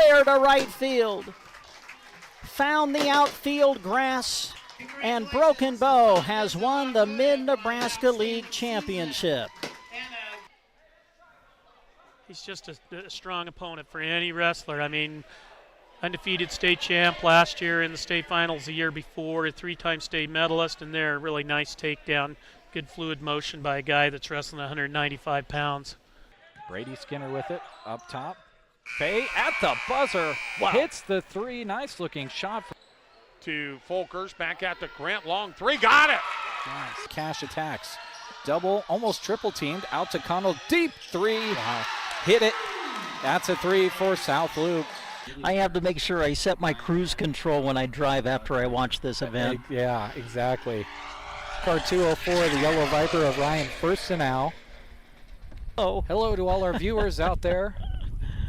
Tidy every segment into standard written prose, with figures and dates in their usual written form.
flare to right field. Found the outfield grass, and Broken Bow has won the Mid-Nebraska League Championship. He's just a strong opponent for any wrestler. I mean, undefeated state champ last year in the state finals the year before, a three-time state medalist, and there, really nice takedown. Good fluid motion by a guy that's wrestling 195 pounds. Brady Skinner with it, up top. Fay at the buzzer, Wow. Hits the three, nice looking shot. To Folkers, back at the Grant, long three, got it! Nice. Cash attacks, double, almost triple teamed, out to Connell, deep three, wow. Hit it, that's a three for South Loop. I have to make sure I set my cruise control when I drive after I watch this event. Yeah, exactly. Car 204, the Yellow Viper of Ryan Firstenau. Oh. Hello to all our viewers out there.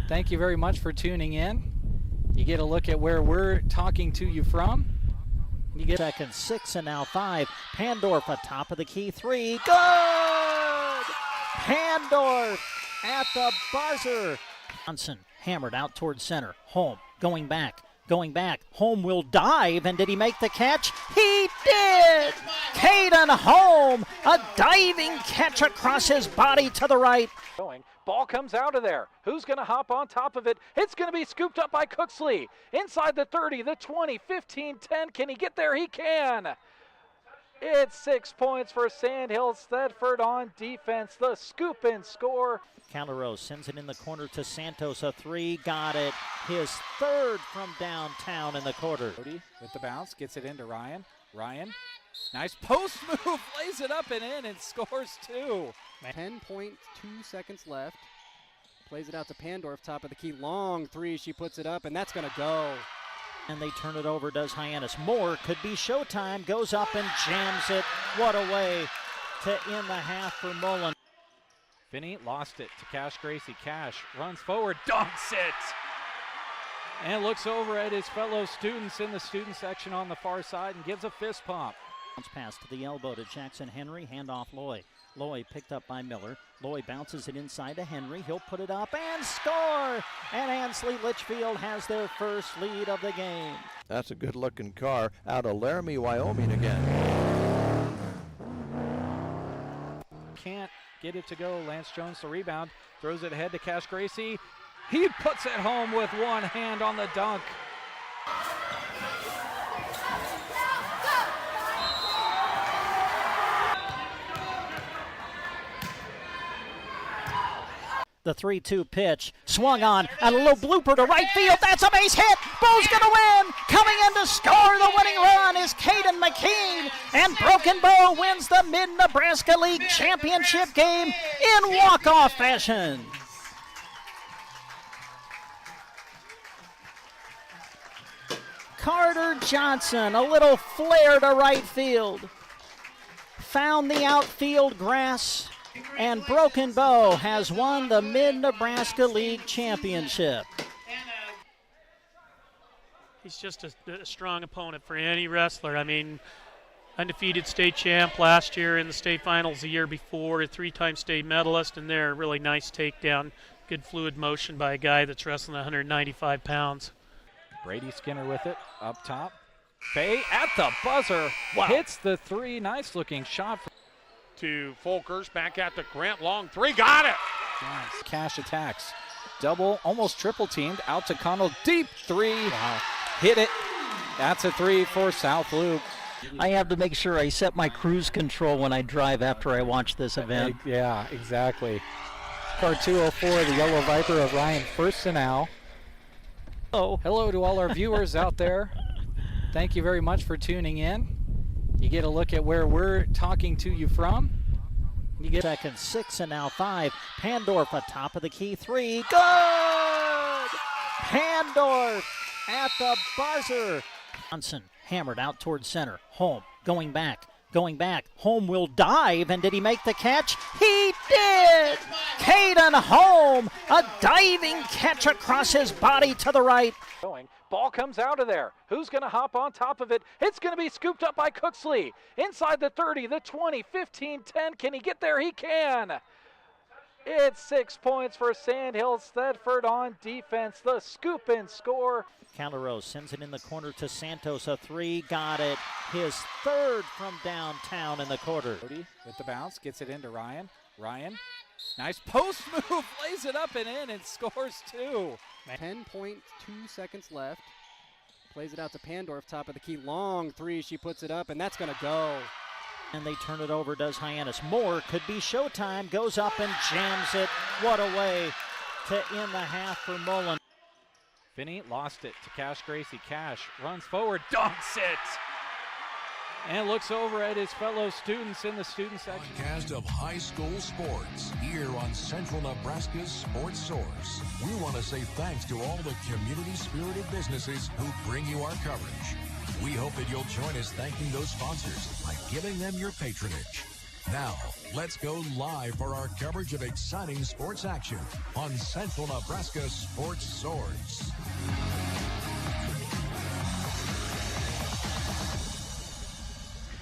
Thank you very much for tuning in. You get a look at where we're talking to you from. You get second, 6, and now 5. Pandorf atop of the key 3. Good! Pandorf at the buzzer. Johnson hammered out towards center. Home, going back. Home will dive, and did he make the catch? He did! Caden Home, a diving catch across his body to the right. Ball comes out of there. Who's going to hop on top of it? It's going to be scooped up by Cooksley. Inside the 30, the 20, 15, 10. Can he get there? He can. It's 6 points for Sandhill Thedford on defense. The scoop and score. Calaros sends it in the corner to Santos, a 3, got it. His third from downtown in the quarter. With the bounce, gets it into Ryan. Ryan, nice post move, lays it up and in and scores 2. 10.2 seconds left. Plays it out to Pandorf, top of the key. Long 3, she puts it up, and that's going to go. And they turn it over, does Hyannis. More could be showtime, goes up and jams it. What a way to end the half for Mullen. Finney lost it to Cash Gracie. Cash runs forward, dunks it, and looks over at his fellow students in the student section on the far side and gives a fist pump. Pass to the elbow to Jackson Henry, handoff Loy. Loy picked up by Miller. Loy bounces it inside to Henry. He'll put it up and score! And Ansley Litchfield has their first lead of the game. That's a good-looking car out of Laramie, Wyoming again. Can't get it to go. Lance Jones the rebound. Throws it ahead to Cash Gracie. He puts it home with one hand on the dunk. The 3-2 pitch, swung on, and a little blooper to right field. That's a base hit. Bull's going to win. Coming in to score the winning run is Caden McKean, and Broken Bow wins the Mid-Nebraska League Championship game in walk-off fashion. Carter Johnson, a little flare to right field. Found the outfield grass, and Broken Bow has won the Mid-Nebraska League Championship. He's just a strong opponent for any wrestler. I mean, undefeated state champ last year in the state finals the year before, a three-time state medalist, and there, really nice takedown. Good fluid motion by a guy that's wrestling 195 pounds. Brady Skinner with it, up top. Fay at the buzzer, wow. Hits the 3, nice looking shot. To Folkers, back at the Grant, long three, got it! Nice. Cash attacks, double, almost triple teamed, out to Connell, deep 3, wow. Hit it, that's a 3 for South Loop. I have to make sure I set my cruise control when I drive after I watch this event. Yeah, exactly. Car 204, the Yellow Viper of Ryan Firstenau. Oh. Hello to all our viewers out there. Thank you very much for tuning in. You get a look at where we're talking to you from. You get second, 6, and now 5. Pandorf atop of the key 3. Good! Pandorf at the buzzer. Johnson hammered out towards center. Home, going back. Home will dive, and did he make the catch? He did! Caden Home, a diving catch across his body to the right. Ball comes out of there. Who's going to hop on top of it? It's going to be scooped up by Cooksley. Inside the 30, the 20, 15, 10. Can he get there? He can. It's 6 points for Sandhills. Thedford on defense. The scoop and score. Calderos sends it in the corner to Santos. A three, got it. His third from downtown in the quarter. Cody with the bounce, gets it into Ryan. Ryan, nice post move, lays it up and in and scores two. 10.2 seconds left. Plays it out to Pandorf, top of the key. Long three, she puts it up, and that's going to go. And they turn it over, does Hyannis. More could be showtime. Goes up and jams it. What a way to end the half for Mullen. Finney lost it to Cash Gracie. Cash runs forward, dunks it, and looks over at his fellow students in the student section. Podcast of high school sports here on Central Nebraska's Sports Source. We want to say thanks to all the community-spirited businesses who bring you our coverage. We hope that you'll join us thanking those sponsors by giving them your patronage. Now, let's go live for our coverage of exciting sports action on Central Nebraska Sports Source.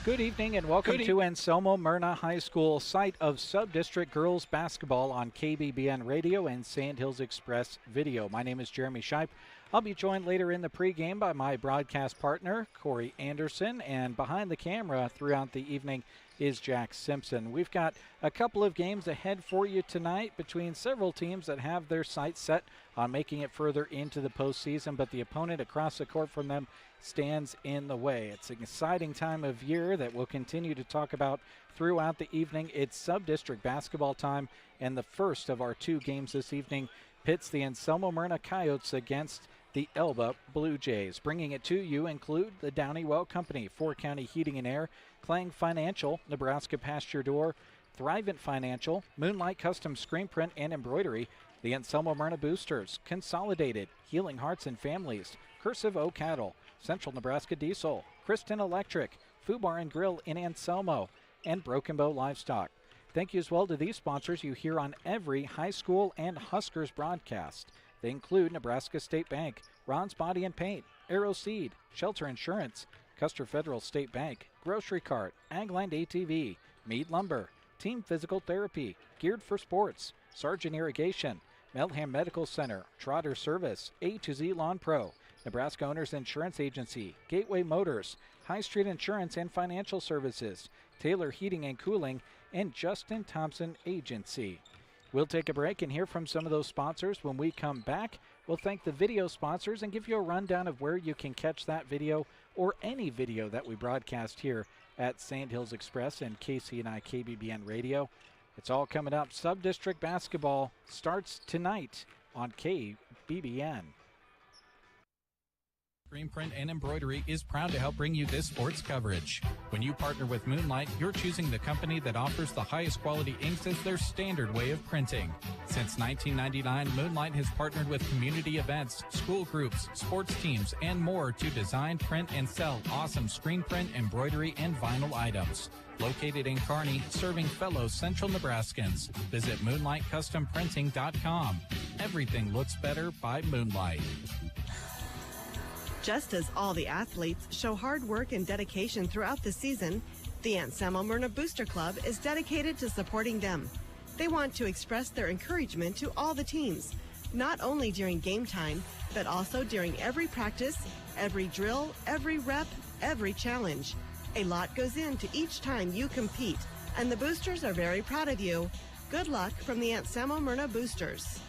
Good evening and welcome to Anselmo-Merna High School, site of Subdistrict Girls Basketball on KBBN Radio and Sandhills Express Video. My name is Jeremy Scheib. I'll be joined later in the pregame by my broadcast partner, Corey Anderson, and behind the camera throughout the evening is Jack Simpson. We've got a couple of games ahead for you tonight between several teams that have their sights set on making it further into the postseason, but the opponent across the court from them stands in the way. It's an exciting time of year that we'll continue to talk about throughout the evening. It's sub-district basketball time, and the first of our two games this evening pits the Anselmo-Merna Coyotes against the Elba Blue Jays. Bringing it to you include the Downey-Well Company, 4-County Heating and Air, Clang Financial, Nebraska Pasture Door, Thrivent Financial, Moonlight Custom Screen Print and Embroidery, the Anselmo-Merna Boosters, Consolidated, Healing Hearts and Families, Cursive O Cattle, Central Nebraska Diesel, Kristen Electric, Foo Bar and Grill in Anselmo, and Broken Bow Livestock. Thank you as well to these sponsors you hear on every high school and Huskers broadcast. They include Nebraska State Bank, Ron's Body and Paint, Arrow Seed, Shelter Insurance, Custer Federal State Bank, Grocery Cart, Agland ATV, Mead Lumber, Team Physical Therapy, Geared for Sports, Sargent Irrigation, Melham Medical Center, Trotter Service, A to Z Lawn Pro, Nebraska Owners Insurance Agency, Gateway Motors, High Street Insurance and Financial Services, Taylor Heating and Cooling, and Justin Thompson Agency. We'll take a break and hear from some of those sponsors. When we come back, we'll thank the video sponsors and give you a rundown of where you can catch that video or any video that we broadcast here at Sandhills Express and KCNI KBBN Radio. It's all coming up. Sub-district basketball starts tonight on KBBN. Screen Print and Embroidery is proud to help bring you this sports coverage. When you partner with Moonlight, you're choosing the company that offers the highest quality inks as their standard way of printing. Since 1999, Moonlight has partnered with community events, school groups, sports teams, and more to design, print, and sell awesome screen print, embroidery, and vinyl items. Located in Kearney, serving fellow Central Nebraskans. Visit MoonlightCustomPrinting.com. Everything looks better by Moonlight. Just as all the athletes show hard work and dedication throughout the season, the Anselmo-Merna Booster Club is dedicated to supporting them. They want to express their encouragement to all the teams, not only during game time, but also during every practice, every drill, every rep, every challenge. A lot goes into each time you compete, and the Boosters are very proud of you. Good luck from the Anselmo-Merna Boosters.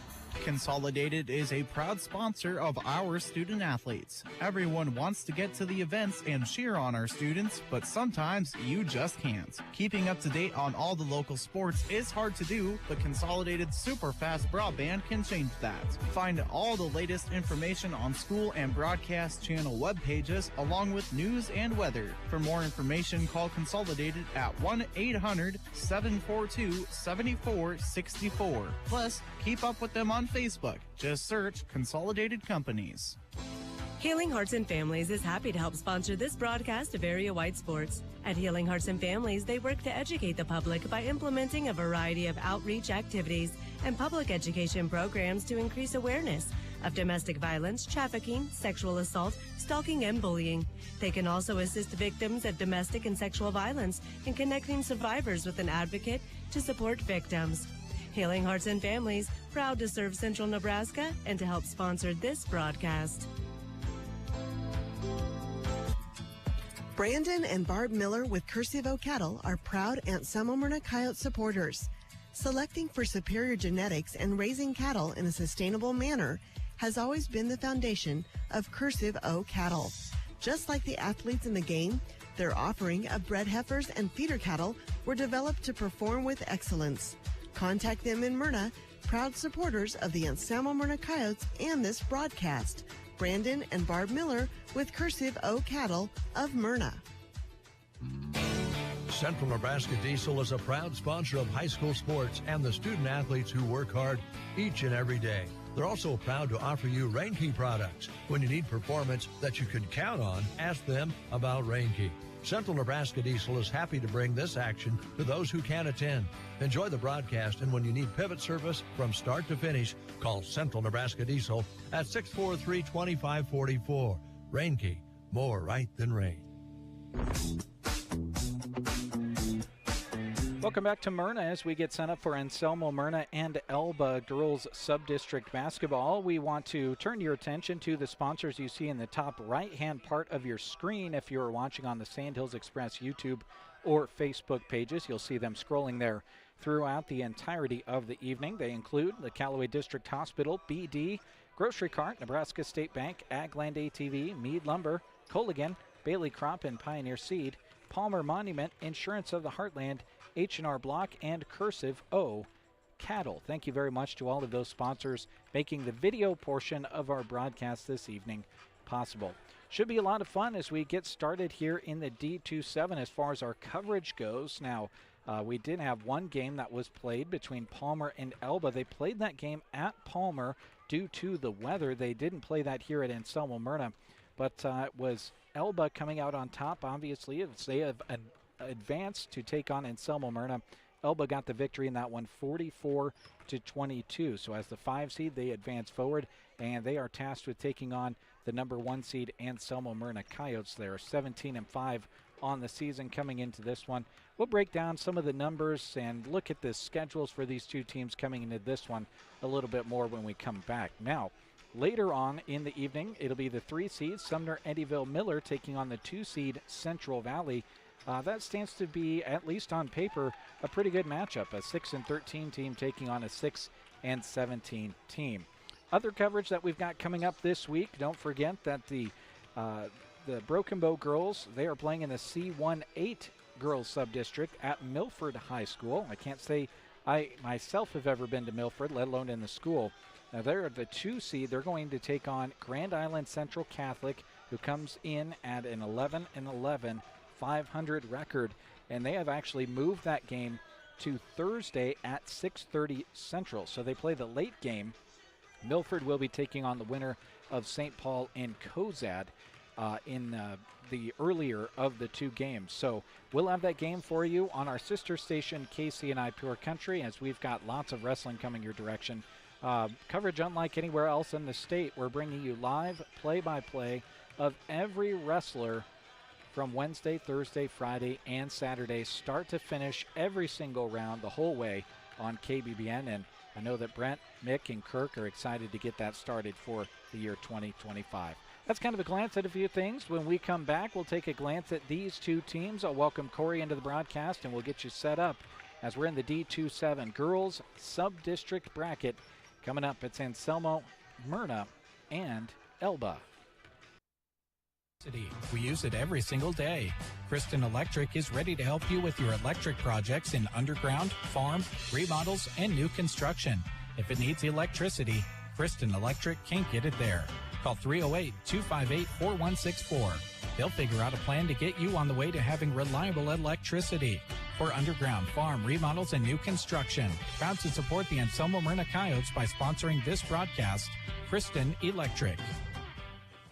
Consolidated is a proud sponsor of our student athletes. Everyone wants to get to the events and cheer on our students, but sometimes you just can't. Keeping up to date on all the local sports is hard to do, but Consolidated super fast broadband can change that. Find all the latest information on school and broadcast channel web pages, along with news and weather. For more information, call Consolidated at 1-800-742-7464. Plus, keep up with them on Facebook. Just search Consolidated Companies. Healing Hearts and Families is happy to help sponsor this broadcast of area-wide sports. At Healing Hearts and Families, they work to educate the public by implementing a variety of outreach activities and public education programs to increase awareness of domestic violence, trafficking, sexual assault, stalking, and bullying. They can also assist victims of domestic and sexual violence in connecting survivors with an advocate to support victims. Healing Hearts and Families, proud to serve Central Nebraska and to help sponsor this broadcast. Brandon and Barb Miller with Cursive O Cattle are proud Anselmo-Merna Coyote supporters. Selecting for superior genetics and raising cattle in a sustainable manner has always been the foundation of Cursive O Cattle. Just like the athletes in the game, their offering of bred heifers and feeder cattle were developed to perform with excellence. Contact them in Myrna, proud supporters of the Anselmo-Merna Coyotes and this broadcast. Brandon and Barb Miller with Cursive O Cattle of Myrna. Central Nebraska Diesel is a proud sponsor of high school sports and the student athletes who work hard each and every day. They're also proud to offer you Reinke products. When you need performance that you can count on, ask them about Reinke. Central Nebraska Diesel is happy to bring this action to those who can attend. Enjoy the broadcast, and when you need pivot service from start to finish, call Central Nebraska Diesel at 643-2544. Reinke, more right than rain. Welcome back to Myrna as we get set up for Anselmo-Merna and Elba girls sub-district basketball. We want to turn your attention to the sponsors you see in the top right-hand part of your screen. If you're watching on the Sandhills Express YouTube or Facebook pages, you'll see them scrolling there throughout the entirety of the evening. They include the Callaway District Hospital, BD, Grocery Cart, Nebraska State Bank, Agland ATV, Meade Lumber, Colligan, Bailey Crop and Pioneer Seed, Palmer Monument, Insurance of the Heartland, H&R Block, and Cursive O Cattle. Thank you very much to all of those sponsors making the video portion of our broadcast this evening possible. Should be a lot of fun as we get started here in the D27 as far as our coverage goes. Now, we did have one game that was played between Palmer and Elba. They played that game at Palmer due to the weather. They didn't play that here at Anselmo-Merna, but it was Elba coming out on top. Obviously, they have advanced to take on Anselmo-Merna. Elba got the victory in that one, 44-22. So as the 5 seed, they advance forward, and they are tasked with taking on the number 1 seed Anselmo-Merna Coyotes. They are 17-5 on the season coming into this one. We'll break down some of the numbers and look at the schedules for these two teams coming into this one a little bit more when we come back. Now, later on in the evening, it'll be the 3 seed Sumner Eddyville Miller taking on the 2 seed Central Valley. That stands to be, at least on paper, a pretty good matchup. A 6-13 team taking on a 6-17 team. Other coverage that we've got coming up this week, don't forget that the Broken Bow girls, they are playing in the C18 girls sub-district at Milford High School. I can't say I myself have ever been to Milford, let alone in the school. Now they're the 2 seed. They're going to take on Grand Island Central Catholic, who comes in at an 11-11 500 record, and they have actually moved that game to Thursday at 6:30 Central. So they play the late game. Milford will be taking on the winner of St. Paul and Cozad in the earlier of the 2 games. So we'll have that game for you on our sister station, KCNI Pure Country, as we've got lots of wrestling coming your direction. Coverage unlike anywhere else in the state. We're bringing you live play-by-play of every wrestler from Wednesday, Thursday, Friday, and Saturday, start to finish, every single round, the whole way on KBBN. And I know that Brent, Mick, and Kirk are excited to get that started for the year 2025. That's kind of a glance at a few things. When we come back, we'll take a glance at these 2 teams. I'll welcome Corey into the broadcast, and we'll get you set up as we're in the D27 girls sub-district bracket. Coming up, it's Anselmo-Merna and Elba. We use it every single day. Kristen Electric is ready to help you with your electric projects in underground, farm, remodels, and new construction. If it needs electricity, Kristen Electric can get it there. Call 308-258-4164. They'll figure out a plan to get you on the way to having reliable electricity. For underground, farm, remodels, and new construction. Proud to support the Anselmo-Merna Coyotes by sponsoring this broadcast, Kristen Electric.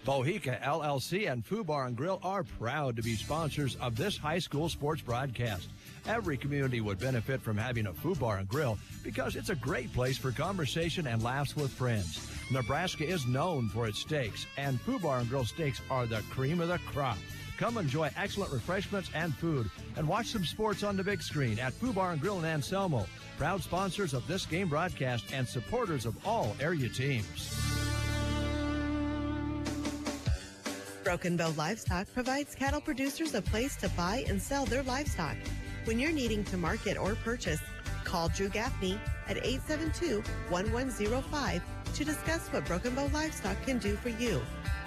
Bohica LLC and Foo Bar and Grill are proud to be sponsors of this high school sports broadcast. Every community would benefit from having a Foo Bar and Grill because it's a great place for conversation and laughs with friends. Nebraska is known for its steaks, and Foo Bar and Grill steaks are the cream of the crop. Come enjoy excellent refreshments and food and watch some sports on the big screen at Foo Bar and Grill in Anselmo. Proud sponsors of this game broadcast and supporters of all area teams. Broken Bow Livestock provides cattle producers a place to buy and sell their livestock. When you're needing to market or purchase, call Drew Gaffney at 872-1105 to discuss what Broken Bow Livestock can do for you.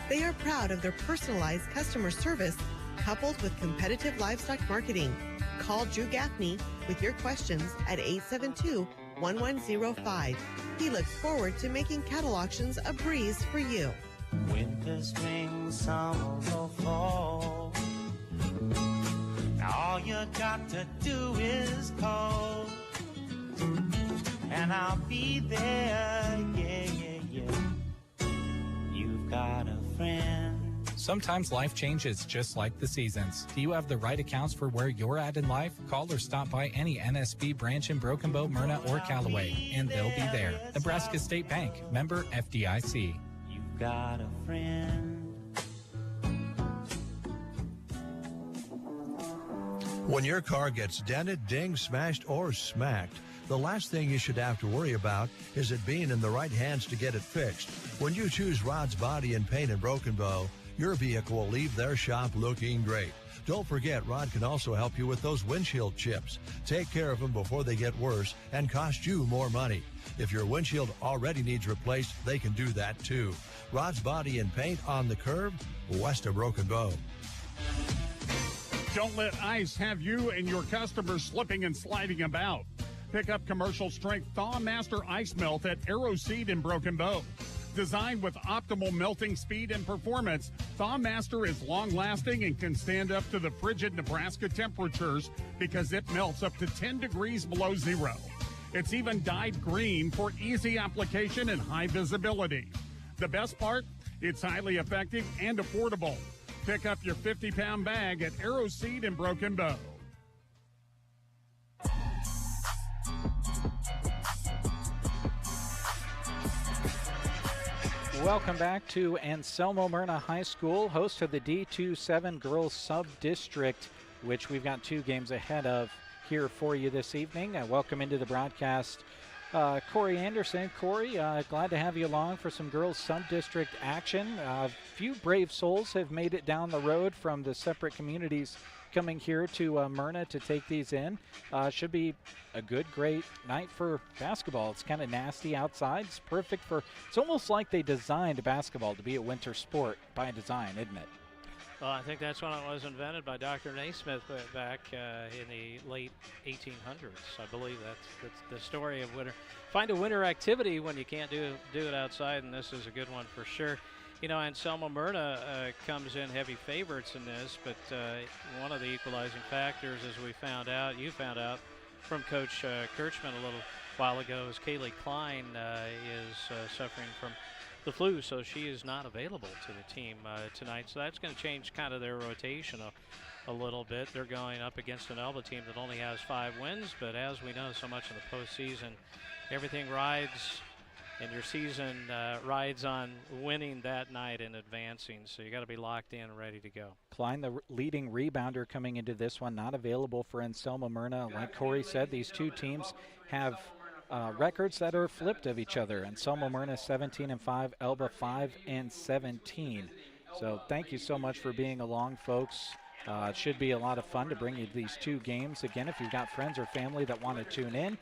They are proud of their personalized customer service coupled with competitive livestock marketing. Call Drew Gaffney with your questions at 872-1105. He looks forward to making cattle auctions a breeze for you. Winter, spring, summer, or fall. All you got to do is call, and I'll be there, yeah, yeah, yeah. You've got a friend. Sometimes life changes just like the seasons. Do you have the right accounts for where you're at in life? Call or stop by any NSB branch in Broken Bow, Myrna, or Callaway, and they'll be there. Nebraska State Bank, member FDIC. You've got a friend. When your car gets dented, dinged, smashed, or smacked, the last thing you should have to worry about is it being in the right hands to get it fixed. When you choose Rod's Body and Paint in Broken Bow, your vehicle will leave their shop looking great. Don't forget, Rod can also help you with those windshield chips. Take care of them before they get worse and cost you more money. If your windshield already needs replaced, they can do that too. Rod's Body and Paint on the curve, west of Broken Bow. Don't let ice have you and your customers slipping and sliding about. Pick up commercial strength Thaw Master Ice Melt at Arrow Seed in Broken Bow. Designed with optimal melting speed and performance, Thaw Master is long-lasting and can stand up to the frigid Nebraska temperatures because it melts up to 10 degrees below zero. It's even dyed green for easy application and high visibility. The best part? It's highly effective and affordable. Pick up your 50-pound bag at Arrow Seed in Broken Bow. Welcome back to Anselmo-Merna High School, host of the D27 Girls Sub-District, which we've got 2 games ahead of here for you this evening. Welcome into the broadcast, Corey Anderson. Corey, glad to have you along for some girls sub-district action. A few brave souls have made it down the road from the separate communities coming here to Myrna to take these in. Should be a good, great night for basketball. It's kind of nasty outside. It's perfect for, it's almost like they designed basketball to be a winter sport by design, isn't it? Well, I think that's when it was invented by Dr. Naismith back in the late 1800s. I believe that's the story of winter. Find a winter activity when you can't do it outside, and this is a good one for sure. You know, Anselmo-Merna comes in heavy favorites in this, but one of the equalizing factors, as we found out, you found out from Coach Kirchman a little while ago, is Kaylee Klein is suffering from the flu, so she is not available to the team tonight. So that's going to change kind of their rotation a little bit. They're going up against an Elba team that only has 5 wins, but as we know so much in the postseason, everything rides, and your season rides on winning that night and advancing. So you got to be locked in and ready to go. Klein, the leading rebounder coming into this one, not available for Anselmo-Merna. Like Corey said, these 2 teams have records that are flipped of each other. Anselmo-Merna 17-5, Elba 5-17. So thank you so much for being along, folks. It should be a lot of fun to bring you these 2 games. Again, if you've got friends or family that want to tune in,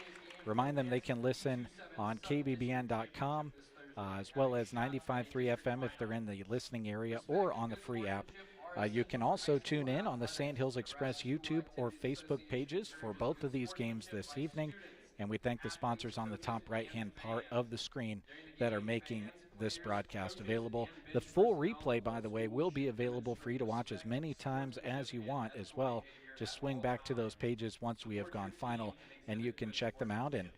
remind them they can listen on kbbn.com as well as 95.3 FM if they're in the listening area or on the free app. You can also tune in on the Sand Hills Express YouTube or Facebook pages for both of these games this evening. And we thank the sponsors on the top right-hand part of the screen that are making this broadcast available. The full replay, by the way, will be available for you to watch as many times as you want as well. Just swing back to those pages once we have gone final, and you can check them out. And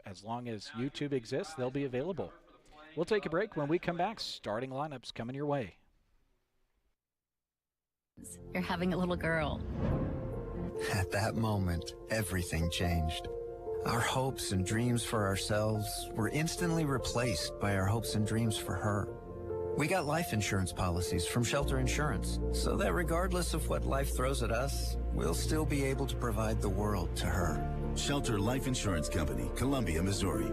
as long as YouTube exists, they'll be available. We'll take a break. When we come back, starting lineups coming your way. You're having a little girl. At that moment, everything changed. Our hopes and dreams for ourselves were instantly replaced by our hopes and dreams for her. We got life insurance policies from Shelter Insurance, so that regardless of what life throws at us, we'll still be able to provide the world to her. Shelter Life Insurance Company, Columbia, Missouri.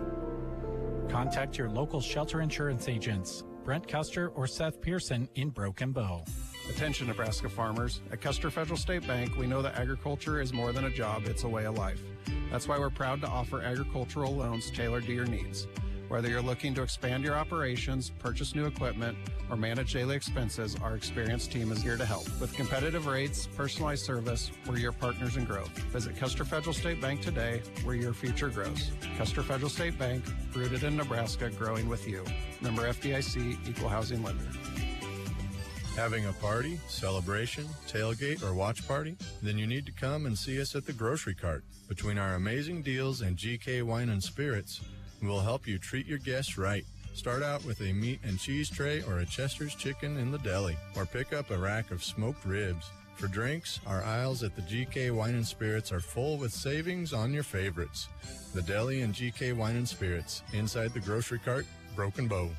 Contact your local Shelter Insurance agents, Brent Custer or Seth Pearson in Broken Bow. Attention Nebraska farmers. At Custer Federal State Bank, we know that agriculture is more than a job, it's a way of life. That's why we're proud to offer agricultural loans tailored to your needs. Whether you're looking to expand your operations, purchase new equipment, or manage daily expenses, our experienced team is here to help. With competitive rates, personalized service, we're your partners in growth. Visit Custer Federal State Bank today, where your future grows. Custer Federal State Bank, rooted in Nebraska, growing with you. Member FDIC, Equal Housing Lender. Having a party, celebration, tailgate, or watch party? Then you need to come and see us at the grocery cart. Between our amazing deals and GK Wine and Spirits, we'll help you treat your guests right. Start out with a meat and cheese tray or a Chester's chicken in the deli, or pick up a rack of smoked ribs. For drinks, our aisles at the GK Wine and Spirits are full with savings on your favorites. The deli and GK Wine and Spirits, inside the grocery cart, Broken Bow.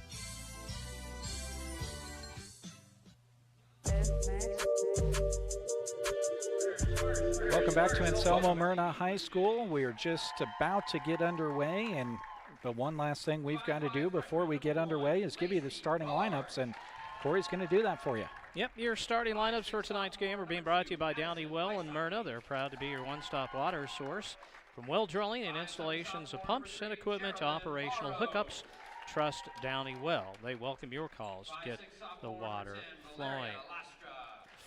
Welcome back to Anselmo-Merna High School. We are just about to get underway, and the one last thing we've got to do before we get underway is give you the starting lineups, and Corey's going to do that for you. Yep, your starting lineups for tonight's game are being brought to you by Downey Well and Myrna. They're proud to be your one-stop water source. From well drilling and installations of pumps and equipment to operational hookups, trust Downey Well. They welcome your calls to get the water flowing.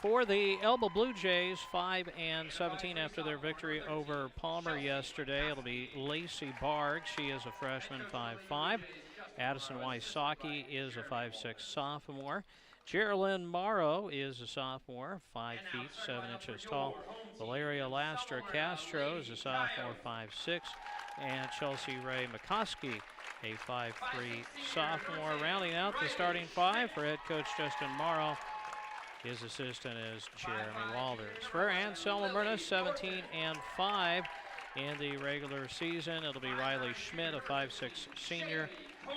For the Elba Blue Jays, 5-17 after their victory over Palmer yesterday, it'll be Lacey Barg. She is a freshman, 5'5". Addison Wysocki is a 5'6" sophomore. Geraldine Morrow is a sophomore, 5 feet, 7 inches tall. Valeria Lastra Castro is a sophomore, 5'6". And Chelsea Ray McCoskey, a 5'3" sophomore. Rounding out the starting five for head coach Justin Morrow. His assistant is Jeremy Walters. For Anselmo-Merna, 17-5 in the regular season. It'll be Riley Schmidt, a 5'6" senior.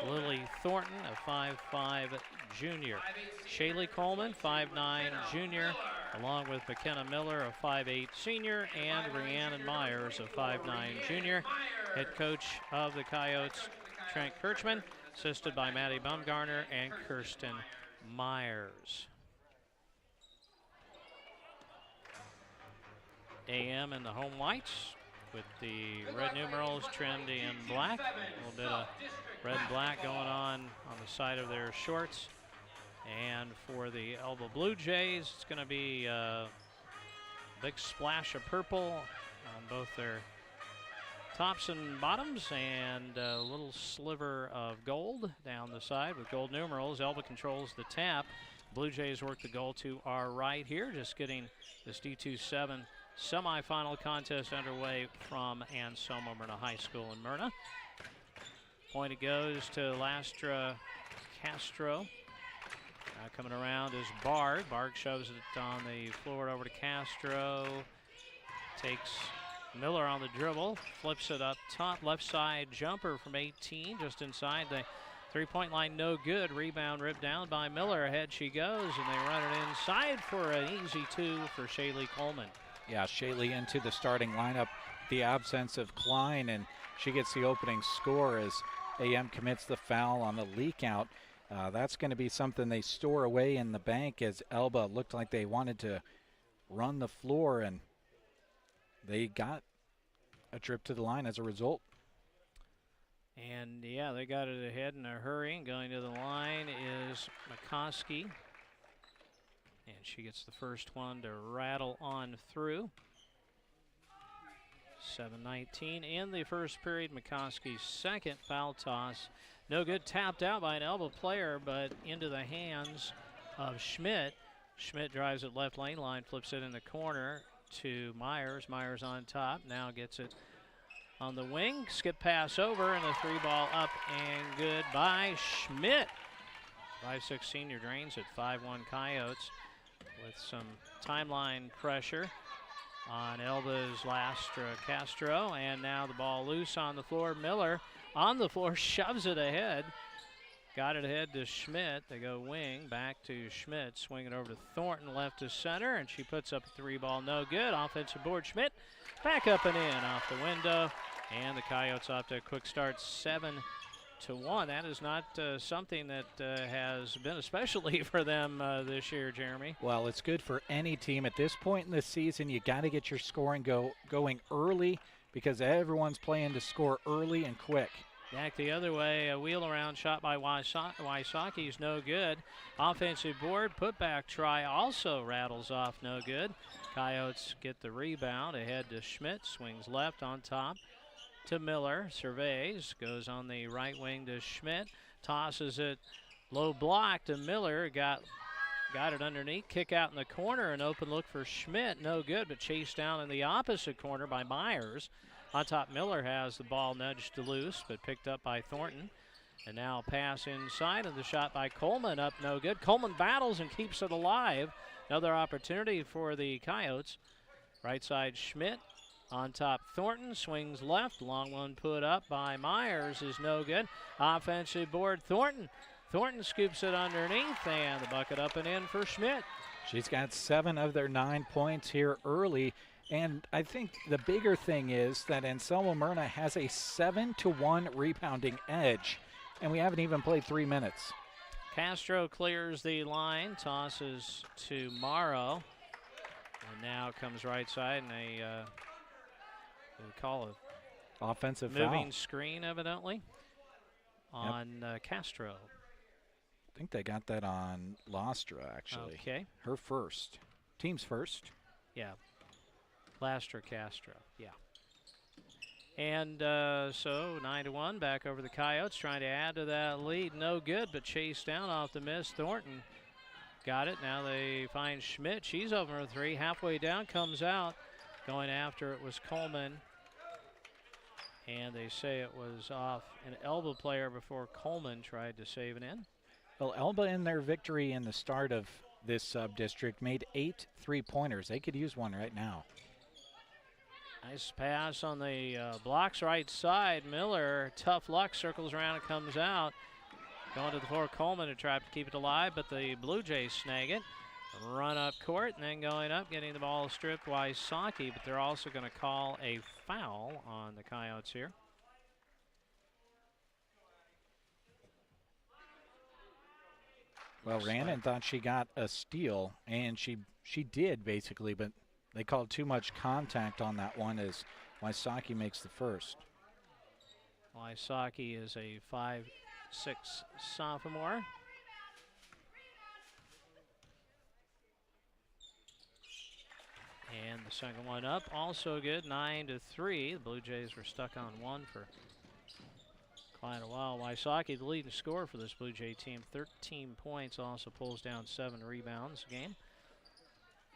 Lily Thornton, a 5'5" junior. Shaylee Coleman, 5'9" junior, along with McKenna Miller, a 5'8" senior, and Rhiannon Myers, a 5'9" junior. Head coach of the Coyotes, Trent Kirchman, assisted by Maddie Bumgarner and Kirsten Myers. AM in the home whites with the red numerals trimmed in black. A little bit of red and black going on the side of their shorts. And for the Elba Blue Jays, it's going to be a big splash of purple on both their tops and bottoms, and a little sliver of gold down the side with gold numerals. Elba controls the tap. Blue Jays work the goal to our right here, just getting this D27 semifinal contest underway from Anselmo-Merna High School in Myrna. Point it goes to Lastra Castro. Now coming around is Barg. Barg shoves it on the floor over to Castro. Takes Miller on the dribble, flips it up top, left side jumper from 18, just inside the three-point line, no good. Rebound ripped down by Miller. Ahead she goes, and they run it inside for an easy two for Shaylee Coleman. Yeah, Shaylee into the starting lineup, the absence of Klein, and she gets the opening score as AM commits the foul on the leak out. That's going to be something they store away in the bank, as Elba looked like they wanted to run the floor, and they got a trip to the line as a result. And yeah, they got it ahead in a hurry. And going to the line is McCoskey. And she gets the first one to rattle on through. 7:19 in the first period. McCoskey's second foul toss. No good, tapped out by an Elba player, but into the hands of Schmidt. Schmidt drives it left lane line, flips it in the corner to Myers. Myers on top, now gets it on the wing. Skip pass over, and the 3-ball up and good by Schmidt. 5'6" senior drains at 5'1" Coyotes with some timeline pressure on Elba's Lastra Castro, and now the ball loose on the floor. Miller on the floor, shoves it ahead. Got it ahead to Schmidt. They go wing, back to Schmidt, swing it over to Thornton, left to center, and she puts up a 3-ball, no good. Offensive board, Schmidt back up and in off the window, and the Coyotes off to a quick start, 7-1. That is not something that has been a specialty for them this year, Jeremy. Well, it's good for any team. At this point in the season, you got to get your scoring going early because everyone's playing to score early and quick. Back the other way, a wheel around shot by Wysocki is no good. Offensive board, putback try also rattles off, no good. Coyotes get the rebound ahead to Schmidt, swings left on top to Miller, surveys, goes on the right wing to Schmidt, tosses it low block to Miller, got it underneath, kick out in the corner, an open look for Schmidt, no good, but chased down in the opposite corner by Myers. On top, Miller has the ball nudged to loose, but picked up by Thornton. And now pass inside, and the shot by Coleman up no good. Coleman battles and keeps it alive. Another opportunity for the Coyotes. Right side, Schmidt. On top, Thornton swings left. Long one put up by Myers is no good. Offensive board, Thornton. Thornton scoops it underneath, and the bucket up and in for Schmidt. She's got 7 of their 9 points here early. And I think the bigger thing is that Anselmo-Merna has a 7-1 rebounding edge, and we haven't even played 3 minutes. Castro clears the line, tosses to Morrow, and now comes right side, and we call it offensive moving foul. Screen, evidently, on Castro. I think they got that on Lastra, actually. Okay. Her first. Team's first. Yeah. Lastra Castro, yeah. And so 9-1, back over the Coyotes, trying to add to that lead. No good, but chased down off the miss. Thornton got it. Now they find Schmidt. She's over a 3. Halfway down, comes out. Going after it was Coleman. And they say it was off an Elba player before Coleman tried to save it in. Well, Elba in their victory in the start of this sub-district made 8 3-pointers. They could use one right now. Nice pass on the blocks right side. Miller, tough luck, circles around and comes out. Going to the floor, Coleman to try to keep it alive, but the Blue Jays snag it. Run up court, and then going up, getting the ball stripped, Wysocki, but they're also going to call a foul on the Coyotes here. Well, Rhiannon thought she got a steal, and she did basically, but they called too much contact on that one as Wysocki makes the first. Wysocki is a 5'6" sophomore. And the second one up, also good, 9-3. The Blue Jays were stuck on one for quite a while. Wysocki, the leading scorer for this Blue Jay team, 13 points, also pulls down 7 rebounds a game.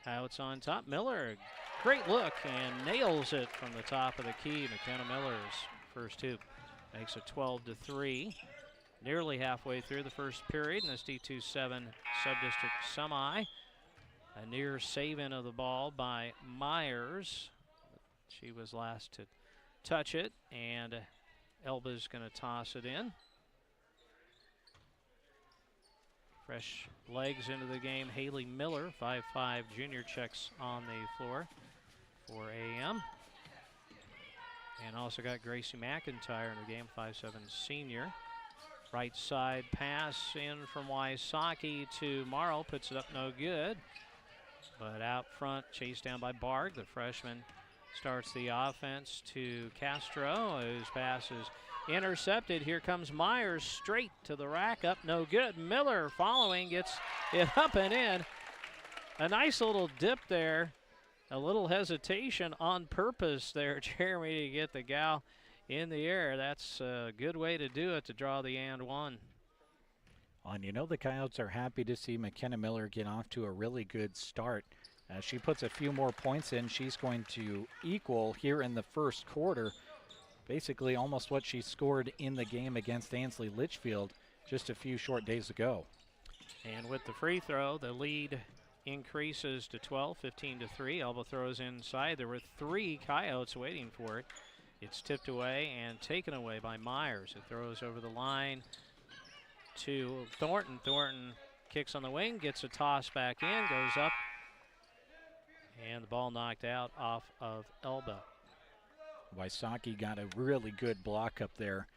Coyotes on top. Miller, great look, and nails it from the top of the key. McKenna Miller's first 2 makes it 12-3. Nearly halfway through the first period in this D2-7 sub-district semi. A near save-in of the ball by Myers. She was last to touch it, and Elba's going to toss it in. Fresh legs into the game. Haley Miller, 5'5" junior, checks on the floor for AM. And also got Gracie McIntyre in the game, 5'7" senior. Right side pass in from Wysocki to Morrow, puts it up no good. But out front, chased down by Barg. The freshman starts the offense to Castro, whose pass is intercepted. Here comes Myers straight to the rack, up no good. Miller following, gets it up and in. A nice little dip there. A little hesitation on purpose there, Jeremy, to get the gal in the air. That's a good way to do it, to draw the and one. And you know the Coyotes are happy to see McKenna Miller get off to a really good start. As she puts a few more points in, she's going to equal here in the first quarter basically almost what she scored in the game against Ansley Litchfield just a few short days ago. And with the free throw, the lead increases to 12, 15-3. Elba throws inside. There were 3 Coyotes waiting for it. It's tipped away and taken away by Myers. It throws over the line to Thornton. Thornton kicks on the wing, gets a toss back in, goes up, and the ball knocked out off of Elba. Wysocki got a really good block up there.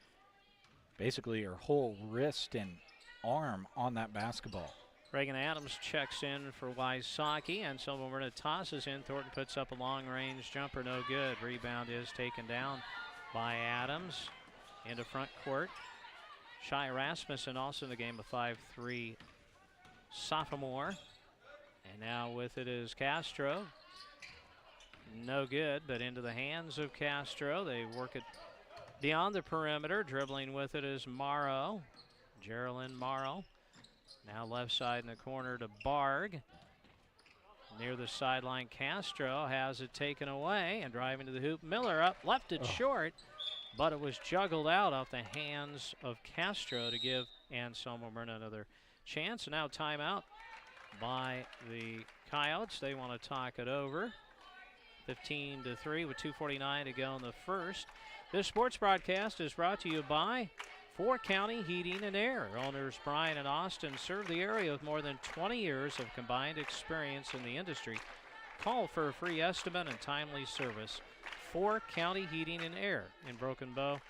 Basically her whole wrist and arm on that basketball. Reagan Adams checks in for Wysocki, and Anselmo-Merna tosses in. Thornton puts up a long-range jumper, no good. Rebound is taken down by Adams into front court. Shai Rasmussen also in the game, a 5'3" sophomore. And now with it is Castro. No good, but into the hands of Castro. They work it beyond the perimeter. Dribbling with it is Morrow, Geraldine Morrow. Now left side in the corner to Barg. Near the sideline, Castro has it taken away and driving to the hoop. Miller up, left it short, but it was juggled out off the hands of Castro to give Anselmo-Merna another chance. And now timeout by the Coyotes. They want to talk it over. 15-3 with 2:49 to go in the first. This sports broadcast is brought to you by 4 County Heating and Air. Owners Brian and Austin serve the area with more than 20 years of combined experience in the industry. Call for a free estimate and timely service. 4 County Heating and Air in Broken Bow,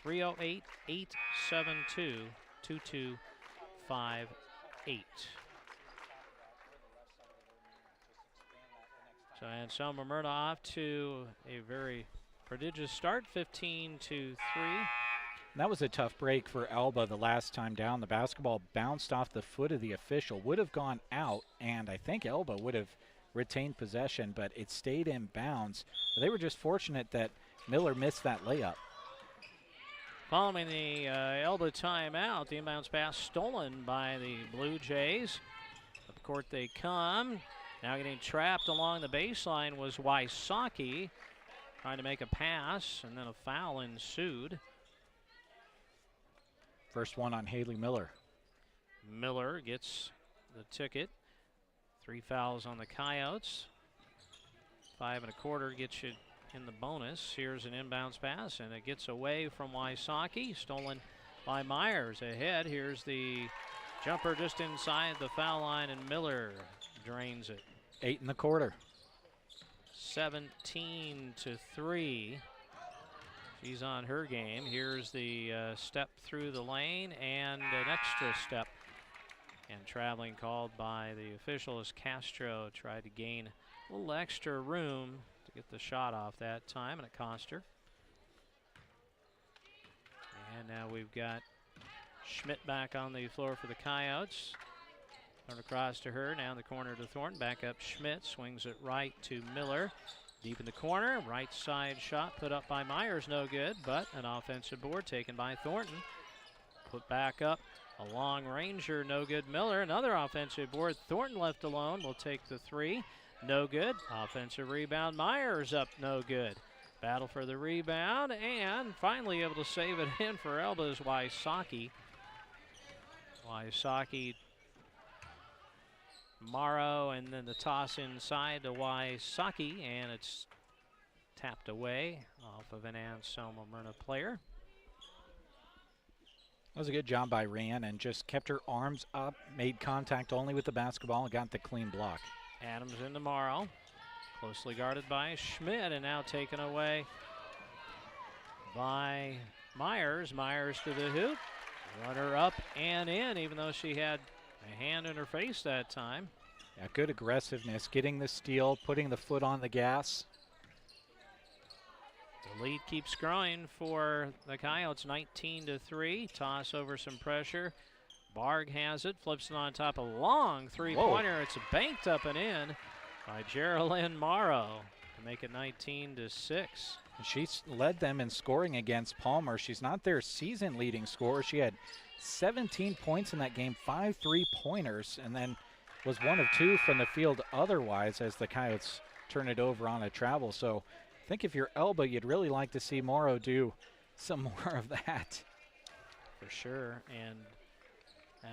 308-872-2258. So Anselmo-Merna off to a very prodigious start, 15-3. That was a tough break for Elba the last time down. The basketball bounced off the foot of the official, would have gone out, and I think Elba would have retained possession, but it stayed in bounds. They were just fortunate that Miller missed that layup. Following the Elba timeout, the inbounds pass stolen by the Blue Jays. Up court they come. Now getting trapped along the baseline was Wysocki, trying to make a pass, and then a foul ensued. First one on Haley Miller. Miller gets the ticket. 3 fouls on the Coyotes. 5 1/4 gets you in the bonus. Here's an inbounds pass, and it gets away from Wysocki. Stolen by Myers. Ahead, here's the jumper just inside the foul line, and Miller drains it. 8 1/4. 17-3. She's on her game. Here's the step through the lane and an extra step. And traveling called by the official as Castro tried to gain a little extra room to get the shot off that time, and it cost her. And now we've got Schmidt back on the floor for the Coyotes. Turn across to her, now in the corner to Thornton. Back up Schmidt, swings it right to Miller. Deep in the corner, right side shot put up by Myers, no good, but an offensive board taken by Thornton. Put back up, a long ranger, no good. Miller, another offensive board. Thornton left alone, will take the 3, no good. Offensive rebound, Myers up, no good. Battle for the rebound, and finally able to save it in for Elba's Wysocki. Wysocki, Morrow, and then the toss inside to Wysocki, and it's tapped away off of an Anselmo-Merna player. That was a good job by Ryan, and just kept her arms up, made contact only with the basketball, and got the clean block. Adams into Morrow, closely guarded by Schmidt, and now taken away by Myers. Myers to the hoop, runner up and in, even though she had a hand in her face that time. Yeah, good aggressiveness, getting the steal, putting the foot on the gas. The lead keeps growing for the Coyotes, 19-3. Toss over some pressure. Barg has it, flips it on top, a long three-pointer. It's banked up and in by Geraldine Morrow to make it 19-6. She's led them in scoring against Palmer. She's not their season leading scorer. She had 17 points in that game, 5 3-pointers, and then was 1 of 2 from the field otherwise as the Coyotes turn it over on a travel. So I think if you're Elba, you'd really like to see Morrow do some more of that. For sure. And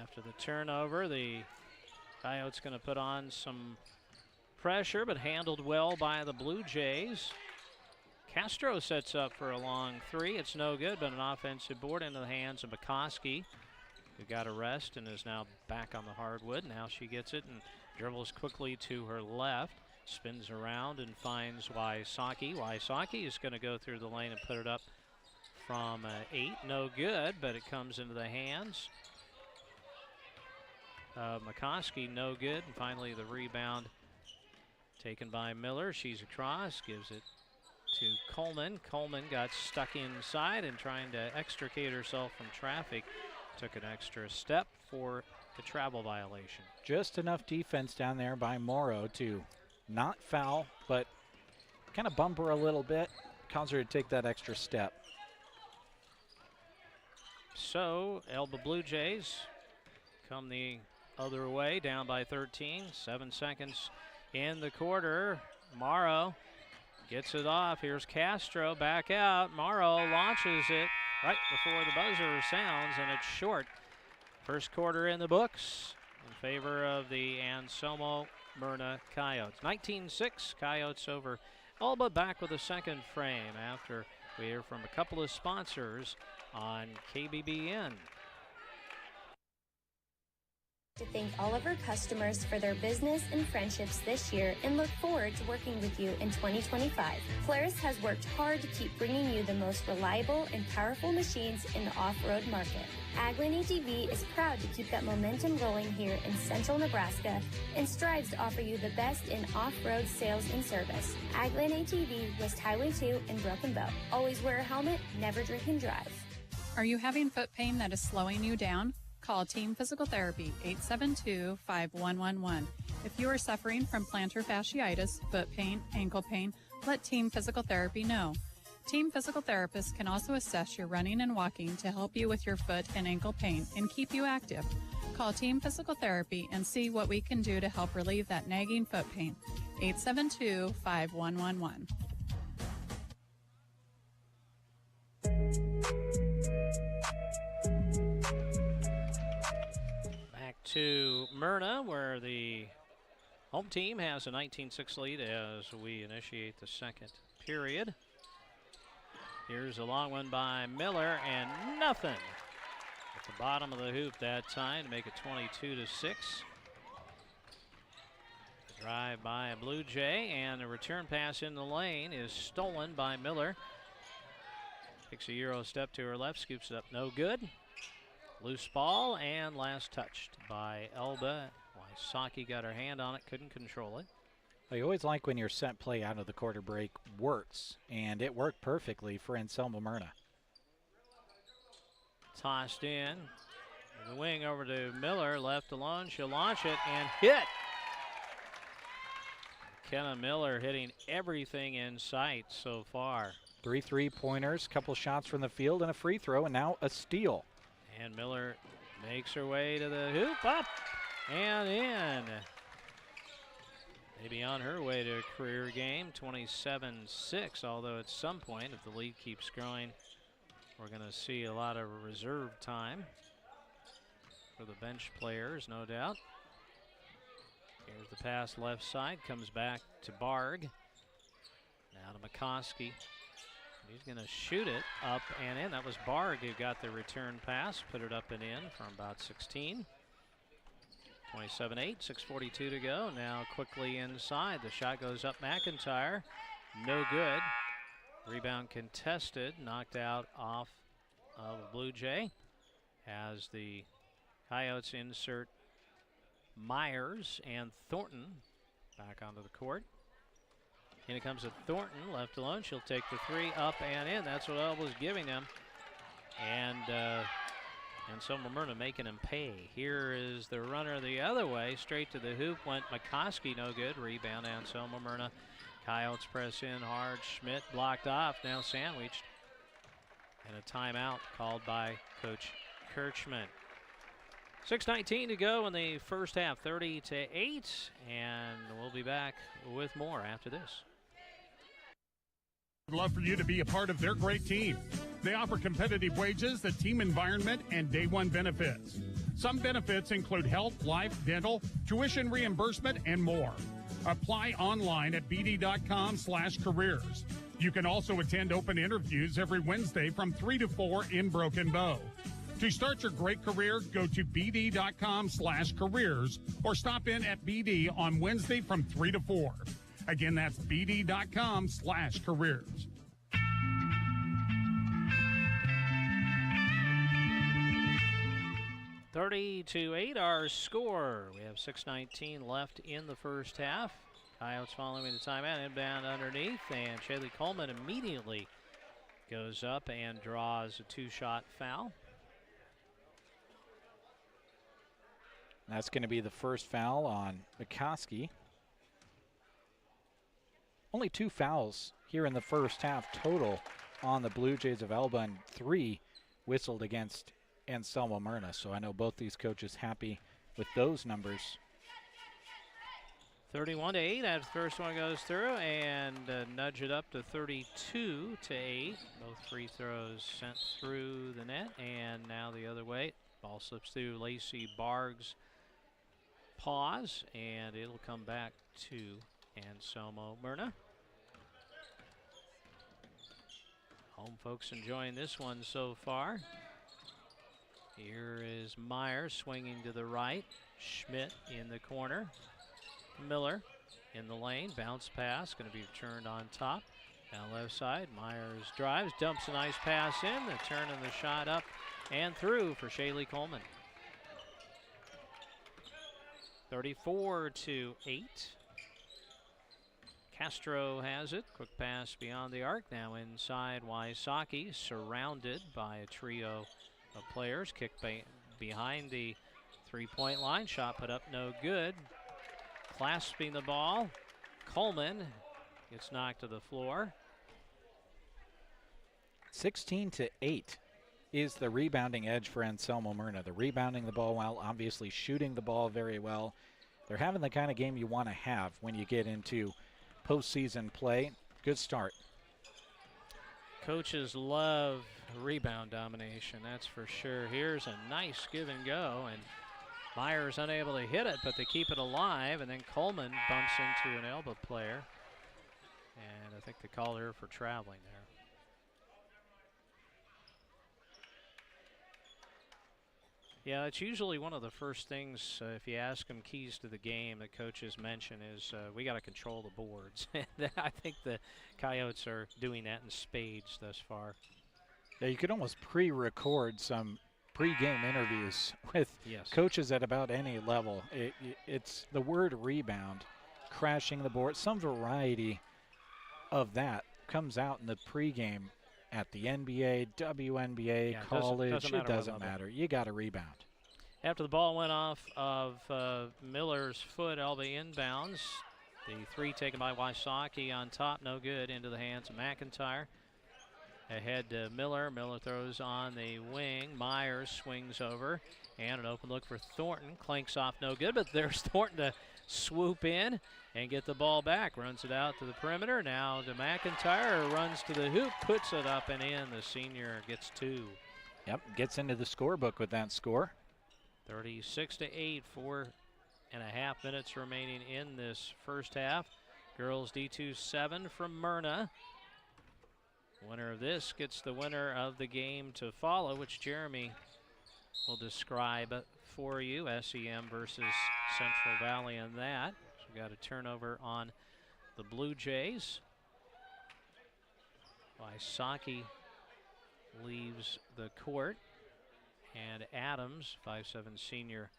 after the turnover, the Coyotes going to put on some pressure, but handled well by the Blue Jays. Castro sets up for a long three. It's no good, but an offensive board into the hands of McCoskey, who got a rest and is now back on the hardwood. Now she gets it and dribbles quickly to her left, spins around and finds Wysocki. Wysocki is going to go through the lane and put it up from 8. No good, but it comes into the hands of McCoskey. No good. And finally the rebound taken by Miller. She's across, gives it to Coleman. Coleman got stuck inside and trying to extricate herself from traffic. Took an extra step for the travel violation. Just enough defense down there by Morrow to not foul, but kind of bump her a little bit, cause her to take that extra step. So Elba Blue Jays come the other way, down by 13. 7 seconds in the quarter. Morrow gets it off. Here's Castro back out. Morrow launches it right before the buzzer sounds, and it's short. First quarter in the books in favor of the Anselmo-Merna Coyotes. 19-6, Coyotes over Elba. Back with a second frame after we hear from a couple of sponsors on KBBN. To thank all of our customers for their business and friendships this year and look forward to working with you in 2025. Polaris has worked hard to keep bringing you the most reliable and powerful machines in the off-road market. Agland ATV is proud to keep that momentum rolling here in central Nebraska and strives to offer you the best in off-road sales and service. Agland ATV, West Highway 2 in Broken Bow. Always wear a helmet, never drink and drive. Are you having foot pain that is slowing you down? Call Team Physical Therapy, 872-5111. If you are suffering from plantar fasciitis, foot pain, ankle pain, let Team Physical Therapy know. Team Physical Therapists can also assess your running and walking to help you with your foot and ankle pain and keep you active. Call Team Physical Therapy and see what we can do to help relieve that nagging foot pain. 872-5111. To Merna, where the home team has a 19-6 lead as we initiate the second period. Here's a long one by Miller, and nothing at the bottom of the hoop that time to make it 22-6. The drive by a Blue Jay, and the return pass in the lane is stolen by Miller. Takes a Euro step to her left, scoops it up, no good. Loose ball, and last touched by Elba. Wysocki got her hand on it, couldn't control it. I always like when your set play out of the quarter break works, and it worked perfectly for Anselmo-Merna. Tossed in. The wing over to Miller, left alone. She'll launch it and hit. Kenna Miller hitting everything in sight so far. 3 3-pointers, couple shots from the field, and a free throw, and now a steal. And Miller makes her way to the hoop, up and in. Maybe on her way to a career game, 27-6, although at some point, if the lead keeps growing, we're going to see a lot of reserve time for the bench players, no doubt. Here's the pass left side, comes back to Barg. Now to McCoskey. He's going to shoot it up and in. That was Barg who got the return pass, put it up and in from about 16. 27-8, 6:42 to go. Now quickly inside. The shot goes up McIntyre. No good. Rebound contested, knocked out off of a Blue Jay as the Coyotes insert Myers and Thornton back onto the court. In it comes to Thornton, left alone. She'll take the three, up and in. That's what Elba's giving him. And Anselmo-Merna making him pay. Here is the runner the other way. Straight to the hoop went McCoskey, no good. Rebound Anselmo-Merna. Coyotes press in hard. Schmidt blocked off, now sandwiched. And a timeout called by Coach Kirchman. 6:19 to go in the first half, 30-8. And we'll be back with more after this. I'd love for you to be a part of their great team. They offer competitive wages, the team environment, and day one benefits. Some benefits include health, life, dental, tuition reimbursement, and more. Apply online at bd.com/careers. You can also attend open interviews every Wednesday from 3 to 4 in Broken Bow. To start your great career, go to bd.com/careers or stop in at BD on Wednesday from 3 to 4. Again, that's bd.com/careers. (30-8) our score. We have 6:19 left in the first half. Coyotes following the timeout, inbound underneath, and Shaylee Coleman immediately goes up and draws a 2-shot foul. That's going to be the first foul on McCoskey. Only 2 fouls here in the first half total on the Blue Jays of Elba, and 3 whistled against Anselmo-Merna. So I know both these coaches happy with those numbers. 31-8 as the first one goes through, and nudge it up to 32-8. Both free throws sent through the net, and now the other way. Ball slips through Lacey Barg's paws, and it'll come back to Anselmo-Merna. Home folks enjoying this one so far. Here is Myers swinging to the right. Schmidt in the corner. Miller in the lane. Bounce pass, going to be turned on top. Down left side, Myers drives, dumps a nice pass in. The turn and the shot up and through for Shaylee Coleman. 34-8. Castro has it. Quick pass beyond the arc. Now inside Wysocki, surrounded by a trio of players. Kick behind the three-point line. Shot put up, no good. Clasping the ball, Coleman gets knocked to the floor. 16-8 is the rebounding edge for Anselmo-Merna. They're rebounding the ball while obviously shooting the ball very well. They're having the kind of game you want to have when you get into postseason play. Good start. Coaches love rebound domination, that's for sure. Here's a nice give and go, and Myers unable to hit it, but they keep it alive, and then Coleman bumps into an Elba player. And I think they call her for traveling there. Yeah, it's usually one of the first things, if you ask them keys to the game that coaches mention is we got to control the boards. I think the Coyotes are doing that in spades thus far. Yeah, you could almost pre-record some pre-game interviews with coaches at about any level. It's the word rebound, crashing the board, some variety of that comes out in the pregame at the NBA, WNBA, college. It doesn't matter. You got to rebound. After the ball went off of Miller's foot, Elba inbounds. The three taken by Wysocki on top, no good, into the hands of McIntyre. Ahead to Miller. Miller throws on the wing. Myers swings over. And an open look for Thornton. Clanks off, no good, but there's Thornton to swoop in and get the ball back. Runs it out to the perimeter. Now to McIntyre. Runs to the hoop, puts it up and in. The senior gets 2. Yep, gets into the scorebook with that score. 36-8, 4.5 minutes remaining in this first half. Girls D2-7 from Merna. Winner of this gets the winner of the game to follow, which Jeremy will describe for you. SEM versus Central Valley in that. So we got a turnover on the Blue Jays. Wysocki leaves the court. And Adams, 5'7" senior,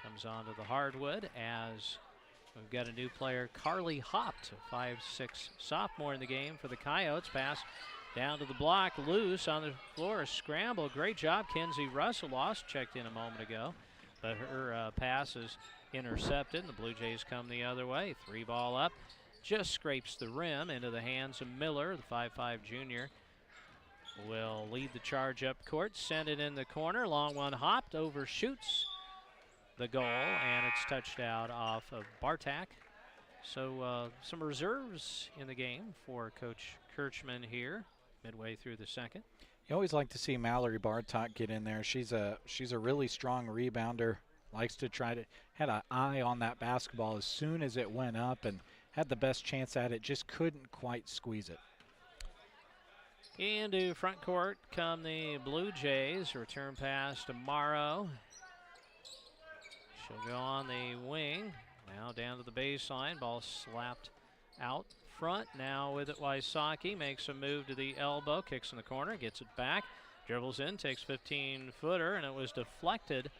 comes onto the hardwood as we've got a new player, Carly Hopt, a 5'6" sophomore in the game for the Coyotes. Pass down to the block, loose on the floor, a scramble. Great job, Kenzie Russell. Checked in a moment ago, but her pass is intercepted, and the Blue Jays come the other way. 3-ball up, just scrapes the rim into the hands of Miller, the 5'5" junior. Will lead the charge up court, send it in the corner. Long one hopped, overshoots the goal, and it's touched out off of Bartak. So some reserves in the game for Coach Kirchman here, midway through the second. You always like to see Mallory Bartok get in there. She's a really strong rebounder. Likes to had an eye on that basketball as soon as it went up and had the best chance at it. Just couldn't quite squeeze it. Into front court come the Blue Jays. Return pass to Morrow. She'll go on the wing. Now down to the baseline. Ball slapped out front. Now with it, Wysocki makes a move to the elbow. Kicks in the corner. Gets it back. Dribbles in. Takes 15-footer. And it was deflected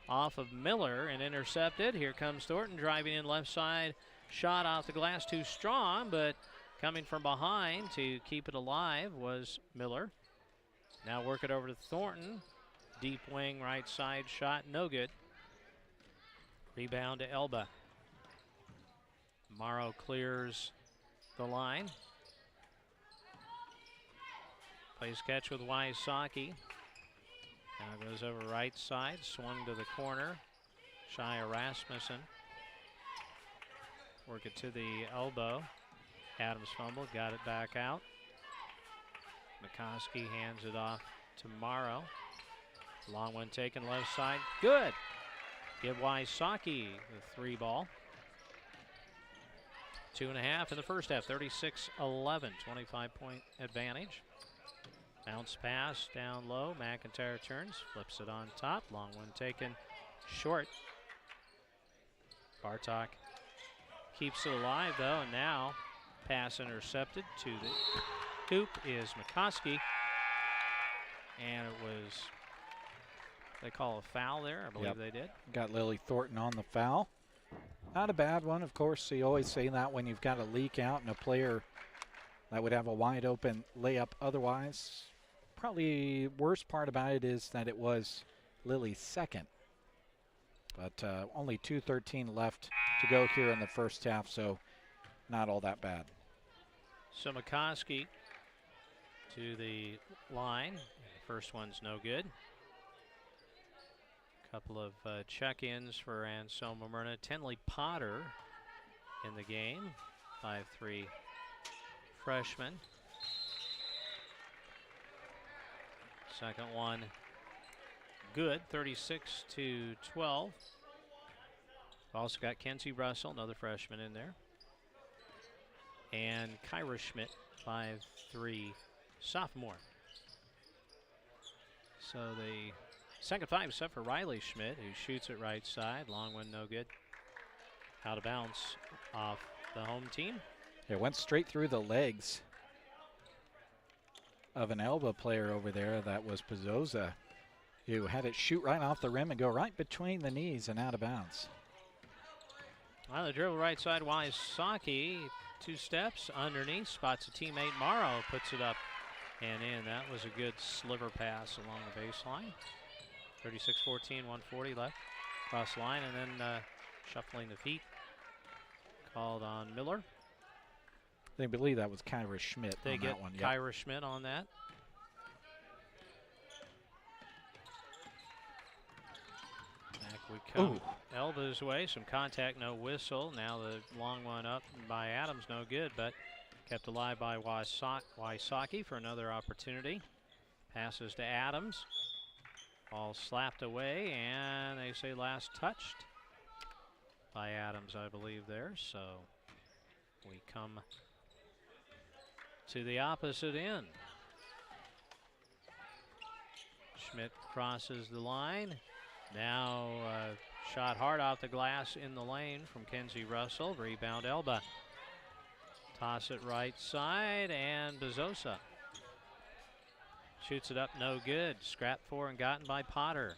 off of Miller and intercepted. Here comes Thornton driving in left side. Shot off the glass too strong, but coming from behind to keep it alive was Miller. Now work it over to Thornton. Deep wing right side shot. No good. Rebound to Elba. Morrow clears the line. Plays catch with Wysocki. Now goes over right side. Swung to the corner. Shia Rasmussen. Work it to the elbow. Adams fumbled. Got it back out. McCoskey hands it off to Morrow. Long one taken left side. Good. Give Wysocki the 3 ball. 2.5 in the first half. 36-11. 25-point advantage. Bounce pass down low. McIntyre turns. Flips it on top. Long one taken short. Bartok keeps it alive though, and now pass intercepted to the hoop is McCoskey. And it was, they call a foul there. I believe they did. Got Lily Thornton on the foul. Not a bad one, of course. You always say that when you've got a leak out and a player that would have a wide open layup otherwise. Probably worst part about it is that it was Lily's second. But only 2:13 left to go here in the first half, so not all that bad. So McCoskey to the line. First one's no good. Couple of check-ins for Anselmo-Merna. Tenley Potter in the game. 5'3" freshman. Second one good, 36-12. Also got Kenzie Russell, another freshman in there. And Kyra Schmidt, 5'3" sophomore. So the second 5 set for Riley Schmidt, who shoots it right side. Long one, no good. Out of bounds off the home team. It went straight through the legs of an Elba player over there. That was Pizzoza, who had it shoot right off the rim and go right between the knees and out of bounds. On the dribble right side, Wysocki, 2 steps underneath, spots a teammate. Morrow puts it up and in. That was a good sliver pass along the baseline. 36-14, 140 left. Cross line and then shuffling the feet. Called on Miller. They believe that was Kyra Schmidt they on get that one. Kyra Schmidt on that. Back we come. Ooh. Elba's way, some contact, no whistle. Now the long one up by Adams, no good, but kept alive by Wysocki for another opportunity. Passes to Adams. Ball slapped away, and they say last touched by Adams, I believe there. So we come to the opposite end. Schmidt crosses the line. Now shot hard off the glass in the lane from Kenzie Russell. Rebound Elba. Toss it right side, and Bezzosa shoots it up, no good. Scrapped for and gotten by Potter.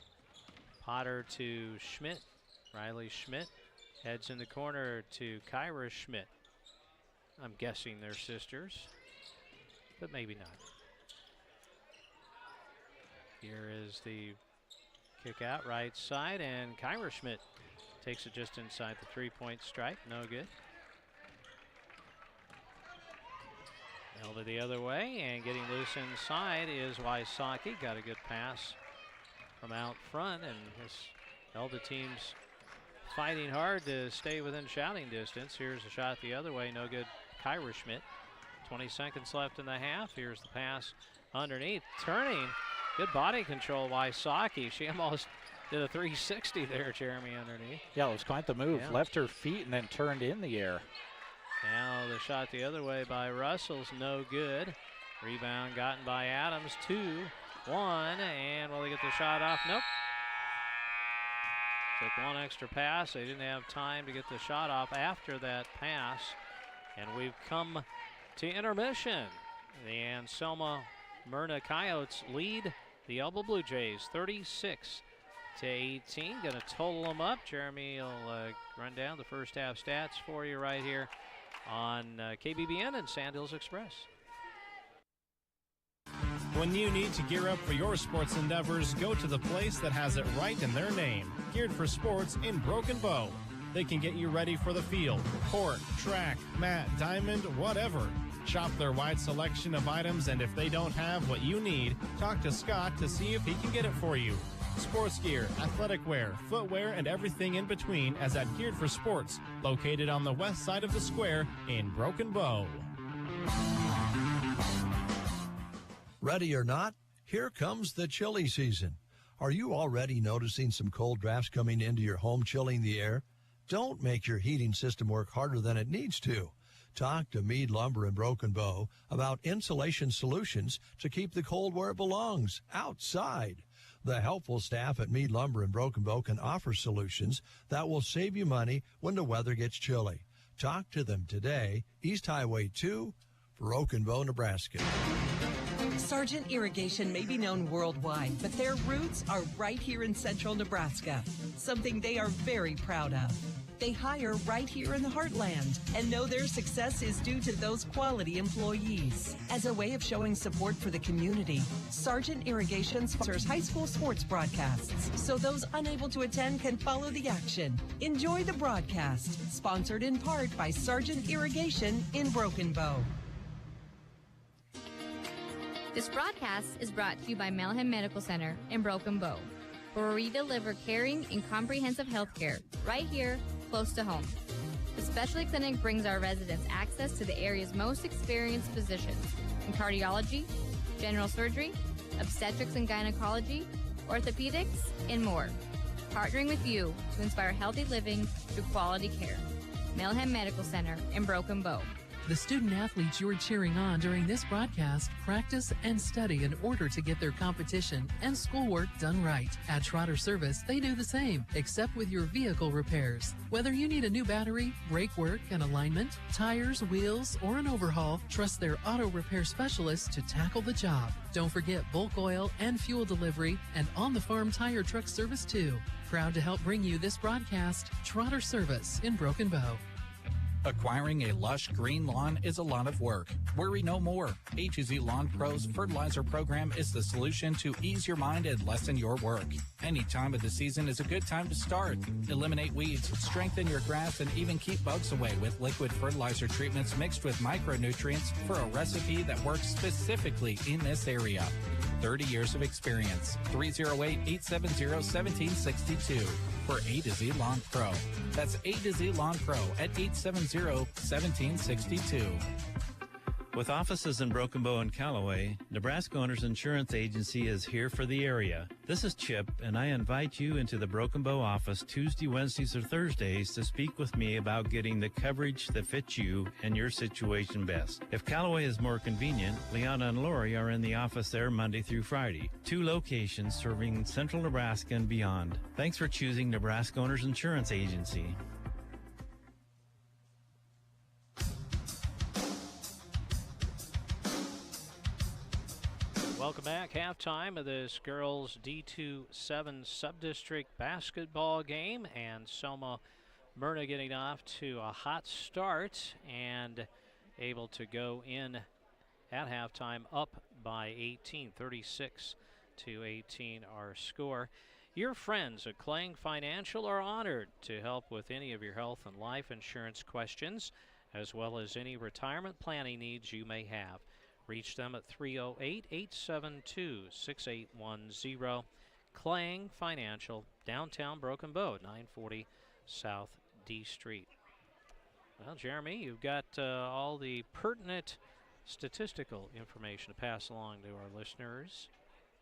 Potter to Schmidt. Riley Schmidt heads in the corner to Kyra Schmidt. I'm guessing they're sisters, but maybe not. Here is the kick out right side, and Kyra Schmidt takes it just inside the 3-point stripe, no good. Elba the other way, and getting loose inside is Wysocki. Got a good pass from out front, and this Elba team's fighting hard to stay within shouting distance. Here's a shot the other way, no good. Kyra Schmidt. 20 seconds left in the half. Here's the pass underneath, turning. Good body control by Saki. She almost did a 360 there, Jeremy, underneath. Yeah, it was quite the move. Yeah. Left her feet and then turned in the air. Now the shot the other way by Russell's no good. Rebound gotten by Adams, 2-1, and will they get the shot off? Nope. Took one extra pass. They didn't have time to get the shot off after that pass. And we've come to intermission. The Anselmo-Merna Coyotes lead the Elba Blue Jays 36-18. Going to total them up. Jeremy will run down the first half stats for you right here on KBBN and Sandhills Express. When you need to gear up for your sports endeavors, go to the place that has it right in their name. Geared for Sports in Broken Bow. They can get you ready for the field, court, track, mat, diamond, whatever. Shop their wide selection of items, and if they don't have what you need, talk to Scott to see if he can get it for you. Sports gear, athletic wear, footwear, and everything in between as at Geared for Sports, located on the west side of the square in Broken Bow. Ready or not, here comes the chilly season. Are you already noticing some cold drafts coming into your home, chilling the air? Don't make your heating system work harder than it needs to. Talk to Mead Lumber in Broken Bow about insulation solutions to keep the cold where it belongs, outside. The helpful staff at Mead Lumber in Broken Bow can offer solutions that will save you money when the weather gets chilly. Talk to them today, East Highway 2, Broken Bow, Nebraska. Sargent Irrigation may be known worldwide, but their roots are right here in central Nebraska, something they are very proud of. They hire right here in the heartland and know their success is due to those quality employees. As a way of showing support for the community, Sargent Irrigation sponsors high school sports broadcasts, so those unable to attend can follow the action. Enjoy the broadcast, sponsored in part by Sargent Irrigation in Broken Bow. This broadcast is brought to you by Melham Medical Center in Broken Bow, where we deliver caring and comprehensive health care right here, close to home. The specialty clinic brings our residents access to the area's most experienced physicians in cardiology, general surgery, obstetrics and gynecology, orthopedics, and more. Partnering with you to inspire healthy living through quality care. Melham Medical Center in Broken Bow. The student athletes you are cheering on during this broadcast practice and study in order to get their competition and schoolwork done right. At Trotter Service, they do the same, except with your vehicle repairs. Whether you need a new battery, brake work and alignment, tires, wheels, or an overhaul, trust their auto repair specialists to tackle the job. Don't forget bulk oil and fuel delivery and on-the-farm tire truck service too. Proud to help bring you this broadcast, Trotter Service in Broken Bow. Acquiring a lush green lawn is a lot of work. Worry no more. A2Z Lawn Pro's fertilizer program is the solution to ease your mind and lessen your work. Any time of the season is a good time to start. Eliminate weeds, strengthen your grass, and even keep bugs away with liquid fertilizer treatments mixed with micronutrients for a recipe that works specifically in this area. 30 years of experience. 308-870-1762 for A to Z Lawn Pro. That's A to Z Lawn Pro at 870-1762. With offices in Broken Bow and Callaway, Nebraska Owners Insurance Agency is here for the area. This is Chip, and I invite you into the Broken Bow office Tuesday, Wednesdays, or Thursdays to speak with me about getting the coverage that fits you and your situation best. If Callaway is more convenient, Liana and Lori are in the office there Monday through Friday. 2 locations serving central Nebraska and beyond. Thanks for choosing Nebraska Owners Insurance Agency. Welcome back. Halftime of this girls D2-7 subdistrict basketball game, and Anselmo-Merna getting off to a hot start and able to go in at halftime up by 18, 36-18 our score. Your friends at Klang Financial are honored to help with any of your health and life insurance questions, as well as any retirement planning needs you may have. Reach them at 308-872-6810. Klang Financial, downtown Broken Bow, 940 South D Street. Well, Jeremy, you've got all the pertinent statistical information to pass along to our listeners.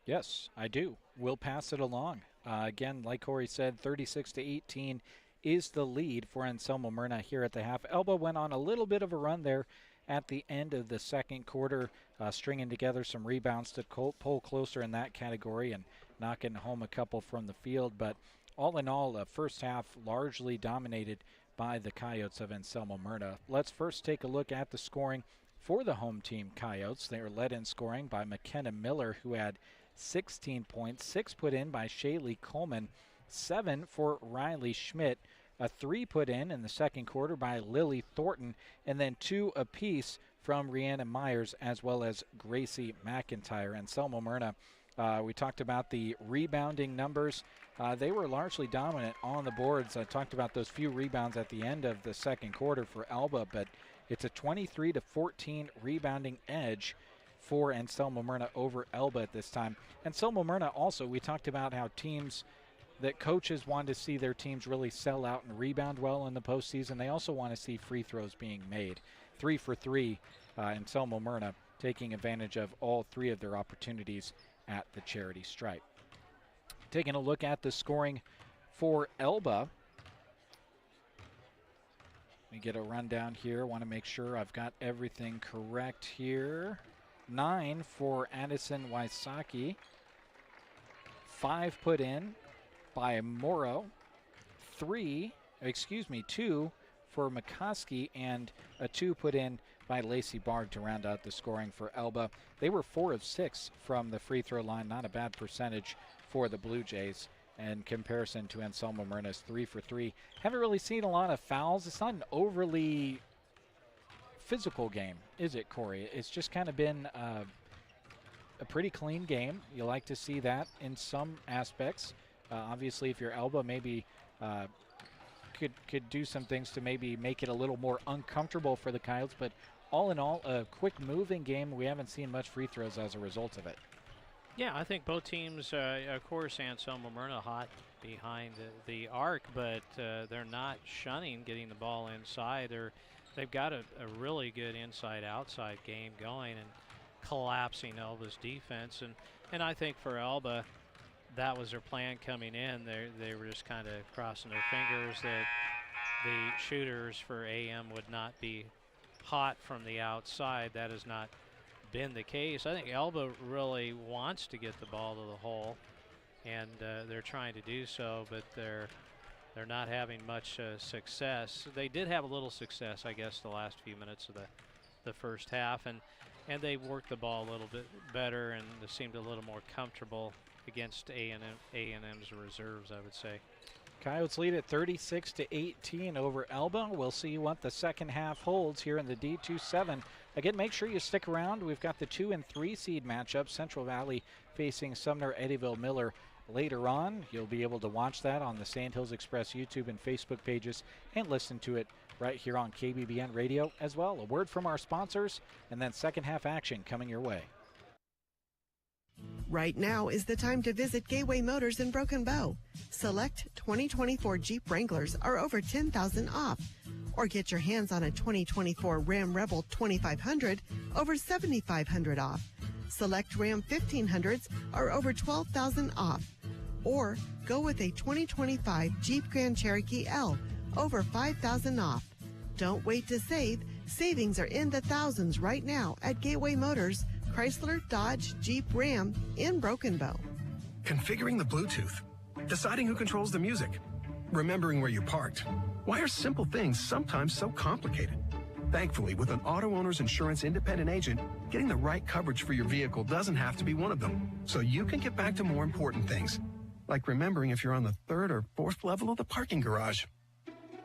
Yes, I do. We'll pass it along. Again, like Corey said, 36-18 is the lead for Anselmo-Merna here at the half. Elba went on a little bit of a run there at the end of the second quarter, stringing together some rebounds to pull closer in that category and knocking home a couple from the field. But all in all, first half largely dominated by the Coyotes of Anselmo-Merna. Let's first take a look at the scoring for the home team Coyotes. They are led in scoring by McKenna Miller, who had 16 points, 6 put in by Shaylee Coleman, 7 for Riley Schmidt, a 3 put in the second quarter by Lily Thornton, and then 2 apiece from Rhiannon Myers as well as Gracie McIntyre. Anselmo-Merna, we talked about the rebounding numbers. They were largely dominant on the boards. I talked about those few rebounds at the end of the second quarter for Elba, but it's a 23-14 rebounding edge for Anselmo-Merna over Elba at this time. Anselmo-Merna also, we talked about how teams that coaches want to see their teams really sell out and rebound well in the postseason. They also want to see free throws being made. 3 for 3, Anselmo-Merna taking advantage of all 3 of their opportunities at the charity stripe. Taking a look at the scoring for Elba. Let me get a rundown here. Want to make sure I've got everything correct here. 9 for Addison Wysocki. 5 put in by Morrow. 2 for McCoskey, and a 2 put in by Lacey Barg to round out the scoring for Elba. They were 4 of 6 from the free throw line. Not a bad percentage for the Blue Jays in comparison to Anselmo-Merna's 3 for 3. Haven't really seen a lot of fouls. It's not an overly physical game, is it, Corey? It's just kind of been a pretty clean game. You like to see that in some aspects. Obviously, if you're Elba, maybe could do some things to maybe make it a little more uncomfortable for the Coyotes. But all in all, a quick moving game. We haven't seen much free throws as a result of it. Yeah, I think both teams, of course, Anselmo-Merna hot behind the arc, but they're not shunning getting the ball inside. They've got a really good inside-outside game going and collapsing Elba's defense. And I think for Elba, that was their plan coming in. They were just kind of crossing their fingers that the shooters for AM would not be hot from the outside. That has not been the case. I think Elba really wants to get the ball to the hole, and they're trying to do so, but they're not having much success. They did have a little success, I guess, the last few minutes of the first half, and they worked the ball a little bit better, and they seemed a little more comfortable against A&M's reserves, I would say. Coyotes lead at 36-18 over Elba. We'll see what the second half holds here in the D2-7. Again, make sure you stick around. We've got the 2 and 3 seed matchup. Central Valley facing Sumner Eddyville Miller later on. You'll be able to watch that on the Sandhills Express YouTube and Facebook pages and listen to it right here on KBBN Radio as well. A word from our sponsors, and then second half action coming your way. Right now is the time to visit Gateway Motors in Broken Bow. Select 2024 Jeep Wranglers are over $10,000 off. Or get your hands on a 2024 Ram Rebel 2500 over $7,500 off. Select Ram 1500s are over $12,000 off. Or go with a 2025 Jeep Grand Cherokee L over $5,000 off. Don't wait to save. Savings are in the thousands right now at Gateway Motors, Chrysler, Dodge, Jeep, Ram in Broken Bow. Configuring the Bluetooth, deciding who controls the music, remembering where you parked. Why are simple things sometimes so complicated? Thankfully, with an auto owner's insurance independent agent, getting the right coverage for your vehicle doesn't have to be one of them. So you can get back to more important things, like remembering if you're on the 3rd or 4th level of the parking garage.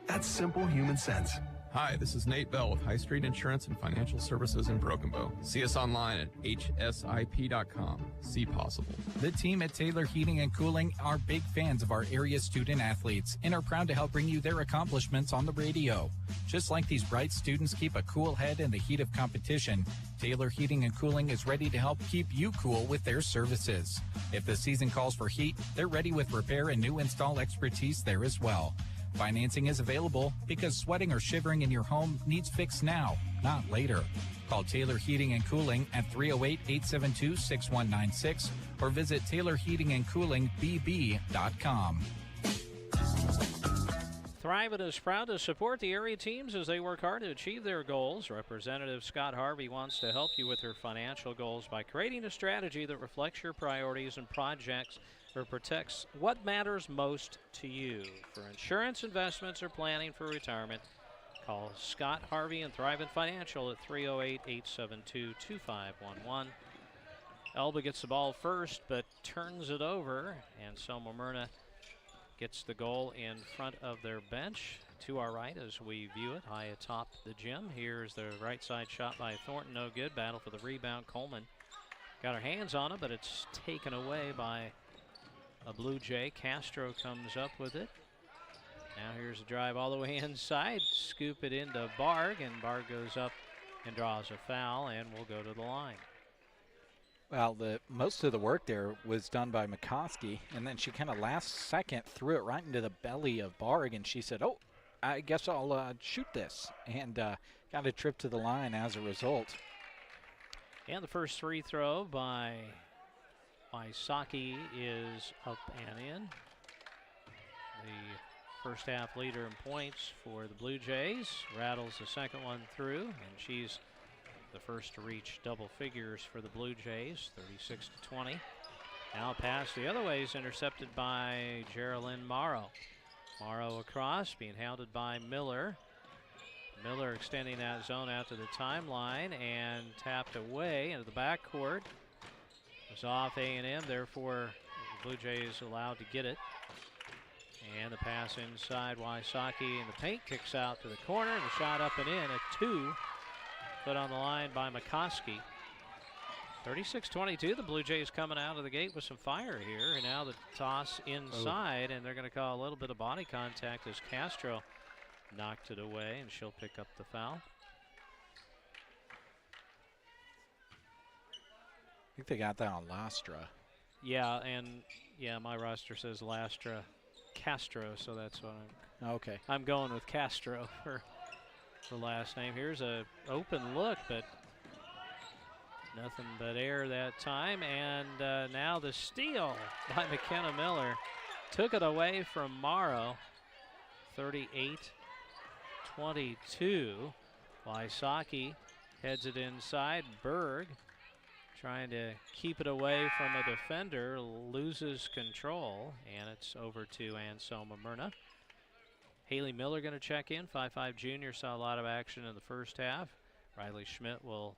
That's simple human sense. Hi, this is Nate Bell with High Street Insurance and Financial Services in Broken Bow. See us online at hsip.com. See possible. The team at Taylor Heating and Cooling are big fans of our area student athletes and are proud to help bring you their accomplishments on the radio. Just like these bright students keep a cool head in the heat of competition, Taylor Heating and Cooling is ready to help keep you cool with their services. If the season calls for heat, they're ready with repair and new install expertise there as well. Financing is available because sweating or shivering in your home needs fixed now, not later. Call Taylor Heating and Cooling at 308-872-6196 or visit taylorheatingandcoolingbb.com. Thrivent is proud to support the area teams as they work hard to achieve their goals. Representative Scott Harvey wants to help you with your financial goals by creating a strategy that reflects your priorities and projects or protects what matters most to you. For insurance, investments, or planning for retirement, call Scott Harvey and Thrivent Financial at 308-872-2511. Elba gets the ball first, but turns it over. Anselmo-Merna gets the goal in front of their bench. To our right as we view it, high atop the gym. Here's the right side shot by Thornton, no good. Battle for the rebound. Coleman got her hands on it, but it's taken away by a Blue Jay. Castro comes up with it. Now here's a drive all the way inside. Scoop it into Barg, and Barg goes up and draws a foul and will go to the line. Well, most of the work there was done by McCoskey, and then she kind of last second threw it right into the belly of Barg, and she said, oh, I guess I'll shoot this, and got a trip to the line as a result. And the first free throw by Saki is up and in. The first half leader in points for the Blue Jays. Rattles the second one through, and she's the first to reach double figures for the Blue Jays, 36-20. Now pass the other way is intercepted by Geraldine Morrow. Morrow across, being hounded by Miller. Miller extending that zone out to the timeline and tapped away into the backcourt. It was off A&M, therefore the Blue Jays allowed to get it. And the pass inside, Wysocki in the paint, kicks out to the corner, and the shot up and in, a 2. Put on the line by McCoskey. 36-22, the Blue Jays coming out of the gate with some fire here. And now the toss inside, and they're going to call a little bit of body contact as Castro knocked it away, and she'll pick up the foul. I think they got that on Lastra. Yeah, and my roster says Lastra Castro, so that's what I'm going with Castro for the last name. Here's a open look, but nothing but air that time. And now the steal by McKenna Miller took it away from Morrow. 38-22. Wysocki heads it inside. Berg trying to keep it away from a defender, loses control, and it's over to Anselmo-Merna. Haley Miller going to check in, 5'5" junior, saw a lot of action in the first half. Riley Schmidt will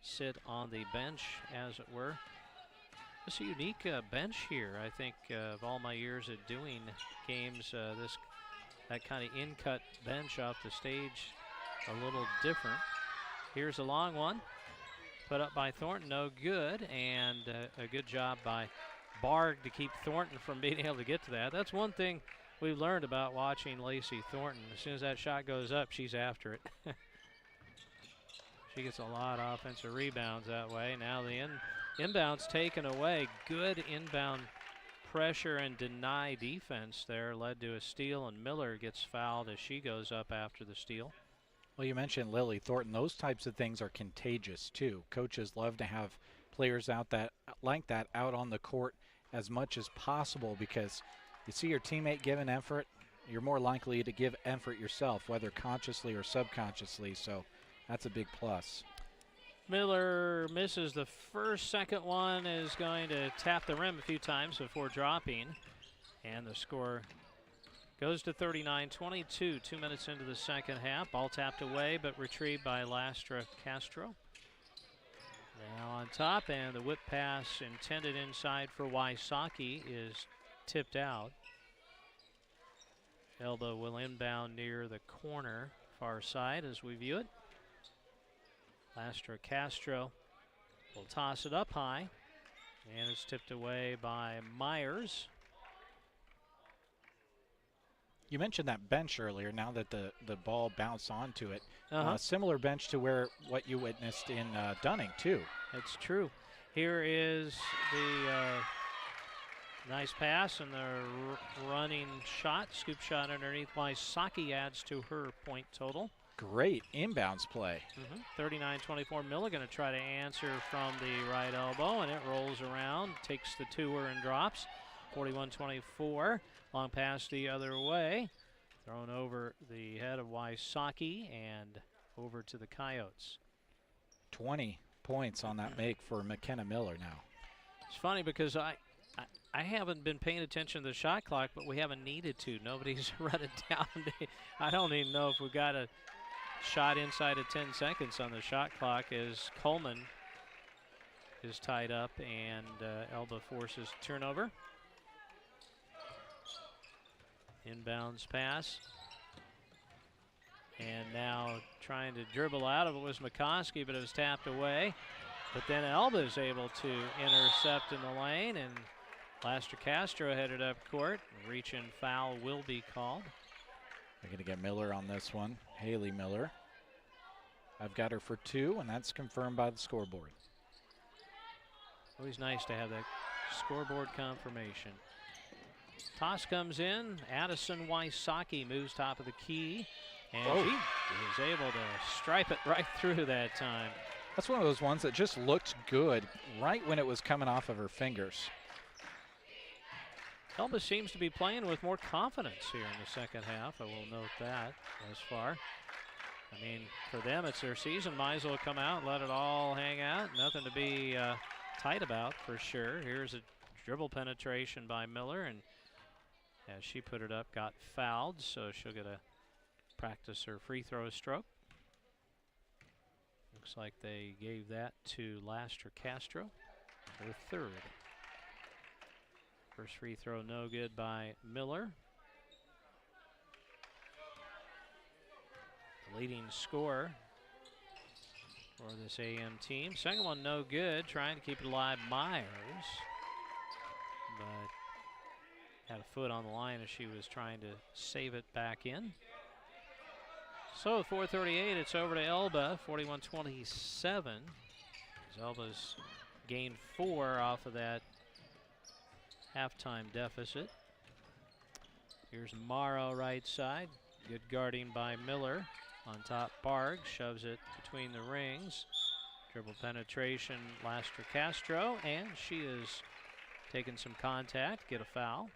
sit on the bench, as it were. It's a unique bench here. I think of all my years of doing games, that kind of in-cut bench off the stage, a little different. Here's a long one, put up by Thornton, no good, and a good job by Barg to keep Thornton from being able to get to that. That's one thing we've learned about watching Lacey Thornton. As soon as that shot goes up, she's after it. She gets a lot of offensive rebounds that way. Now the inbound's taken away. Good inbound pressure and deny defense there led to a steal, and Miller gets fouled as she goes up after the steal. Well, you mentioned Lily Thornton. Those types of things are contagious too. Coaches love to have players out on the court as much as possible, because you see your teammate give an effort, you're more likely to give effort yourself, whether consciously or subconsciously, so that's a big plus. Miller misses the first. Second one is going to tap the rim a few times before dropping, and the score goes to 39-22, 2 minutes into the second half. Ball tapped away, but retrieved by Lastra Castro. Now on top, and the whip pass intended inside for Wysocki is tipped out. Elba will inbound near the corner, far side as we view it. Lastra Castro will toss it up high, and it's tipped away by Myers. You mentioned that bench earlier, now that the ball bounced onto it. Similar bench to what you witnessed in Dunning, too. It's true. Here is the Nice pass and the running shot, scoop shot underneath. Wysocki adds to her point total. Great inbounds play. 39-24. Miller going to try to answer from the right elbow, and it rolls around, takes the toer and drops. 41-24. Long pass the other way. Thrown over the head of Wysocki and over to the Coyotes. 20 points on that make for McKenna Miller now. It's funny because I haven't been paying attention to the shot clock, but we haven't needed to. Nobody's run it down. I don't even know if we got a shot inside of 10 seconds on the shot clock as Coleman is tied up and Elba forces turnover. Inbounds pass. And now trying to dribble out of it was McCoskey, but it was tapped away. But then Elba is able to intercept in the lane, and Laster Castro headed up court. Reach and foul will be called. They're going to get Miller on this one. Haley Miller. I've got her for 2, and that's confirmed by the scoreboard. Always nice to have that scoreboard confirmation. Toss comes in. Addison Wysocki moves top of the key, and she is able to stripe it right through that time. That's one of those ones that just looked good right when it was coming off of her fingers. Elba seems to be playing with more confidence here in the second half. I will note that thus far. I mean, for them, it's their season. Might as well come out and let it all hang out. Nothing to be tight about for sure. Here's a dribble penetration by Miller, and as she put it up, got fouled, so she'll get a practice her free throw stroke. Looks like they gave that to Laster Castro, her third. First free throw no good by Miller. The leading scorer for this AM team. Second one no good, trying to keep it alive, Myers. But had a foot on the line as she was trying to save it back in. So 4:38, it's over to Elba, 41-27. Elba's gained 4 off of that halftime deficit. Here's Morrow right side. Good guarding by Miller. On top, Barg shoves it between the rings. Dribble penetration, Laster Castro, and she is taking some contact, get a foul.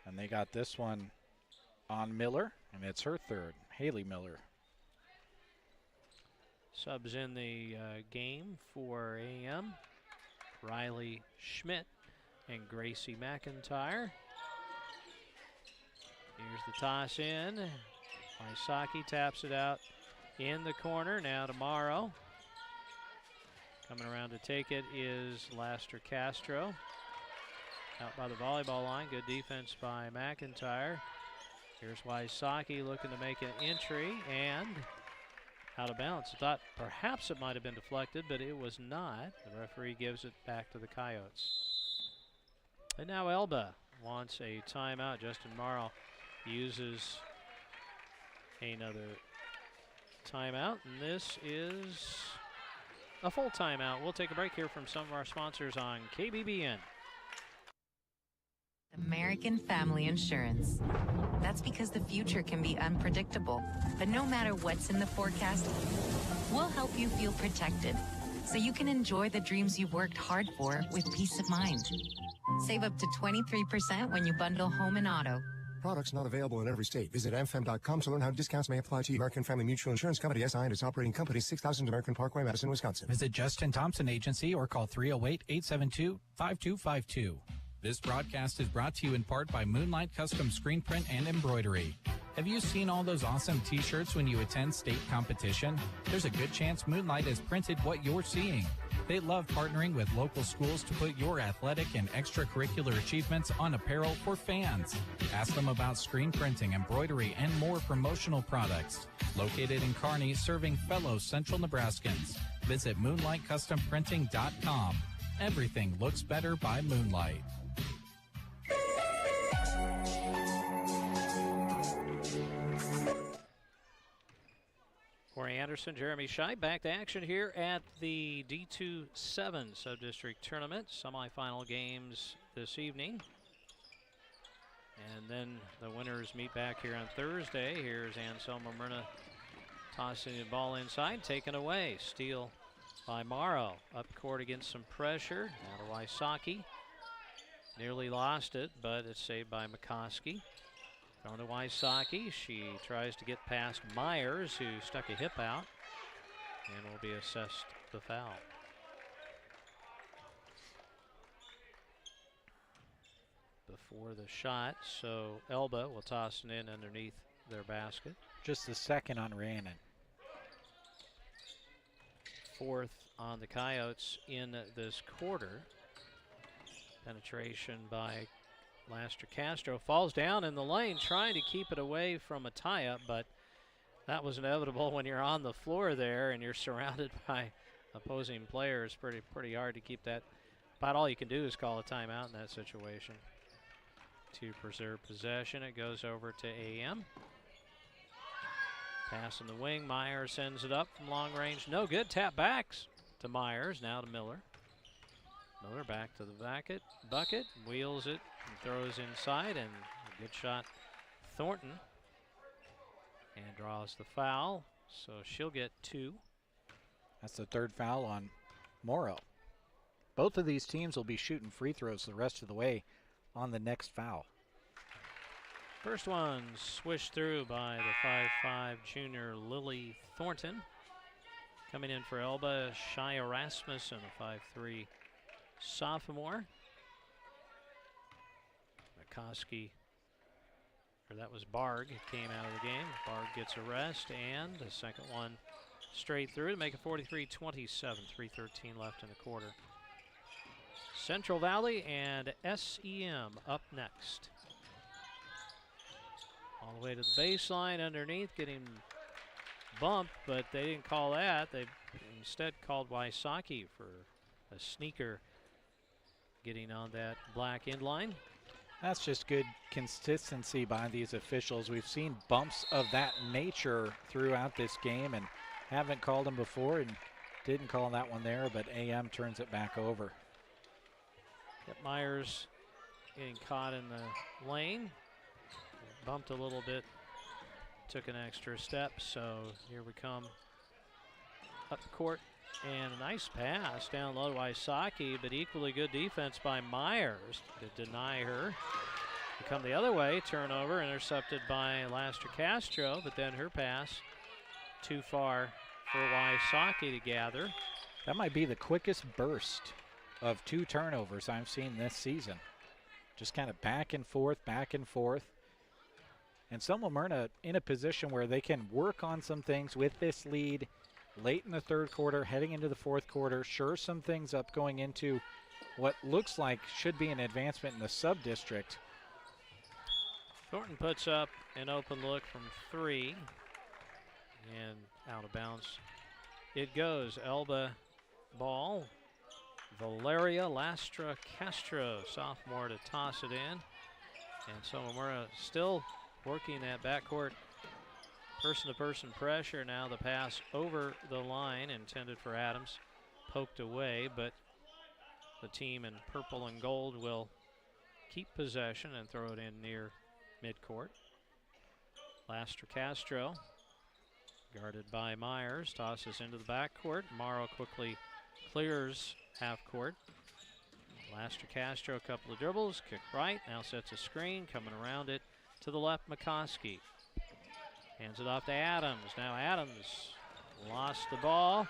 And they got this one on Miller, and it's her third, Haley Miller. Subs in the game for AM. Riley Schmidt and Gracie McIntyre. Here's the toss in. Wysocki taps it out in the corner. Now to Morrow. Coming around to take it is Laster Castro. Out by the volleyball line. Good defense by McIntyre. Here's Wysocki looking to make an entry and out of bounds. I thought perhaps it might have been deflected, but it was not. The referee gives it back to the Coyotes. And now Elba wants a timeout. Justin Morrow uses another timeout, and this is a full timeout. We'll take a break here from some of our sponsors on KBBN. American Family Insurance. That's because the future can be unpredictable, but no matter what's in the forecast, we'll help you feel protected so you can enjoy the dreams you've worked hard for with peace of mind. Save up to 23% when you bundle home and auto. Products not available in every state. Visit amfam.com to learn how discounts may apply to you. American Family Mutual Insurance Company, SI, and its operating company, 6000 American Parkway, Madison, Wisconsin. Visit Justin Thompson Agency or call 308-872-5252. This broadcast is brought to you in part by Moonlight Custom Screen Print and Embroidery. Have you seen all those awesome t-shirts when you attend state competition? There's a good chance Moonlight has printed what you're seeing. They love partnering with local schools to put your athletic and extracurricular achievements on apparel for fans. Ask them about screen printing, embroidery, and more promotional products. Located in Kearney, serving fellow Central Nebraskans. Visit MoonlightCustomPrinting.com. Everything looks better by Moonlight. Corey Anderson, Jeremy Scheid back to action here at the D2-7 Subdistrict Tournament. Semifinal games this evening. And then the winners meet back here on Thursday. Here's Anselmo-Merna tossing the ball inside, taken away. Steal by Morrow. Up court against some pressure. Now to Wysocki. Nearly lost it, but it's saved by McCoskey. Thrown to Wysocki. She tries to get past Myers, who stuck a hip out, and will be assessed the foul. Before the shot, so Elba will toss it in underneath their basket. Just a second on Rhiannon. Fourth on the Coyotes in this quarter. Penetration by Laster Castro. Falls down in the lane, trying to keep it away from a tie-up, but that was inevitable when you're on the floor there and you're surrounded by opposing players. Pretty hard to keep that. About all you can do is call a timeout in that situation. To preserve possession, it goes over to AM. Pass in the wing, Myers sends it up from long range. No good, tap backs to Myers, now to Miller. Miller back to the bucket, wheels it, and throws inside, and a good shot, Thornton. And draws the foul, so she'll get 2. That's the third foul on Morrow. Both of these teams will be shooting free throws the rest of the way on the next foul. First one swished through by the 5'5" junior Lily Thornton. Coming in for Elba, Shia Rasmussen, a 5'3" sophomore. McCoskey, or that was Barg, came out of the game. Barg gets a rest, and the second one straight through to make it 43-27, 3:13 left in the quarter. Central Valley and SEM up next. All the way to the baseline underneath, getting bumped, but they didn't call that. They instead called Wysocki for a sneaker getting on that black end line. That's just good consistency by these officials. We've seen bumps of that nature throughout this game and haven't called them before and didn't call that one there, but AM turns it back over. Yep, Myers getting caught in the lane. Bumped a little bit, took an extra step, so here we come up court, and a nice pass down low to Wysocki, but equally good defense by Myers to deny her. To come the other way, turnover, intercepted by Laster Castro, but then her pass too far for Wysocki to gather. That might be the quickest burst of 2 turnovers I've seen this season. Just kind of back and forth, back and forth. And Anselmo-Merna in a position where they can work on some things with this lead late in the third quarter, heading into the fourth quarter. Sure, some things up going into what looks like should be an advancement in the sub-district. Thornton puts up an open look from 3 and out of bounds. It goes. Elba ball. Valeria Lastra Castro, sophomore, to toss it in. And Anselmo-Merna still working that backcourt person-to-person pressure. Now the pass over the line intended for Adams, poked away, but the team in purple and gold will keep possession and throw it in near midcourt. Laster Castro, guarded by Myers, tosses into the backcourt. Morrow quickly clears half court. Laster Castro, a couple of dribbles, kick right, now sets a screen, coming around it. To the left, McCoskey hands it off to Adams. Now Adams lost the ball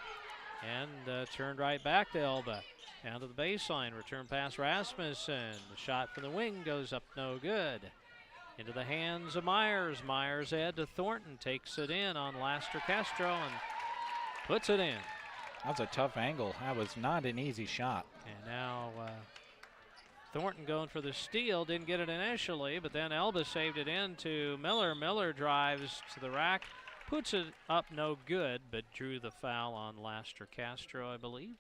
and turned right back to Elba. Down to the baseline, return pass Rasmussen. The shot from the wing goes up, no good. Into the hands of Myers. Myers ahead to Thornton, takes it in on Laster Castro and puts it in. That was a tough angle. That was not an easy shot. And now Thornton going for the steal, didn't get it initially, but then Elba saved it in to Miller. Miller drives to the rack, puts it up, no good, but drew the foul on Laster Castro, I believe.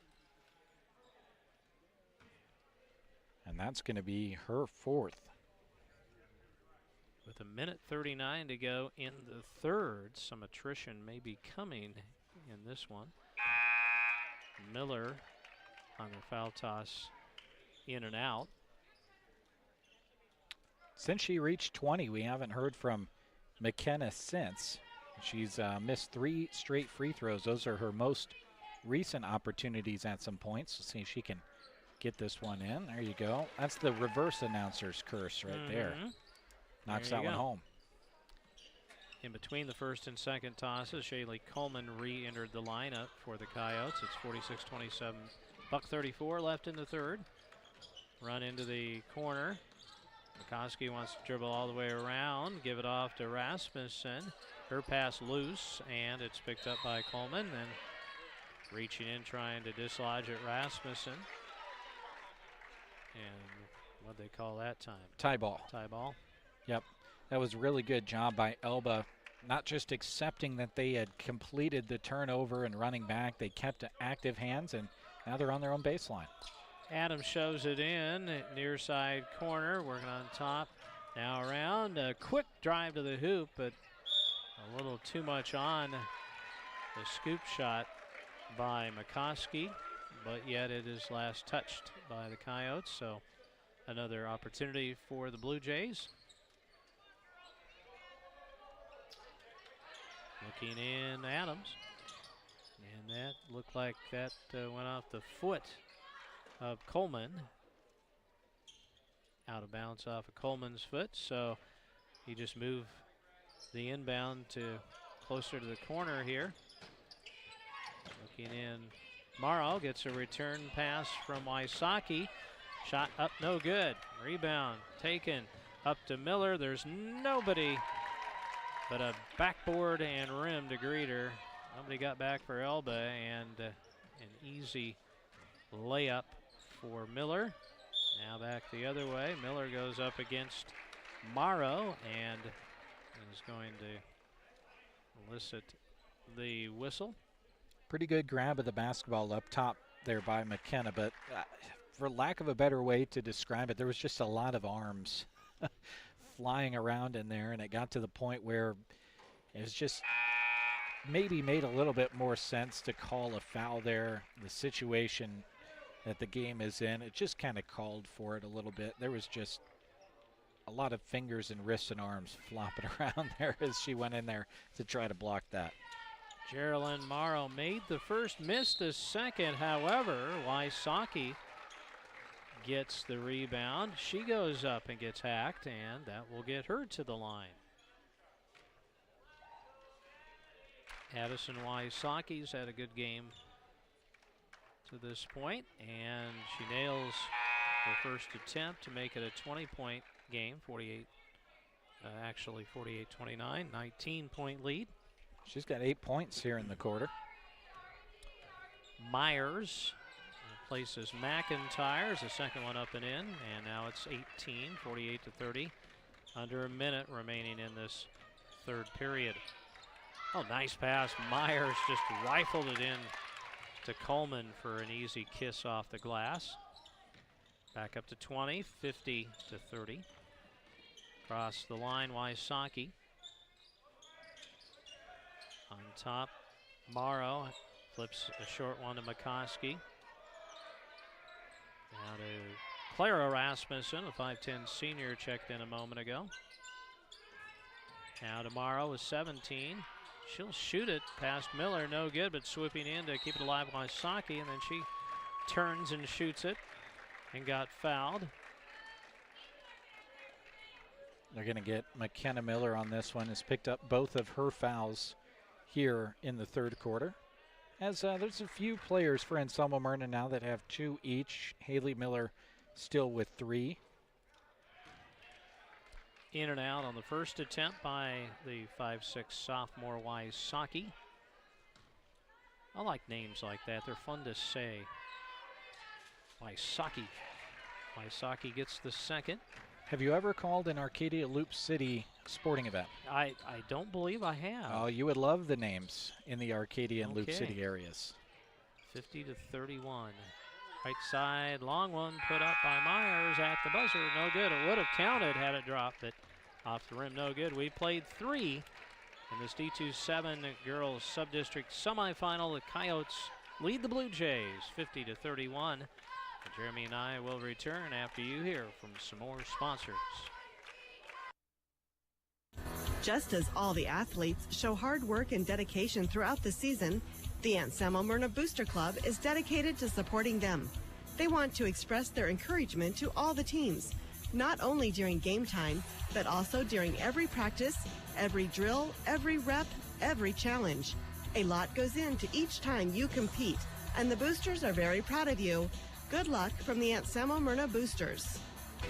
And that's going to be her 4th. With 1:39 to go in the third, some attrition may be coming in this one. Miller on the foul toss, in and out. Since she reached 20, we haven't heard from McKenna since. She's missed 3 straight free throws. Those are her most recent opportunities at some points. Let's see if she can get this one in. There you go. That's the reverse announcer's curse right there. Knocks that one home. In between the first and second tosses, Shaylee Coleman re-entered the lineup for the Coyotes. It's 46-27. $1:34 left in the third. Run into the corner. McCoskey wants to dribble all the way around, give it off to Rasmussen. Her pass loose, and it's picked up by Coleman. Then reaching in, trying to dislodge it, Rasmussen. And what'd they call that time? Tie ball. Tie ball. Yep. That was a really good job by Elba, not just accepting that they had completed the turnover and running back. They kept active hands, and now they're on their own baseline. Adams shows it in, near side corner, working on top. Now around, a quick drive to the hoop, but a little too much on the scoop shot by McCoskey, but yet it is last touched by the Coyotes, so another opportunity for the Blue Jays. Looking in, Adams, and that looked like that went off the foot of Coleman. Out of bounds off of Coleman's foot, so he just moved the inbound to closer to the corner here. Looking in, Morrow gets a return pass from Wysocki. Shot up, no good. Rebound taken up to Miller. There's nobody but a backboard and rim to greet her. Nobody got back for Elba, and an easy layup for Miller. Now back the other way. Miller goes up against Morrow and is going to elicit the whistle. Pretty good grab of the basketball up top there by McKenna, but for lack of a better way to describe it, there was just a lot of arms flying around in there, and it got to the point where it was just maybe made a little bit more sense to call a foul there. The situation that the game is in, it just kind of called for it a little bit. There was just a lot of fingers and wrists and arms flopping around there as she went in there to try to block that. Geraldine Morrow made the first, missed the second. However, Wysocki gets the rebound. She goes up and gets hacked, and that will get her to the line. Addison Wysocki's had a good game to this point, and she nails her first attempt to make it a 20-point game, 48, actually 48-29, 19-point lead. She's got 8 points here in the quarter. Myers places McIntyre as the second one up and in, and now it's 18, 48-30. Under a minute remaining in this third period. Oh, nice pass. Myers just rifled it in to Coleman for an easy kiss off the glass. Back up to 20, 50-30. Across the line, Wysocki. On top, Morrow flips a short one to McCoskey. Now to Clara Rasmussen, a 5'10 senior, checked in a moment ago. Now to Morrow with 17. She'll shoot it past Miller, no good, but swooping in to keep it alive, Wysocki, and then she turns and shoots it and got fouled. They're going to get McKenna Miller on this one. Has picked up both of her fouls here in the third quarter. As there's a few players for Anselmo-Merna now that have 2 each. Haley Miller still with 3. In and out on the first attempt by the 5'6 sophomore Wysocki. I like names like that. They're fun to say. Wysocki. Wysocki gets the second. Have you ever called an Arcadia Loop City sporting event? I don't believe I have. Oh, you would love the names in the Arcadia and Loop City areas. 50-31. Right side, long one put up by Myers at the buzzer. No good. It would have counted had it dropped, but Off the rim, no good. We played 3 in this D2-7 girls sub-district semifinal. The Coyotes lead the Blue Jays 50-31. And Jeremy and I will return after you hear from some more sponsors. Just as all the athletes show hard work and dedication throughout the season, the Anselmo-Merna Booster Club is dedicated to supporting them. They want to express their encouragement to all the teams, not only during game time, but also during every practice, every drill, every rep, every challenge. A lot goes into each time you compete, and the boosters are very proud of you. Good luck from the Anselmo-Merna Boosters.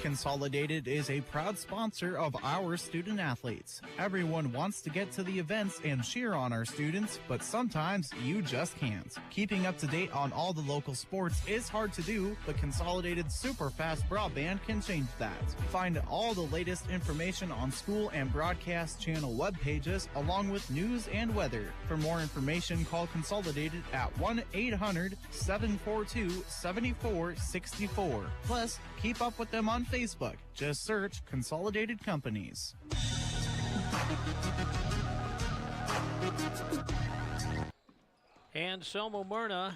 Consolidated is a proud sponsor of our student athletes. Everyone wants to get to the events and cheer on our students, but sometimes you just can't. Keeping up to date on all the local sports is hard to do, but Consolidated super fast broadband can change that. Find all the latest information on school and broadcast channel web pages, along with news and weather. For more information, call Consolidated at 1-800-742-7464. Plus, keep up with them on Facebook. Just search Consolidated Companies. Anselmo-Merna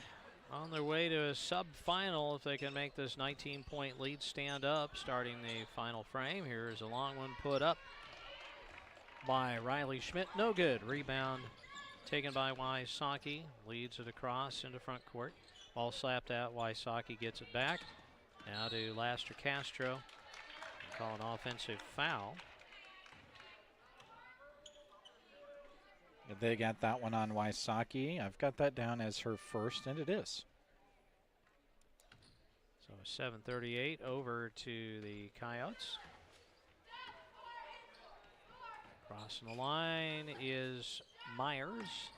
on their way to a sub-final if they can make this 19-point lead stand up. Starting the final frame, here is a long one put up by Riley Schmidt. No good. Rebound taken by Wysocki. Leads it across into front court. Ball slapped out. Wysocki gets it back. Now to Laster Castro. Call an offensive foul. They got that one on Wysocki. I've got that down as her first, and it is. So 7:38 over to the Coyotes. Crossing the line is Myers.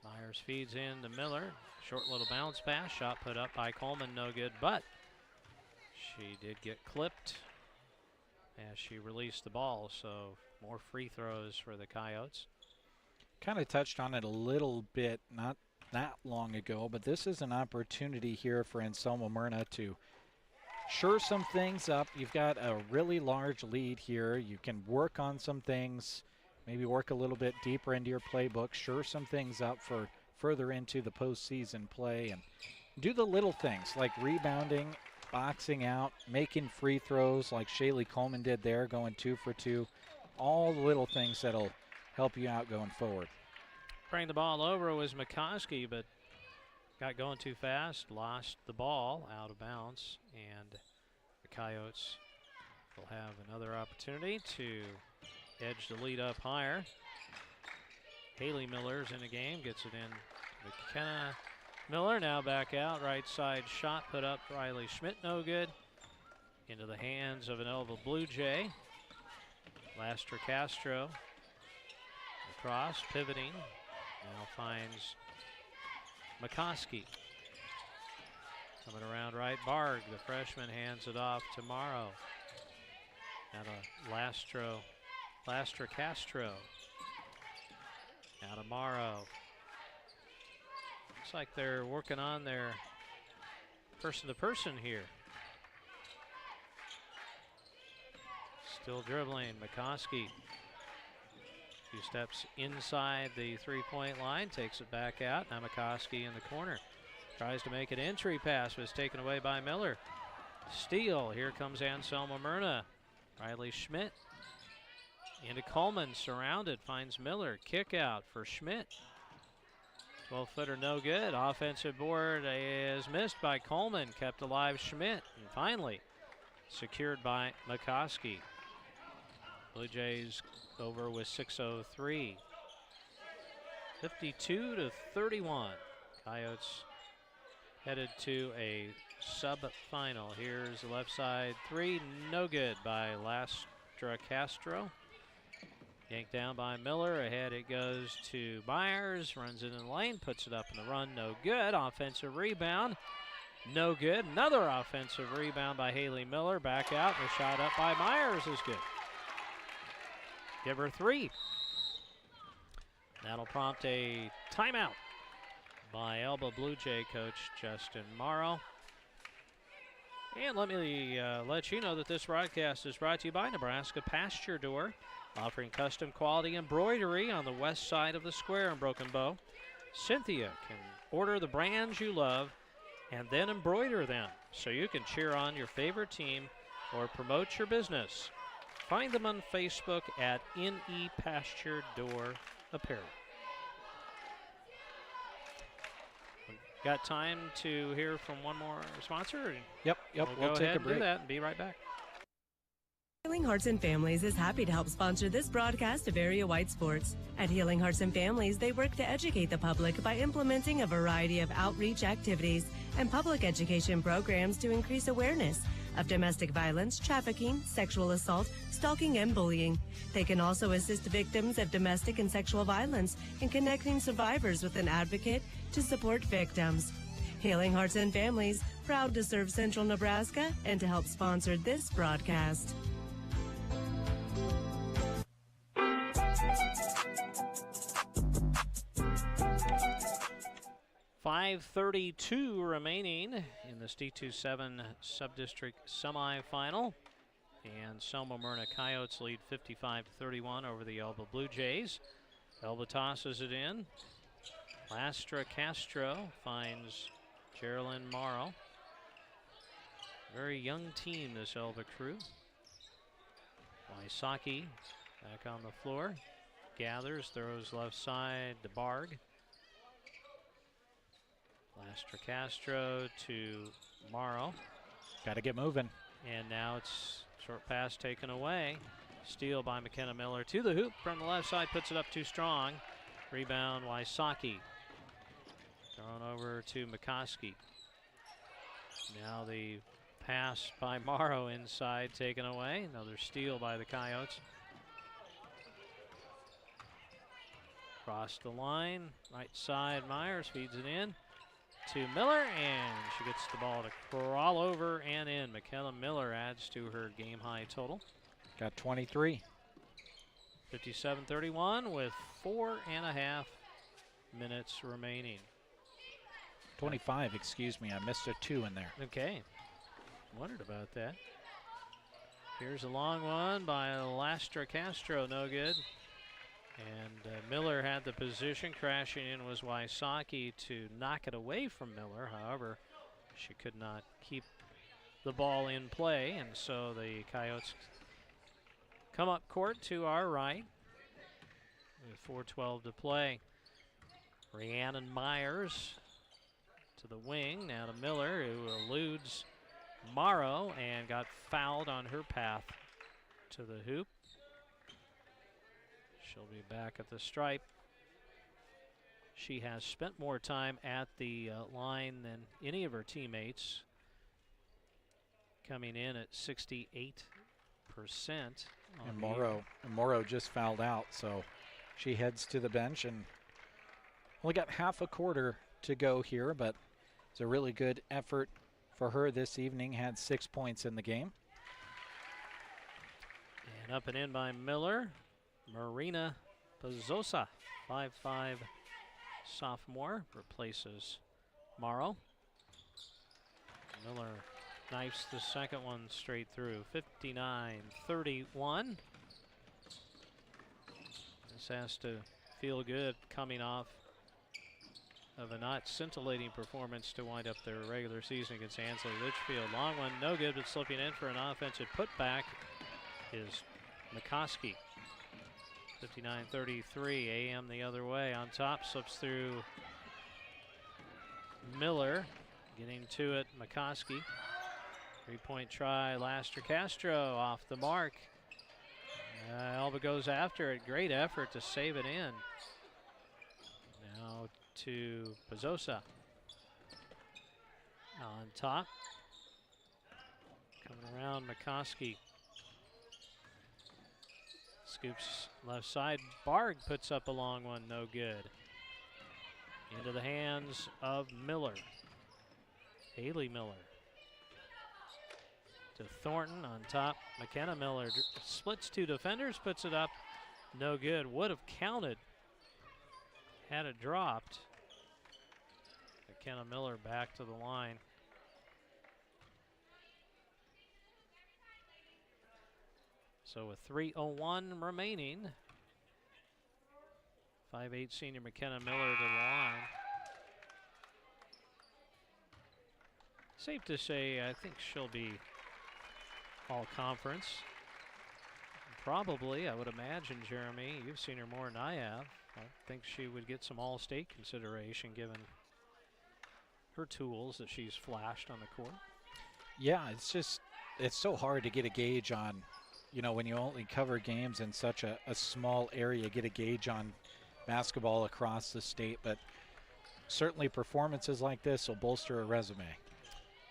Myers feeds in to Miller. Short little bounce pass. Shot put up by Coleman. No good, but she did get clipped as she released the ball. So more free throws for the Coyotes. Kind of touched on it a little bit not that long ago, but this is an opportunity here for Anselmo-Merna to shore some things up. You've got a really large lead here. You can work on some things, maybe work a little bit deeper into your playbook, shore some things up for further into the postseason play, and do the little things like rebounding, boxing out, making free throws like Shaylee Coleman did there, going 2 for 2. All the little things that'll help you out going forward. Bring the ball over was McCoskey, but got going too fast, lost the ball out of bounds, and the Coyotes will have another opportunity to edge the lead up higher. Haley Miller's in the game, gets it in. McKenna Miller now back out, right side shot put up. Riley Schmidt, no good. Into the hands of an Elba Blue Jay. Laster Castro across, pivoting. Now finds McCoskey. Coming around right, Barg, the freshman, hands it off to Morrow. Now to Laster Castro. Now to Morrow. Looks like they're working on their person-to-person here. Still dribbling, McCoskey. Few steps inside the three-point line, takes it back out. Now McCoskey in the corner. Tries to make an entry pass, was taken away by Miller. Steal, here comes Anselmo-Merna. Riley Schmidt into Coleman, surrounded, finds Miller. Kick out for Schmidt. 12-footer no good. Offensive board is missed by Coleman, kept alive Schmidt, and finally secured by McCoskey. Blue Jays over with 6:03. 52-31. Coyotes headed to a sub-final. Here's the left side three, no good by Lastra Castro. Yanked down by Miller. Ahead it goes to Myers. Runs it in the lane, puts it up in the run, no good. Offensive rebound, no good. Another offensive rebound by Haley Miller. Back out, the shot up by Myers is good. Give her 3. That'll prompt a timeout by Elba Blue Jay coach Justin Morrow. And let me let you know that this broadcast is brought to you by Nebraska Pasture Door, offering custom quality embroidery on the west side of the square in Broken Bow. Cynthia can order the brands you love and then embroider them so you can cheer on your favorite team or promote your business. Find them on Facebook at NE Pasture Door Apparel. Got time to hear from one more sponsor? Yep, We'll we'll go take ahead a and do break. that and be right back. Healing Hearts and Families is happy to help sponsor this broadcast of Area Wide Sports. At Healing Hearts and Families, they work to educate the public by implementing a variety of outreach activities and public education programs to increase awareness of domestic violence, trafficking, sexual assault, stalking, and bullying. They can also assist victims of domestic and sexual violence in connecting survivors with an advocate to support victims. Healing Hearts and Families, proud to serve Central Nebraska and to help sponsor this broadcast. .532 remaining in this D27 subdistrict semifinal. And Anselmo-Merna Coyotes lead 55-31 over the Elba Blue Jays. Elba tosses it in. Lastra Castro finds Geraldine Morrow. Very young team, this Elba crew. Wysocki back on the floor. Gathers, throws left side to Barg. Lastra Castro to Morrow. Got to get moving. And now it's short pass taken away. Steal by McKenna Miller to the hoop from the left side, puts it up too strong. Rebound, Wysocki. Thrown over to McCoskey. Now the pass by Morrow inside taken away. Another steal by the Coyotes. Across the line, right side, Myers feeds it in to Miller, and she gets the ball to crawl over and in. McKenna Miller adds to her game-high total. Got 23. 57-31 with 4.5 minutes remaining. 25, excuse me. I missed a 2 in there. Okay. Wondered about that. Here's a long one by Lastra Castro, no good. And Miller had the position. Crashing in was Wysocki to knock it away from Miller. However, she could not keep the ball in play, and so the Coyotes come up court to our right with 4:12 to play. Rhiannon Myers to the wing, now to Miller, who eludes Morrow and got fouled on her path to the hoop. She'll be back at the stripe. She has spent more time at the line than any of her teammates, coming in at 68%. And Morrow just fouled out, so she heads to the bench and only got half a quarter to go here, but it's a really good effort for her this evening. Had 6 points in the game. And up and in by Miller. Marina Pazzosa, 5'5" sophomore, replaces Morrow. Miller knifes the second one straight through. 59-31. This has to feel good coming off of a not scintillating performance to wind up their regular season against Ansley Litchfield. Long one, no good, but slipping in for an offensive putback is McCoskey. 59-33, AM the other way. On top, slips through Miller. Getting to it, McCoskey. Three-point try, Lastra Castro off the mark. Elba goes after it. Great effort to save it in. Now to Pazzosa. On top. Coming around, McCoskey. Scoops left side. Barg puts up a long one, no good. Into the hands of Miller. Haley Miller. To Thornton on top. McKenna Miller splits two defenders, puts it up, no good. Would have counted had it dropped. McKenna Miller back to the line. So with 3:01 remaining, 5'8" senior McKenna Miller to the line. Safe to say, I think she'll be all conference. Probably, I would imagine, Jeremy, you've seen her more than I have. I think she would get some all-state consideration given her tools that she's flashed on the court. Yeah, it's so hard to get a gauge on, when you only cover games in such a small area, get a gauge on basketball across the state, but certainly performances like this will bolster a resume.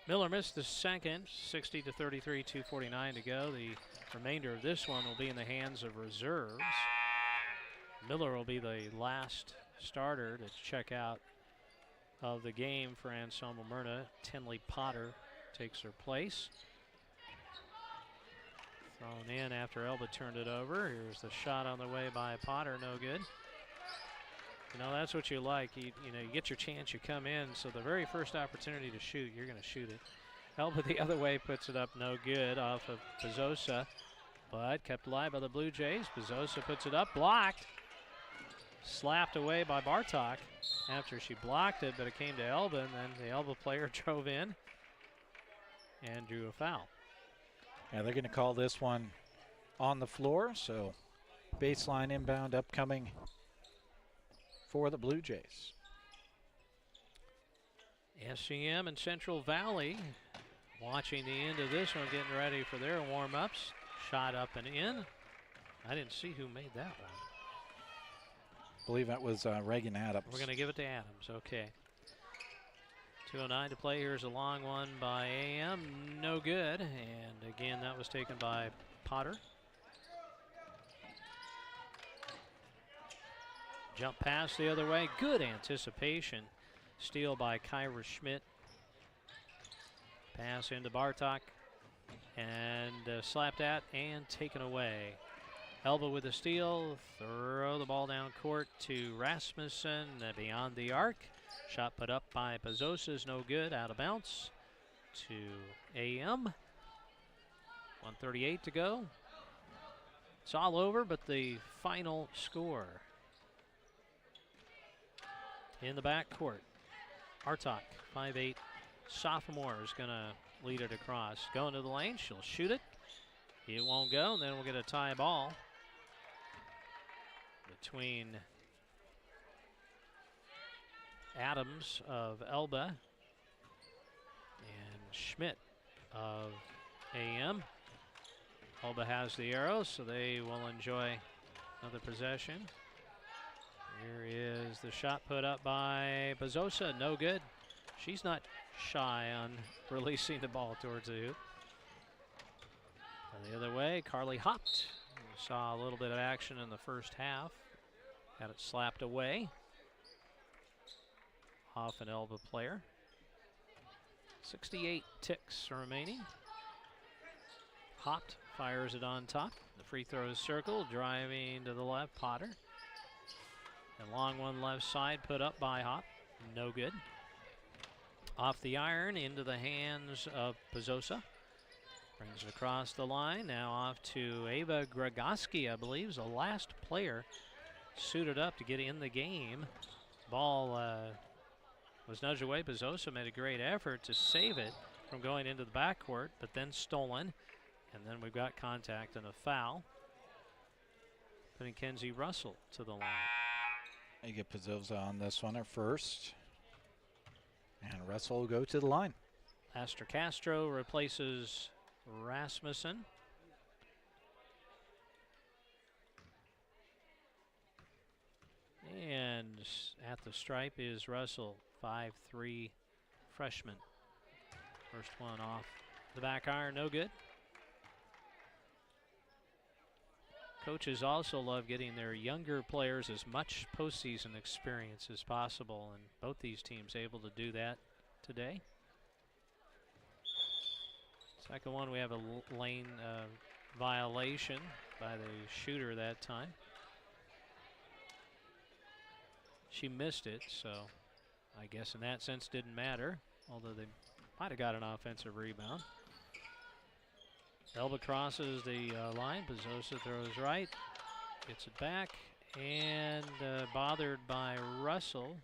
Miller missed the second, 60-33, 2:49 to go. The remainder of this one will be in the hands of reserves. Miller will be the last starter to check out of the game for Anselmo-Merna. Tinley Potter takes her place. Thrown in after Elba turned it over. Here's the shot on the way by Potter, no good. That's what you like. You get your chance, you come in, so the very first opportunity to shoot, you're going to shoot it. Elba the other way puts it up, no good, off of Pizzosa, but kept alive by the Blue Jays. Pizzosa puts it up, blocked. Slapped away by Bartok after she blocked it, but it came to Elba, and then the Elba player drove in and drew a foul. Yeah, they're going to call this one on the floor, so baseline inbound upcoming for the Blue Jays. SCM and Central Valley watching the end of this one, getting ready for their warm-ups. Shot up and in. I didn't see who made that one. I believe that was Reagan Adams. We're going to give it to Adams, okay. 2:09 to play. Here's a long one by AM, no good. And again, that was taken by Potter. Jump pass the other way, good anticipation. Steal by Kyra Schmidt. Pass into Bartok, and slapped at and taken away. Elba with the steal, throw the ball down court to Rasmussen, beyond the arc. Shot put up by Pizzosa is no good, out of bounds to AM. 1:38 to go. It's all over, but the final score. In the backcourt, Bartok, 5'8", sophomore, is going to lead it across. Going to the lane, she'll shoot it. It won't go, and then we'll get a tie ball between Adams of Elba and Schmidt of AM. Elba has the arrow, so they will enjoy another possession. Here is the shot put up by Pizzosa, no good. She's not shy on releasing the ball towards the hoop. And the other way, Carly hopped. We saw a little bit of action in the first half. Had it slapped away off an Elba player. 68 ticks remaining. Hopped, fires it on top. The free throw circle, driving to the left, Potter. And long one left side put up by Hop, no good. Off the iron, into the hands of Pizzosa. Brings it across the line, now off to Ava Gragoski, I believe, is the last player suited up to get in the game. Ball was nudged away. Pizzosa made a great effort to save it from going into the backcourt, but then stolen. And then we've got contact and a foul, putting Kenzie Russell to the line. You get Pizzosa on this one, her first. And Russell will go to the line. Astor Castro replaces Rasmussen. And at the stripe is Russell, 5'3" freshman. First one off the back iron, no good. Coaches also love getting their younger players as much postseason experience as possible, and both these teams able to do that today. Second one, we have a lane violation by the shooter that time. She missed it, so I guess in that sense didn't matter, although they might have got an offensive rebound. Elba crosses the line. Pizzosa throws right, gets it back, and bothered by Russell.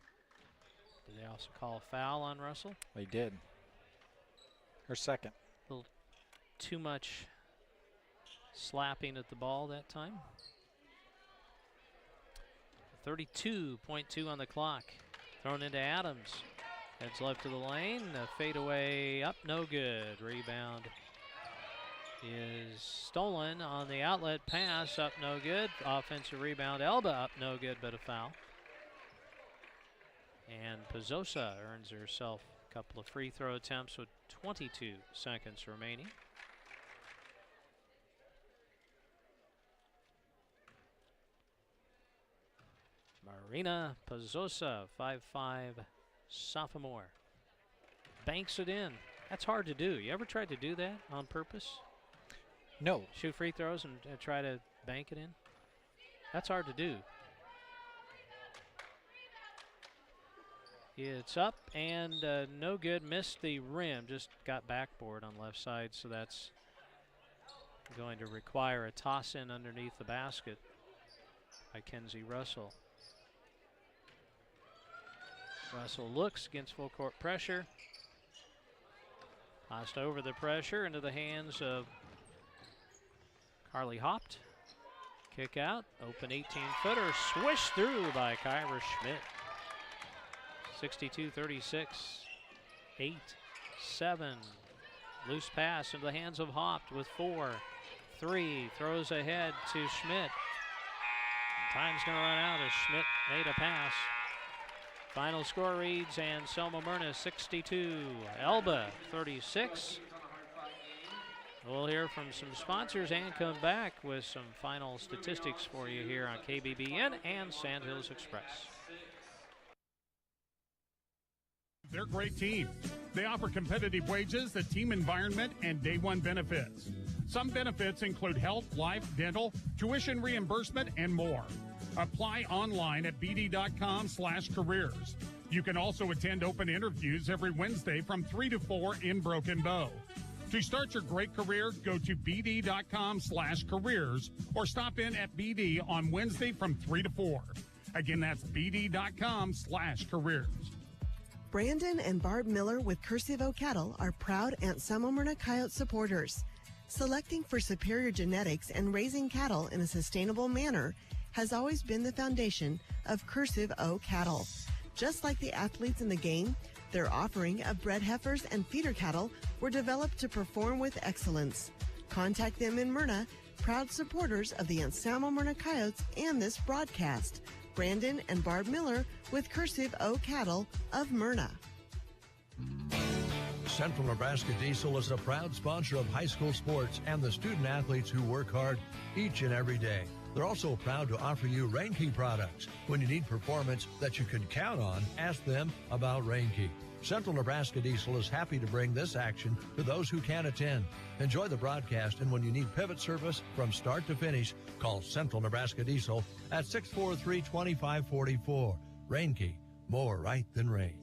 Did they also call a foul on Russell? They did. Her second. A little too much slapping at the ball that time. 32.2 on the clock. Thrown into Adams. Heads left to the lane. A fadeaway up, no good. Rebound is stolen on the outlet pass, up no good. Offensive rebound, Elba up no good, but a foul. And Pizzosa earns herself a couple of free throw attempts with 22 seconds remaining. Marina Pizzosa, 5'5", sophomore. Banks it in. That's hard to do. You ever tried to do that on purpose? No. Shoot free throws and try to bank it in? That's hard to do. It's up and no good. Missed the rim. Just got backboard on left side, so that's going to require a toss in underneath the basket by Kenzie Russell. Russell looks against full court pressure. Passed over the pressure into the hands of Carly Hopt. Kick out, open 18-footer, swished through by Kyra Schmidt. 62-36, 8-7. Loose pass into the hands of Hopt with 4-3. Throws ahead to Schmidt. Time's gonna run out as Schmidt made a pass. Final score reads Anselmo-Merna 62, Elba 36. We'll hear from some sponsors and come back with some final statistics for you here on KBBN and Sandhills Express. They're a great team. They offer competitive wages, the team environment, and day one benefits. Some benefits include health, life, dental, tuition reimbursement, and more. Apply online at bd.com/careers. You can also attend open interviews every Wednesday from 3 to 4 in Broken Bow. To start your great career, go to bd.com/careers or stop in at BD on Wednesday from 3 to 4. Again, that's bd.com/careers. Brandon and Barb Miller with Cursive O Cattle are proud Anselmo-Merna Coyote supporters. Selecting for superior genetics and raising cattle in a sustainable manner has always been the foundation of Cursive O Cattle. Just like the athletes in the game, their offering of bred heifers and feeder cattle were developed to perform with excellence. Contact them in Myrna, proud supporters of the Anselmo-Merna Coyotes and this broadcast. Brandon and Barb Miller with Cursive O Cattle of Myrna. Central Nebraska Diesel is a proud sponsor of high school sports and the student athletes who work hard each and every day. They're also proud to offer you Rainke products. When you need performance that you can count on, ask them about Rainke. Central Nebraska Diesel is happy to bring this action to those who can't attend. Enjoy the broadcast, and when you need pivot service from start to finish, call Central Nebraska Diesel at 643-2544. Rainke, more right than rain.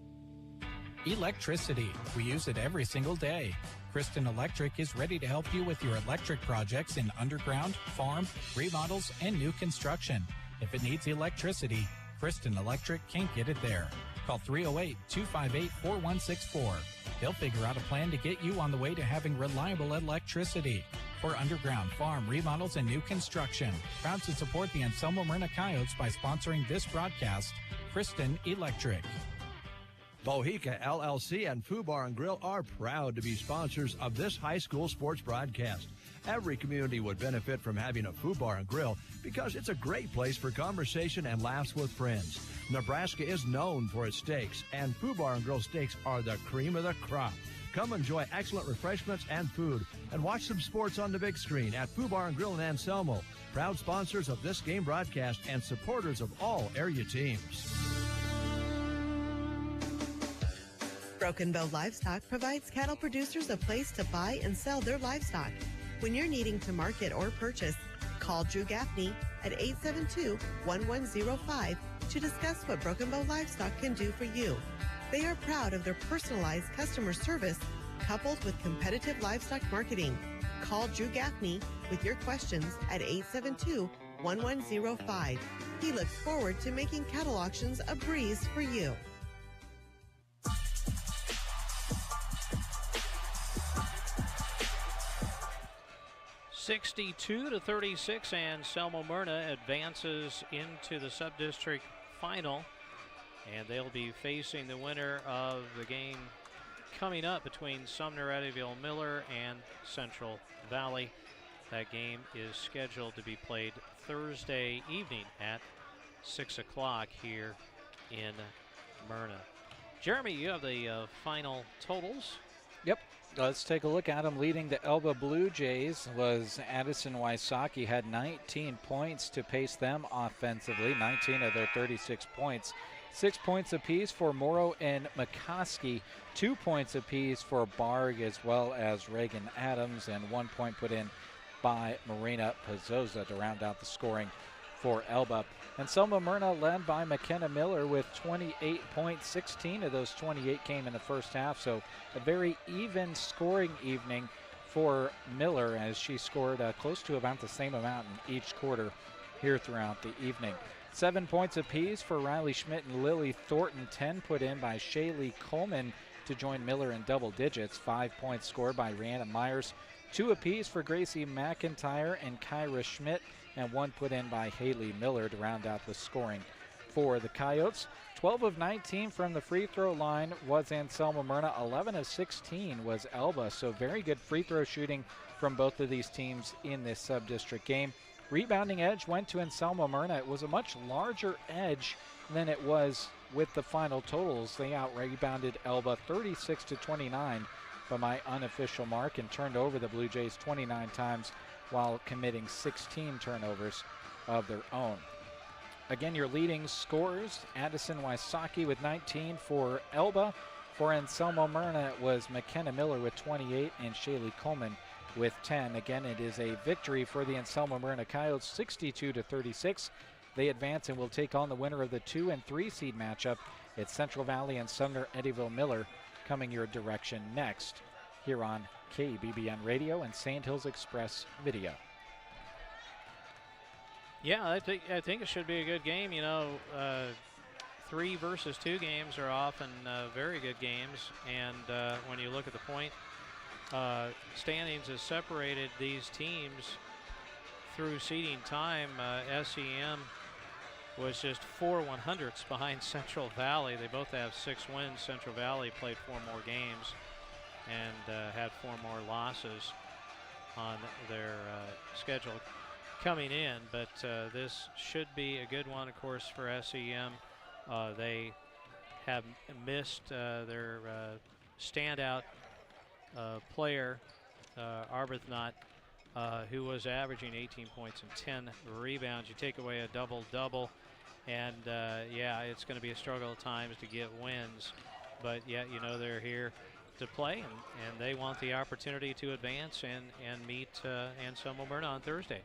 Electricity. We use it every single day. Kristen Electric is ready to help you with your electric projects in underground, farm, remodels, and new construction. If it needs electricity, Kristen Electric can get it there. Call 308-258-4164. They'll figure out a plan to get you on the way to having reliable electricity. For underground, farm, remodels, and new construction. Proud to support the Anselmo-Merna Coyotes by sponsoring this broadcast, Kristen Electric. Bohica LLC and Foo Bar and Grill are proud to be sponsors of this high school sports broadcast. Every community would benefit from having a Foo Bar and Grill because it's a great place for conversation and laughs with friends. Nebraska is known for its steaks, and Foo Bar and Grill steaks are the cream of the crop. Come enjoy excellent refreshments and food and watch some sports on the big screen at Foo Bar and Grill in Anselmo. Proud sponsors of this game broadcast and supporters of all area teams. Broken Bow Livestock provides cattle producers a place to buy and sell their livestock. When you're needing to market or purchase, call Drew Gaffney at 872-1105 to discuss what Broken Bow Livestock can do for you. They are proud of their personalized customer service coupled with competitive livestock marketing. Call Drew Gaffney with your questions at 872-1105. He looks forward to making cattle auctions a breeze for you. (62-36), Anselmo-Merna advances into the sub-district final, and they'll be facing the winner of the game coming up between Sumner, Eddyville, Miller, and Central Valley. That game is scheduled to be played Thursday evening at 6 o'clock here in Myrna. Jeremy, you have the final totals. Yep. Let's take a look at them. Leading the Elba Blue Jays was Addison Wysocki, had 19 points to pace them offensively, 19 of their 36 points. 6 points apiece for Morrow and McCoskey, 2 points apiece for Barg as well as Reagan Adams, and 1 point put in by Marina Pazzoza to round out the scoring for Elba. Anselmo-Merna led by McKenna Miller with 28 points. 16 of those 28 came in the first half, so a very even scoring evening for Miller as she scored close to about the same amount in each quarter here throughout the evening. 7 points apiece for Riley Schmidt and Lily Thornton. 10 put in by Shaylee Coleman to join Miller in double digits. 5 points scored by Rihanna Myers. 2 apiece for Gracie McIntyre and Kyra Schmidt, and 1 put in by Haley Miller to round out the scoring for the Coyotes. 12 of 19 from the free throw line was Anselmo-Merna. 11 of 16 was Elba, so very good free throw shooting from both of these teams in this sub-district game. Rebounding edge went to Anselmo-Merna. It was a much larger edge than it was with the final totals. They out-rebounded Elba 36-29 by my unofficial mark and turned over the Blue Jays 29 times while committing 16 turnovers of their own. Again, your leading scorers, Addison Wysocki with 19 for Elba. For Anselmo-Merna, it was McKenna Miller with 28 and Shaylee Coleman with 10. Again, it is a victory for the Anselmo-Merna Coyotes, 62-36. They advance and will take on the winner of the 2 and 3 seed matchup. It's Central Valley and Sumner Eddyville Miller coming your direction next here on KBBN Radio and Sand Hills Express Video. Yeah, I think it should be a good game. You know, 3 versus 2 games are often very good games, and when you look at the point standings has separated these teams through seeding time. SEM was just 4 100ths behind Central Valley. They both have 6 wins. Central Valley played 4 more games and had 4 more losses on their schedule coming in, but this should be a good one, of course, for SEM. They have missed their standout player, Arbuthnot, who was averaging 18 points and 10 rebounds. You take away a double-double, and yeah, it's going to be a struggle at times to get wins, but yet, you know, they're here to play, and they want the opportunity to advance and meet Anselmo-Merna on Thursday.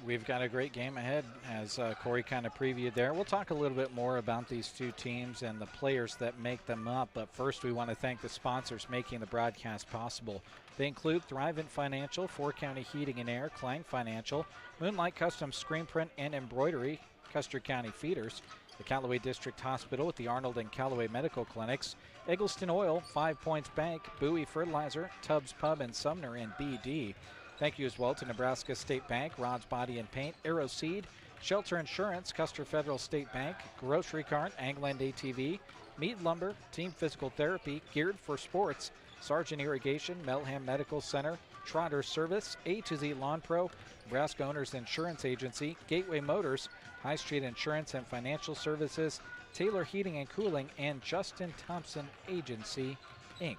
We've got a great game ahead, as Corey kind of previewed there. We'll talk a little bit more about these two teams and the players that make them up, but first we want to thank the sponsors making the broadcast possible. They include Thrivent Financial, 4-County Heating and Air, Klang Financial, Moonlight Custom Screen Print and Embroidery, Custer County Feeders, the Callaway District Hospital with the Arnold and Callaway Medical Clinics, Eggleston Oil, 5 Points Bank, Bowie Fertilizer, Tubbs Pub and Sumner and BD. Thank you as well to Nebraska State Bank, Rod's Body and Paint, Arrow Seed, Shelter Insurance, Custer Federal State Bank, Grocery Cart, Angland ATV, Mead Lumber, Team Physical Therapy, Geared for Sports, Sargent Irrigation, Melham Medical Center, Trotter Service, A to Z Lawn Pro, Nebraska Owners Insurance Agency, Gateway Motors, High Street Insurance and Financial Services, Taylor Heating and Cooling, and Justin Thompson Agency, Inc.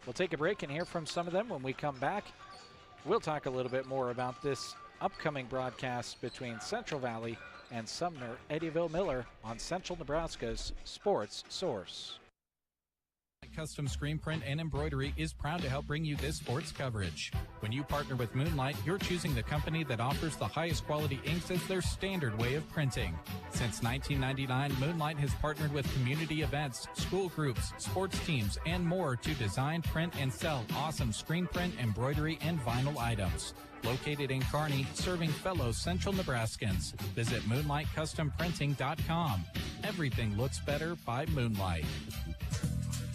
We'll take a break and hear from some of them. When we come back, we'll talk a little bit more about this upcoming broadcast between Central Valley and Sumner Eddyville Miller on Central Nebraska's Sports Source. Custom Screen Print and Embroidery is proud to help bring you this sports coverage. When you partner with Moonlight, you're choosing the company that offers the highest quality inks as their standard way of printing. Since 1999, Moonlight has partnered with community events, school groups, sports teams, and more to design, print, and sell awesome screen print, embroidery, and vinyl items. Located in Kearney, serving fellow Central Nebraskans. Visit MoonlightCustomPrinting.com. Everything looks better by Moonlight.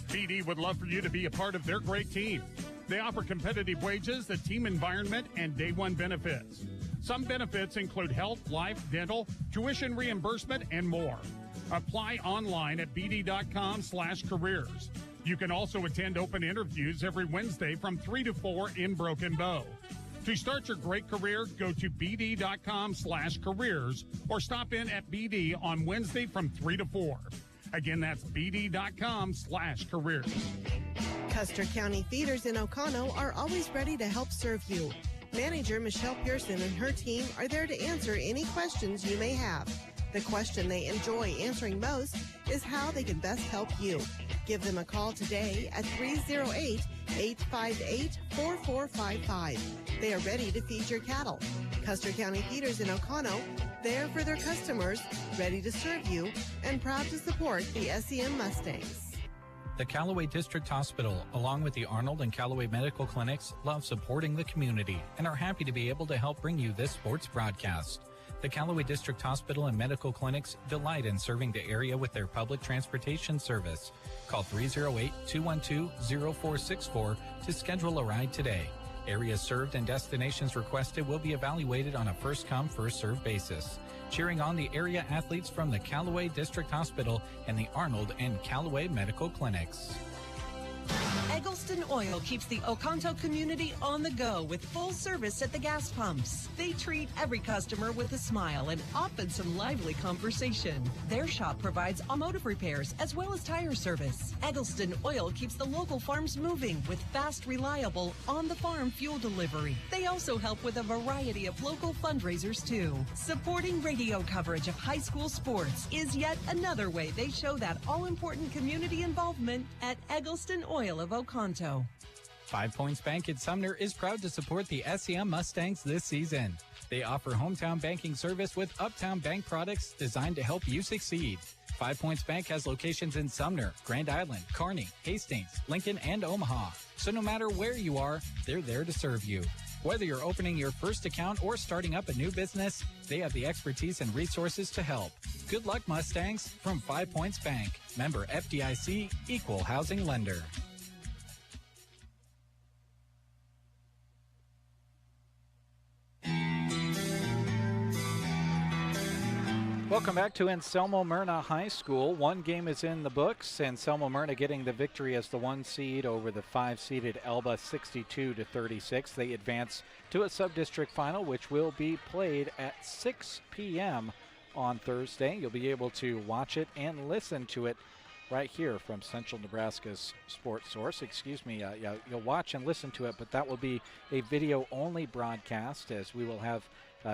BD would love for you to be a part of their great team. They offer competitive wages, the team environment, and day one benefits. Some benefits include health, life, dental, tuition reimbursement, and more. Apply online at bd.com/careers. You can also attend open interviews every Wednesday from 3 to 4 in Broken Bow. To start your great career, go to bd.com/careers or stop in at BD on Wednesday from 3 to 4. Again, that's bd.com/careers. Custer County Feeders in Oconto are always ready to help serve you. Manager Michelle Pearson and her team are there to answer any questions you may have. The question they enjoy answering most is how they can best help you. Give them a call today at 308-858-4455. They are ready to feed your cattle. Custer County Feeders in Oconto, there for their customers, ready to serve you, and proud to support the SEM Mustangs. The Callaway District Hospital, along with the Arnold and Callaway Medical Clinics, love supporting the community and are happy to be able to help bring you this sports broadcast. The Callaway District Hospital and Medical Clinics delight in serving the area with their public transportation service. Call 308-212-0464 to schedule a ride today. Areas served and destinations requested will be evaluated on a first-come, first-served basis. Cheering on the area athletes from the Callaway District Hospital and the Arnold and Callaway Medical Clinics. Eggleston Oil keeps the Oconto community on the go with full service at the gas pumps. They treat every customer with a smile and often some lively conversation. Their shop provides automotive repairs as well as tire service. Eggleston Oil keeps the local farms moving with fast, reliable, on-the-farm fuel delivery. They also help with a variety of local fundraisers too. Supporting radio coverage of high school sports is yet another way they show that all-important community involvement at Eggleston Oil of Oconto. 5 Points Bank in Sumner is proud to support the SEM Mustangs this season. They offer hometown banking service with Uptown Bank products designed to help you succeed. 5 Points Bank has locations in Sumner, Grand Island, Kearney, Hastings, Lincoln, and Omaha. So no matter where you are, they're there to serve you. Whether you're opening your first account or starting up a new business, they have the expertise and resources to help. Good luck, Mustangs, from 5 Points Bank. Member FDIC, Equal Housing Lender. Welcome back to Anselmo-Merna High School. One game is in the books. Anselmo-Merna getting the victory as the 1 seed over the 5-seeded Elba, 62-36. They advance to a sub-district final, which will be played at 6 p.m. on Thursday. You'll be able to watch it and listen to it right here from Central Nebraska's sports source. You'll watch and listen to it, but that will be a video-only broadcast, as we will have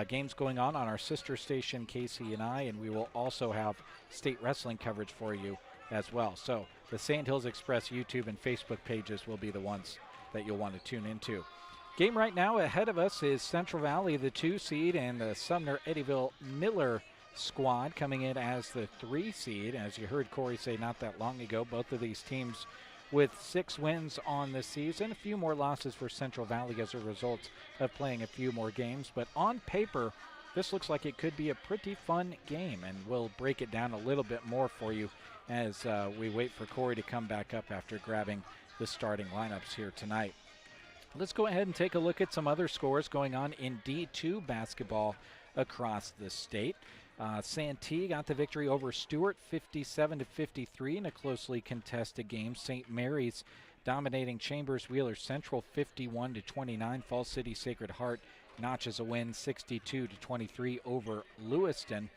games going on our sister station, KC&I, and we will also have state wrestling coverage for you as well. So the Sandhills Express YouTube and Facebook pages will be the ones that you'll want to tune into. Game right now ahead of us is Central Valley, the 2 seed, and the Sumner Eddyville Miller squad coming in as the 3 seed. As you heard Corey say not that long ago, both of these teams with 6 wins on the season. A few more losses for Central Valley as a result of playing a few more games. But on paper, this looks like it could be a pretty fun game, and we'll break it down a little bit more for you as we wait for Corey to come back up after grabbing the starting lineups here tonight. Let's go ahead and take a look at some other scores going on in D2 basketball across the state. Santee got the victory over Stewart, 57-53 in a closely contested game. St. Mary's dominating Chambers Wheeler Central, 51-29. Falls City Sacred Heart notches a win, 62-23 over Lewiston.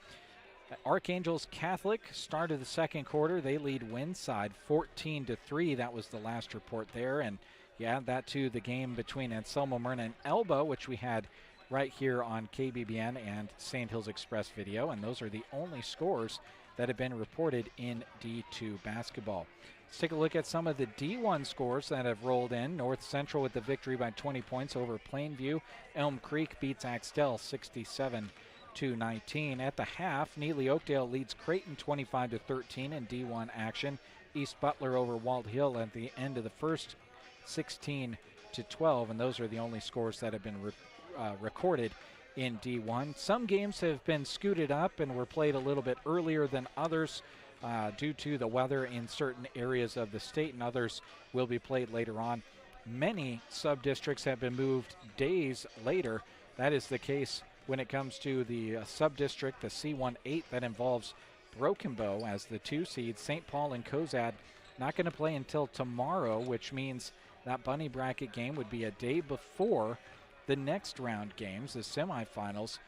Archangels Catholic started the second quarter. They lead Winside 14-3. That was the last report there. And you add that to the game between Anselmo-Merna and Elba, which we had right here on KBBN and Sand Hills Express Video, and those are the only scores that have been reported in D2 basketball. Let's take a look at some of the D1 scores that have rolled in. North Central with the victory by 20 points over Plainview. Elm Creek beats Axtell 67-19. At the half, Neely Oakdale leads Creighton 25-13 in D1 action. East Butler over Walt Hill at the end of the first, 16-12, and those are the only scores that have been recorded in D1. Some games have been scooted up and were played a little bit earlier than others due to the weather in certain areas of the state, and others will be played later on. Many sub-districts have been moved days later. That is the case when it comes to the sub-district, the C18, that involves Broken Bow as the 2 seeds. St. Paul and Cozad not going to play until tomorrow, which means that bunny bracket game would be a day before the next round games, the semifinals,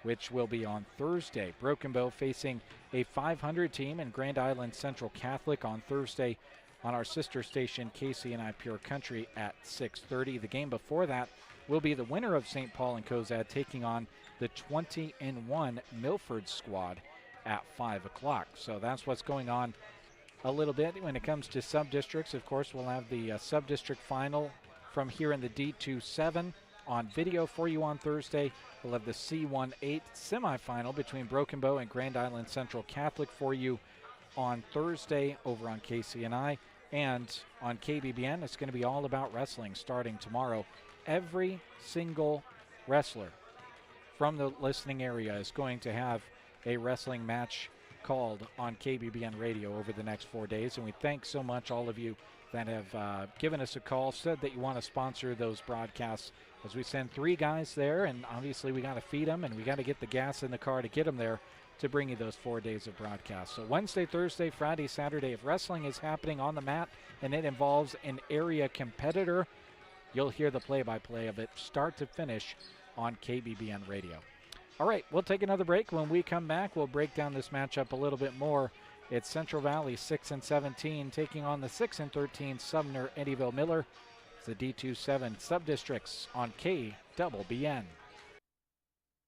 which will be on Thursday. Broken Bow facing a 500 team in Grand Island Central Catholic on Thursday on our sister station KCNI Pure Country at 6:30. The game before that will be the winner of St. Paul and Cozad taking on the 20-1 Milford squad at 5 o'clock. So that's what's going on a little bit when it comes to sub-districts. Of course, we'll have the sub-district final from here in the D2-7 on video for you on Thursday. We'll have the C18 semifinal between Broken Bow and Grand Island Central Catholic for you on Thursday over on KCNI. And on KBBN, it's going to be all about wrestling starting tomorrow. Every single wrestler from the listening area is going to have a wrestling match called on KBBN radio over the next 4 days. And we thank so much all of you that have given us a call, said that you want to sponsor those broadcasts, as we send 3 guys there, and obviously we got to feed them and we got to get the gas in the car to get them there to bring you those 4 days of broadcast. So Wednesday, Thursday, Friday, Saturday, if wrestling is happening on the mat and it involves an area competitor, you'll hear the play-by-play of it start to finish on KBBN radio. All right, we'll take another break. When we come back, we'll break down this matchup a little bit more. It's Central Valley 6-17 taking on the 6-13 Sumner Eddyville Miller. It's the D2-7 sub-districts on KBBN.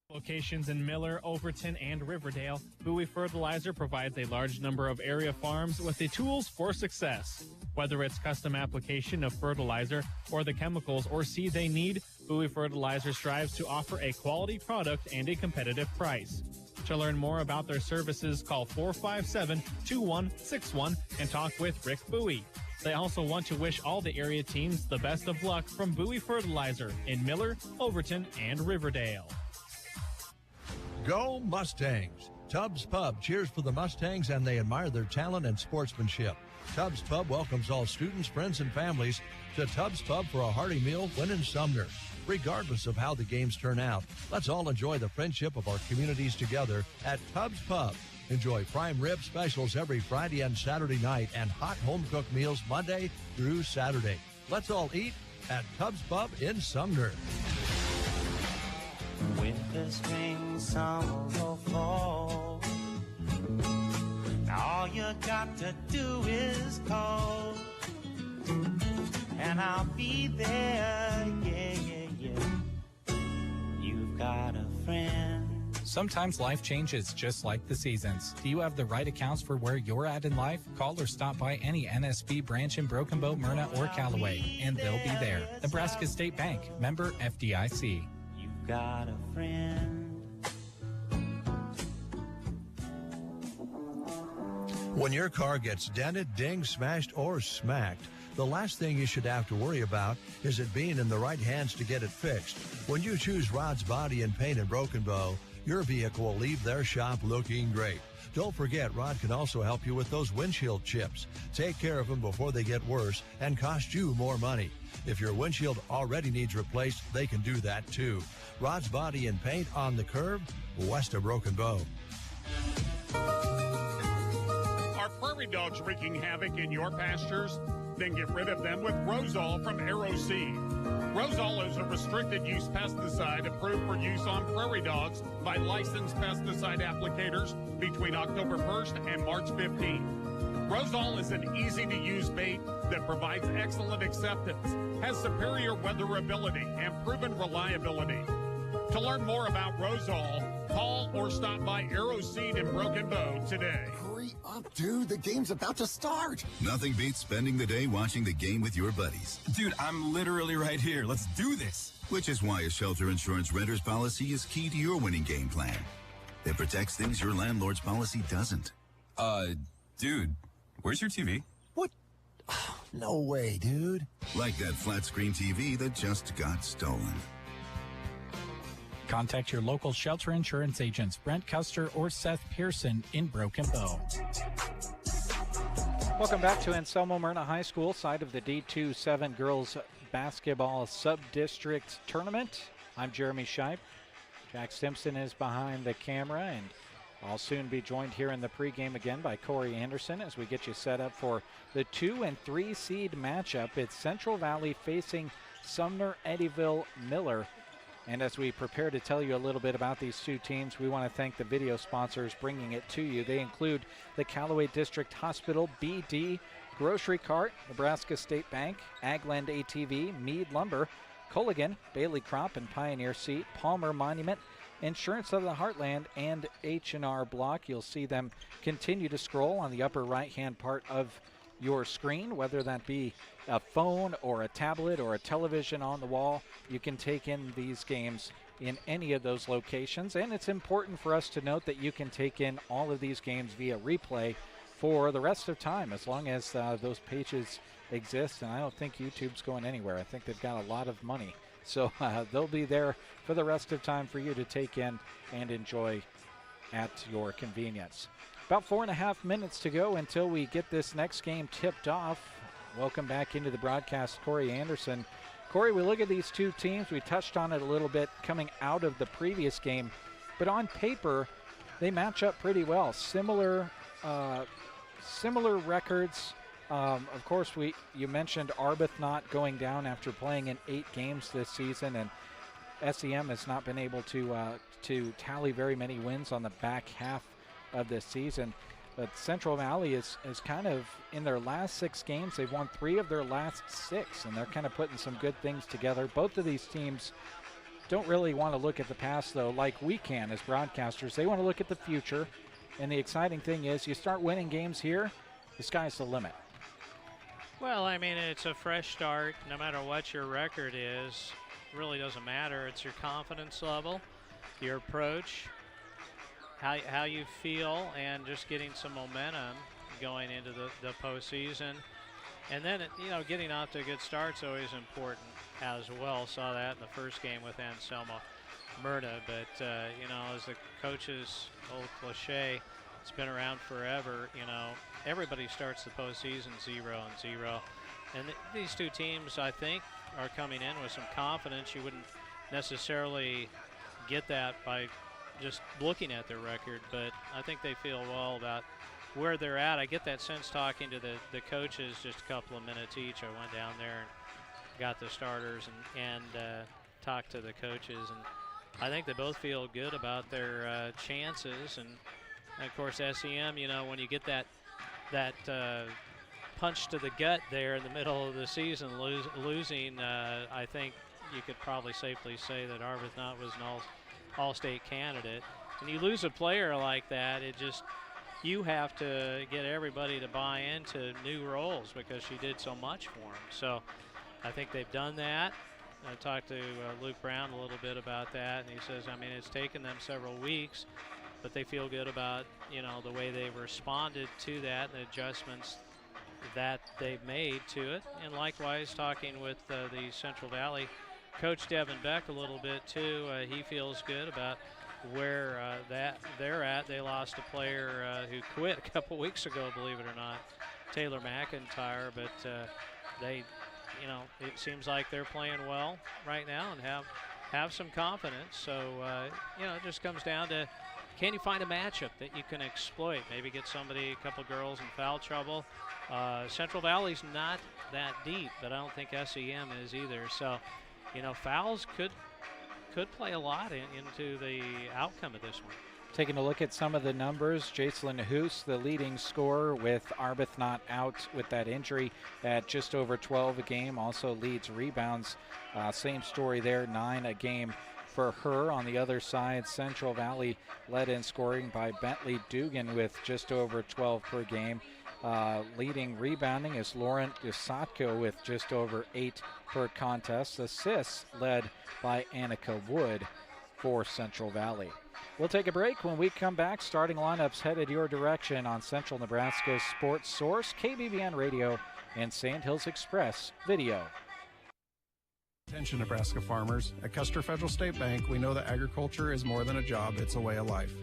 Locations in Miller, Overton, and Riverdale, Bowie Fertilizer provides a large number of area farms with the tools for success. Whether it's custom application of fertilizer or the chemicals or seed they need, Bowie Fertilizer strives to offer a quality product and a competitive price. To learn more about their services, call 457-2161 and talk with Rick Bowie. They also want to wish all the area teams the best of luck from Bowie Fertilizer in Miller, Overton, and Riverdale. Go Mustangs! Tubbs Pub cheers for the Mustangs, and they admire their talent and sportsmanship. Tubbs Pub welcomes all students, friends, and families to Tubbs Pub for a hearty meal when in Sumner. Regardless of how the games turn out, let's all enjoy the friendship of our communities together at Tubbs Pub. Enjoy prime rib specials every Friday and Saturday night and hot home-cooked meals Monday through Saturday. Let's all eat at Tubbs Pub in Sumner. Winter, spring, summer, or fall, now all you got to do is call, and I'll be there, yeah, yeah, yeah. You've got a friend. Sometimes life changes just like the seasons. Do you have the right accounts for where you're at in life? Call or stop by any NSB branch in Broken Bow, Myrna, or Callaway, and they'll be there. Nebraska State Bank, member FDIC. Got a friend. When your car gets dented, dinged, smashed, or smacked, the last thing you should have to worry about is it being in the right hands to get it fixed. When you choose Rod's Body and Paint in Broken Bow, your vehicle will leave their shop looking great. Don't forget, Rod can also help you with those windshield chips. Take care of them before they get worse and cost you more money. If your windshield already needs replaced, they can do that too. Rod's Body and Paint on the curve, west of Broken Bow. Are prairie dogs wreaking havoc in your pastures? Then get rid of them with Rosol from AeroSeed. Rosol is a restricted use pesticide approved for use on prairie dogs by licensed pesticide applicators between October 1st and March 15th. Rosol is an easy-to-use bait that provides excellent acceptance, has superior weatherability, and proven reliability. To learn more about Rosal, call or stop by Arrowseed in Broken Bow today. Hurry up, dude. The game's about to start. Nothing beats spending the day watching the game with your buddies. Dude, I'm literally right here. Let's do this. Which is why a shelter insurance renter's policy is key to your winning game plan. It protects things your landlord's policy doesn't. Dude, where's your TV? What? No way, dude. Like that flat screen TV that just got stolen. Contact your local shelter insurance agents, Brent Custer or Seth Pearson in Broken Bow. Welcome back to Anselmo-Merna High School, side of the D2-7 girls basketball sub-district tournament. I'm Jeremy Scheib. Jack Simpson is behind the camera, and I'll soon be joined here in the pregame again by Corey Anderson as we get you set up for the 2 and 3 seed matchup. It's Central Valley facing Sumner Eddyville Miller. And as we prepare to tell you a little bit about these two teams, we want to thank the video sponsors bringing it to you. They include the Callaway District Hospital, BD, Grocery Cart, Nebraska State Bank, Agland ATV, Meade Lumber, Culligan, Bailey Crop and Pioneer Seat, Palmer Monument, Insurance of the Heartland, and H&R Block. You'll see them continue to scroll on the upper right-hand part of your screen, whether that be a phone or a tablet or a television on the wall. You can take in these games in any of those locations, and it's important for us to note that you can take in all of these games via replay for the rest of time, as long as those pages exist. And I don't think YouTube's going anywhere. I think they've got a lot of money, so they'll be there for the rest of time for you to take in and enjoy at your convenience. About 4.5 minutes to go until we get this next game tipped off. Welcome back into the broadcast, Corey Anderson. Corey, we look at these two teams. We touched on it a little bit coming out of the previous game, but on paper, they match up pretty well. Similar records. Of course, you mentioned Arbuthnot going down after playing in 8 games this season, and SEM has not been able to tally very many wins on the back half of this season. But Central Valley is kind of, in their last 6 games, they've won 3 of their last 6, and they're kind of putting some good things together. Both of these teams don't really want to look at the past, though, like we can as broadcasters. They want to look at the future, and the exciting thing is you start winning games here, the sky's the limit. Well, I mean, it's a fresh start. No matter what your record is, it really doesn't matter. It's your confidence level, your approach, how you feel, and just getting some momentum going into the postseason. And then, getting off to a good start is always important as well. Saw that in the first game with Anselmo-Merna. But, as the coach's old cliche, it's been around forever, everybody starts the postseason 0-0. And these two teams, I think, are coming in with some confidence. You wouldn't necessarily get that by just looking at their record, but I think they feel well about where they're at. I get that sense talking to the coaches just a couple of minutes each. I went down there and got the starters and talked to the coaches, and I think they both feel good about their chances. And of course, SEM, when you get that punch to the gut there in the middle of the season, losing, I think you could probably safely say that Arbuthnot was an all-state candidate. When you lose a player like that, you have to get everybody to buy into new roles because she did so much for them. So I think they've done that. I talked to Luke Brown a little bit about that, and he says, it's taken them several weeks, but they feel good about, the way they've responded to that, the adjustments that they've made to it. And likewise, talking with the Central Valley coach Devin Beck a little bit too. He feels good about where they're at. They lost a player who quit a couple weeks ago, believe it or not, Taylor McIntyre, but they, it seems like they're playing well right now and have some confidence. So, it just comes down to, can you find a matchup that you can exploit? Maybe get a couple girls in foul trouble. Central Valley's not that deep, but I don't think SEM is either. So, fouls could play a lot into the outcome of this one. Taking a look at some of the numbers, Jacelyn Hoos, the leading scorer with Arbuthnot out with that injury at just over 12 a game, also leads rebounds. Same story there, 9 a game for her. On the other side, Central Valley led in scoring by Bentley Dugan with just over 12 per game. Leading rebounding is Lauren Desatko with just over 8 per contest. Assists led by Annika Wood for Central Valley. We'll take a break. When we come back, starting lineups headed your direction on Central Nebraska's Sports Source, KBBN Radio, and Sand Hills Express Video. Attention Nebraska farmers. At Custer Federal State Bank, we know that agriculture is more than a job, it's a way of life.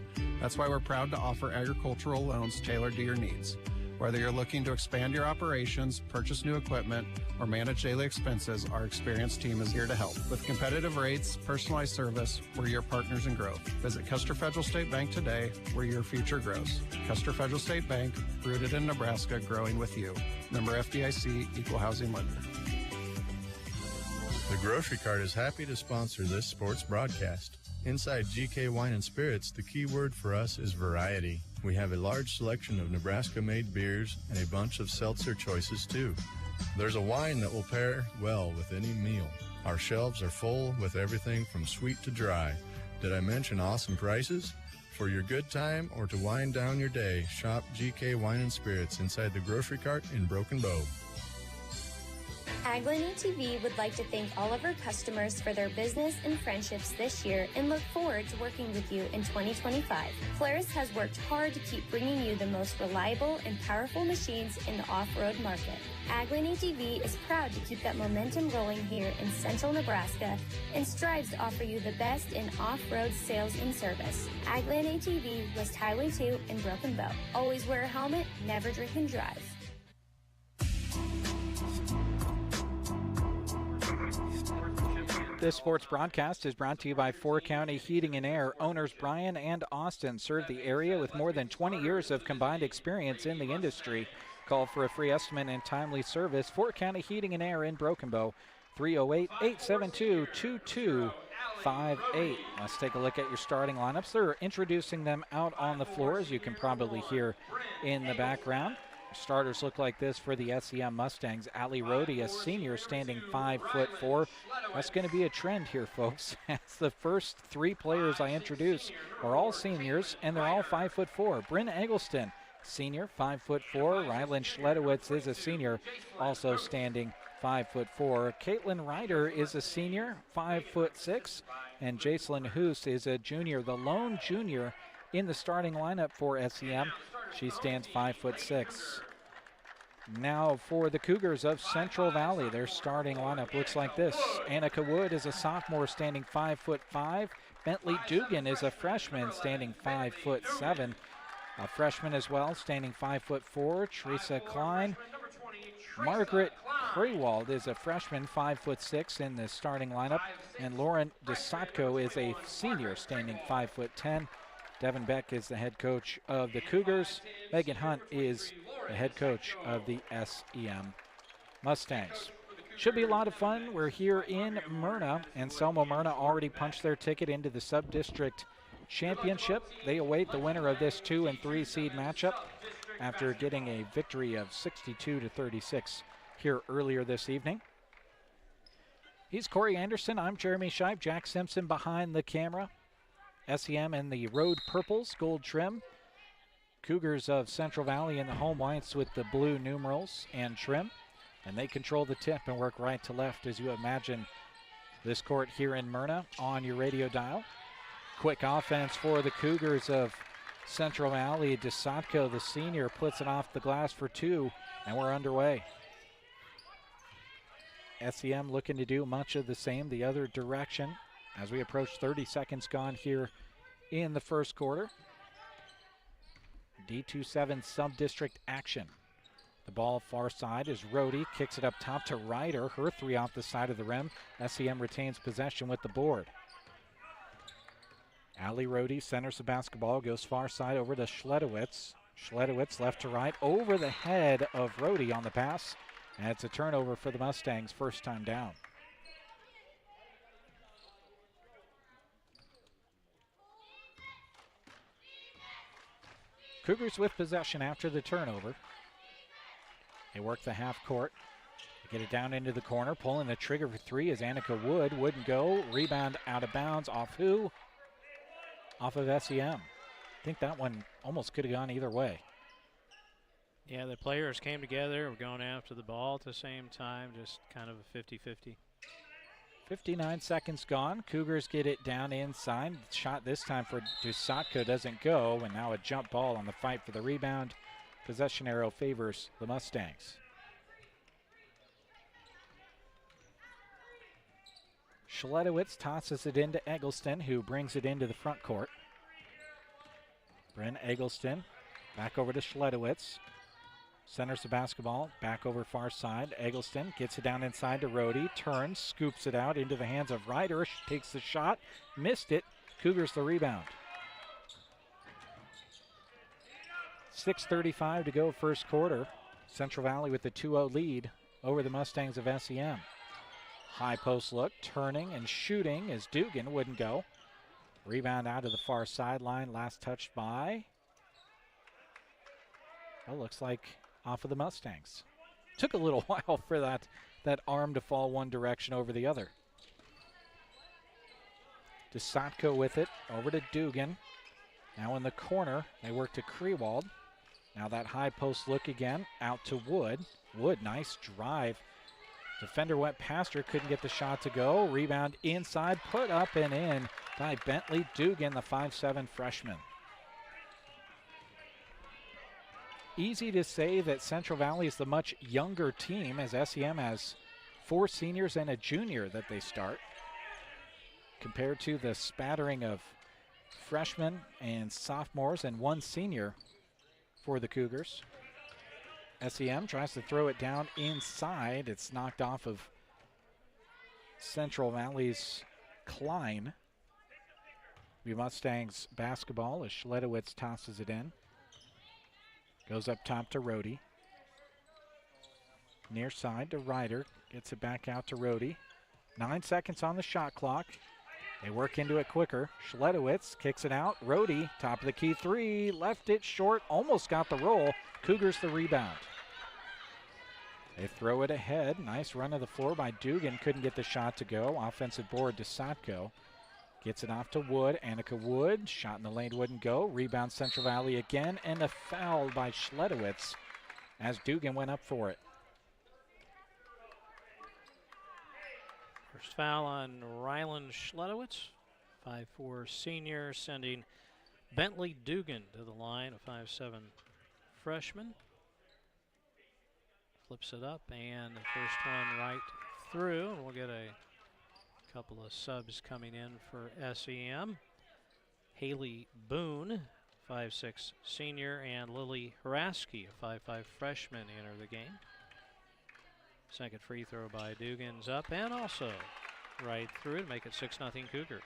That's why we're proud to offer agricultural loans tailored to your needs. Whether you're looking to expand your operations, purchase new equipment, or manage daily expenses, our experienced team is here to help. With competitive rates, personalized service, we're your partners in growth. Visit Custer Federal State Bank today, where your future grows. Custer Federal State Bank, rooted in Nebraska, growing with you. Member FDIC, Equal Housing Lender. The Grocery Cart is happy to sponsor this sports broadcast. Inside GK Wine and Spirits, the key word for us is variety. We have a large selection of Nebraska-made beers and a bunch of seltzer choices, too. There's a wine that will pair well with any meal. Our shelves are full with everything from sweet to dry. Did I mention awesome prices? For your good time or to wind down your day, shop GK Wine and Spirits inside the Grocery Cart in Broken Bow. Agland ATV would like to thank all of our customers for their business and friendships this year and look forward to working with you in 2025. Polaris has worked hard to keep bringing you the most reliable and powerful machines in the off-road market. Agland ATV is proud to keep that momentum rolling here in central Nebraska and strives to offer you the best in off-road sales and service. Agland ATV, West Highway 2 in Broken Bow. Always wear a helmet, never drink and drive. This sports broadcast is brought to you by Four County Heating and Air. Owners Brian and Austin serve the area with more than 20 years of combined experience in the industry. Call for a free estimate and timely service. Four County Heating and Air in Broken Bow, 308-872-2258. Let's take a look at your starting lineups. They're introducing them out on the floor, as you can probably hear in the background. Starters look like this for the SEM Mustangs. Allie Rohde, a senior, standing 5'4". That's going to be a trend here, folks. As the first three players I introduce are all seniors, and they're all 5'4". Bryn Eggleston, senior, 5'4". Rylan Schledowitz is a senior, also standing 5'4". Caitlin Ryder is a senior, 5'6", and Jacelyn Hoos is a junior, the lone junior in the starting lineup for SEM. She stands 5'6". Now for the Cougars of Central Valley, their starting lineup looks like this. Annika Wood is a sophomore standing 5'5". Bentley Dugan is a freshman standing 5'7". A freshman as well standing 5'4". Teresa Klein. Margaret Kraywald is a freshman, 5'6", in the starting lineup. And Lauren Desatko is a senior standing 5'10". Devin Beck is the head coach of the Cougars. Megan Hunt is the head coach of the SEM Mustangs. Should be a lot of fun. We're here in Merna. Anselmo-Merna already punched their ticket into the subdistrict championship. They await the winner of this 2 and 3 seed matchup after getting a victory of 62-36 here earlier this evening. He's Corey Anderson. I'm Jeremy Scheib. Jack Simpson behind the camera. SEM in the road purples, gold trim. Cougars of Central Valley in the home whites with the blue numerals and trim. And they control the tip and work right to left as you imagine this court here in Merna on your radio dial. Quick offense for the Cougars of Central Valley. Desatko, the senior, puts it off the glass for 2, and we're underway. SEM looking to do much of the same the other direction as we approach 30 seconds gone here in the first quarter. D27 sub-district action. The ball far side is Rohde, kicks it up top to Ryder. Her 3 off the side of the rim. SEM retains possession with the board. Allie Rohde centers the basketball, goes far side over to Schledowitz. Schledowitz left to right over the head of Rohde on the pass. And it's a turnover for the Mustangs, first time down. Cougars with possession after the turnover. They work the half court. Get it down into the corner. Pulling the trigger for three is Annika Wood. Wouldn't go. Rebound out of bounds. Off who? Off of SEM. I think that one almost could have gone either way. Yeah, the players came together. We're going after the ball at the same time. Just kind of a 50-50. 59 seconds gone. Cougars get it down inside. Shot this time for Dusatko doesn't go. And now a jump ball on the fight for the rebound. Possession arrow favors the Mustangs. Schledowitz tosses it into Eggleston, who brings it into the front court. Bryn Eggleston back over to Schledowitz. Centers the basketball, back over far side. Eggleston gets it down inside to Rohde, turns, scoops it out into the hands of Ryder, takes the shot, missed it. Cougars the rebound. 6:35 to go first quarter. Central Valley with the 2-0 lead over the Mustangs of SEM. High post look, turning and shooting as Dugan wouldn't go. Rebound out to the far sideline, last touched by, well, looks like off of the Mustangs. Took a little while for that arm to fall one direction over the other. Dusatko with it, over to Dugan. Now in the corner, they work to Krewald. Now that high post look again, out to Wood. Wood, nice drive. Defender went past her, couldn't get the shot to go. Rebound inside, put up and in by Bentley Dugan, the 5'7" freshman. Easy to say that Central Valley is the much younger team, as SEM has 4 seniors and a junior that they start, compared to the spattering of freshmen and sophomores and 1 senior for the Cougars. SEM tries to throw it down inside. It's knocked off of Central Valley's Klein. The Mustangs basketball as Schledowitz tosses it in. Goes up top to Rohde. Near side to Ryder. Gets it back out to Rohde. 9 seconds on the shot clock. They work into it quicker. Schledowitz kicks it out. Rohde, top of the key three. Left it short. Almost got the roll. Cougars the rebound. They throw it ahead. Nice run of the floor by Dugan. Couldn't get the shot to go. Offensive board to Satko. Gets it off to Wood. Annika Wood. Shot in the lane wouldn't go. Rebound Central Valley again. And a foul by Schledowitz as Dugan went up for it. First foul on Rylan Schledowitz, 5'4" senior, sending Bentley Dugan to the line, a 5'7" freshman. Flips it up, and the first one right through. And we'll get a couple of subs coming in for SEM. Haley Boone, 5'6" senior, and Lily Haraski, a 5'5" freshman, enter the game. Second free throw by Dugan's up and also right through to make it 6-0 Cougars.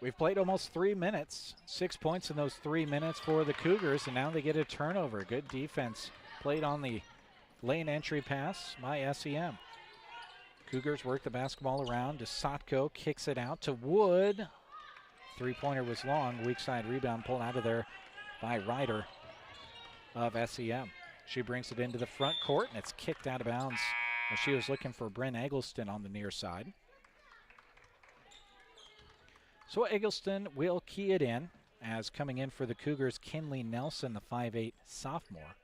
We've played almost 3 minutes. 6 points in those 3 minutes for the Cougars, and now they get a turnover. Good defense played on the lane entry pass by SEM. Cougars work the basketball around. Dusatko kicks it out to Wood. Three-pointer was long. Weak side rebound pulled out of there by Ryder of SEM. She brings it into the front court, and it's kicked out of bounds as she was looking for Bryn Eggleston on the near side. So Eggleston will key it in, as coming in for the Cougars, Kinley Nelson, the 5'8" sophomore.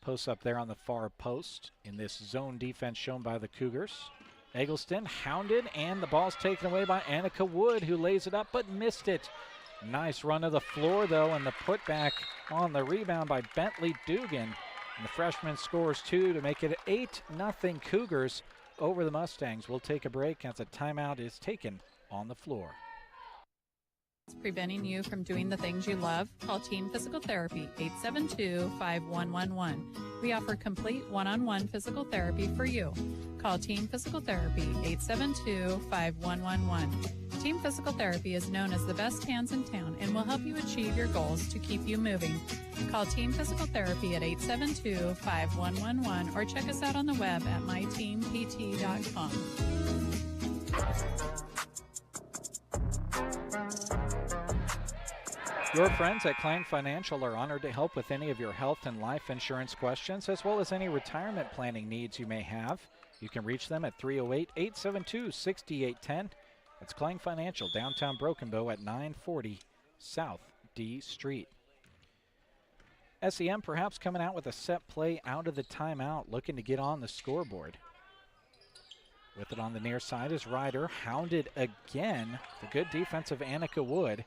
Posts up there on the far post in this zone defense shown by the Cougars. Eggleston hounded, and the ball's taken away by Annika Wood, who lays it up but missed it. Nice run of the floor, though, and the putback on the rebound by Bentley Dugan. And the freshman scores 2 to make it 8-0 Cougars over the Mustangs. We'll take a break as a timeout is taken on the floor. Preventing you from doing the things you love? Call Team Physical Therapy, 872-5111. We offer complete one-on-one physical therapy for you. Call Team Physical Therapy, 872-5111. Team Physical Therapy is known as the best hands in town and will help you achieve your goals to keep you moving. Call Team Physical Therapy at 872-5111 or check us out on the web at myteampt.com. Your friends at Klang Financial are honored to help with any of your health and life insurance questions, as well as any retirement planning needs you may have. You can reach them at 308-872-6810. That's Klang Financial, downtown Broken Bow at 940 South D Street. SEM perhaps coming out with a set play out of the timeout, looking to get on the scoreboard. With it on the near side is Ryder, hounded again. The good defense of Annika Wood.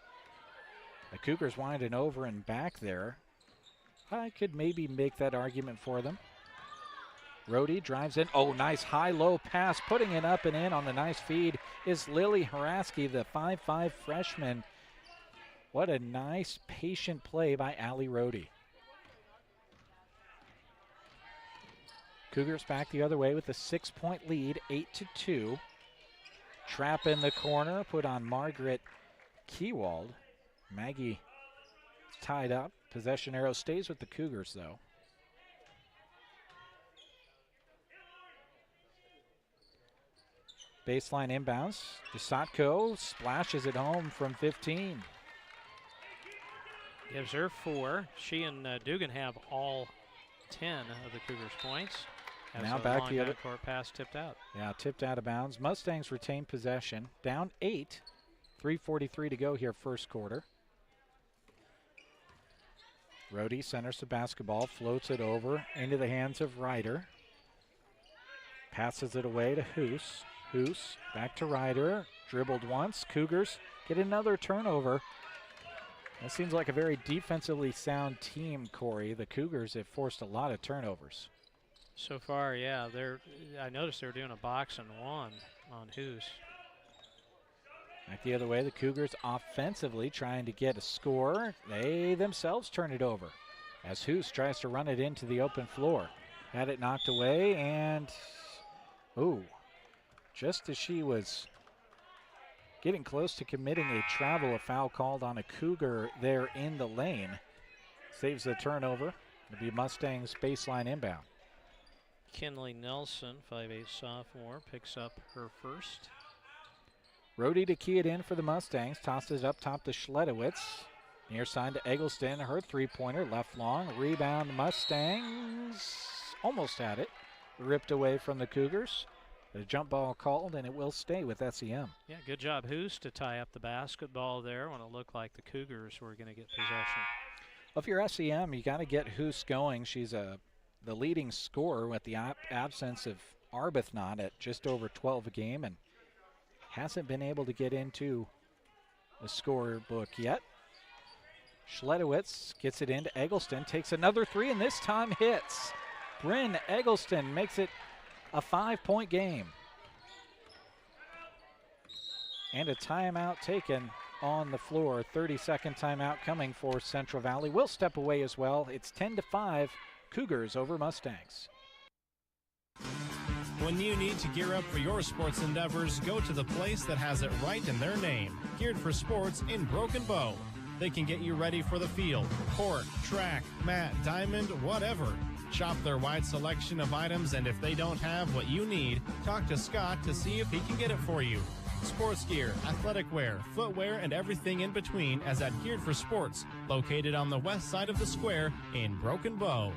The Cougars winding over and back there. I could maybe make that argument for them. Rhodey drives in. Oh, nice high-low pass. Putting it up and in on the nice feed is Lily Haraski, the 5'5 freshman. What a nice, patient play by Allie Rhodey. Cougars back the other way with a 6-point lead, 8-2. Trap in the corner, put on Margaret Keywald. Maggie tied up. Possession arrow stays with the Cougars, though. Baseline inbounds. DeSatko splashes it home from 15. Gives her 4. She and Dugan have all 10 of the Cougars' points. As now a back long the other court pass tipped out. Yeah, tipped out of bounds. Mustangs retain possession. Down 8. 3:43 to go here, first quarter. Rhodey centers the basketball, floats it over into the hands of Ryder. Passes it away to Hoos. Hoos back to Ryder. Dribbled once. Cougars get another turnover. That seems like a very defensively sound team, Corey. The Cougars have forced a lot of turnovers. So far, yeah. I noticed they were doing a box and one on Hoos. Back the other way, the Cougars offensively trying to get a score. They themselves turn it over as Hoos tries to run it into the open floor. Had it knocked away, and just as she was getting close to committing a travel, a foul called on a Cougar there in the lane. Saves the turnover. It'll be Mustangs baseline inbound. Kinley Nelson, 5'8 sophomore, picks up her first. Rhodey to key it in for the Mustangs. Tosses it up top to Schledowitz. Near side to Eggleston. Her three-pointer left long. Rebound Mustangs. Almost had it. Ripped away from the Cougars. The jump ball called, and it will stay with SEM. Yeah, good job, Hoos, to tie up the basketball there when it looked like the Cougars were going to get possession. Well, if you're SEM, you got to get Hoos going. She's the leading scorer with the absence of Arbuthnot at just over 12 a game, and hasn't been able to get into the scorebook yet. Schledowitz gets it into Eggleston, takes another three, and this time hits. Bryn Eggleston makes it a 5-point game. And a timeout taken on the floor. 30-second timeout coming for Central Valley. We'll step away as well. It's 10-5, Cougars over Mustangs. When you need to gear up for your sports endeavors, go to the place that has it right in their name. Geared for Sports in Broken Bow. They can get you ready for the field, court, track, mat, diamond, whatever. Shop their wide selection of items, and if they don't have what you need, talk to Scott to see if he can get it for you. Sports gear, athletic wear, footwear, and everything in between as at Geared for Sports, located on the west side of the square in Broken Bow.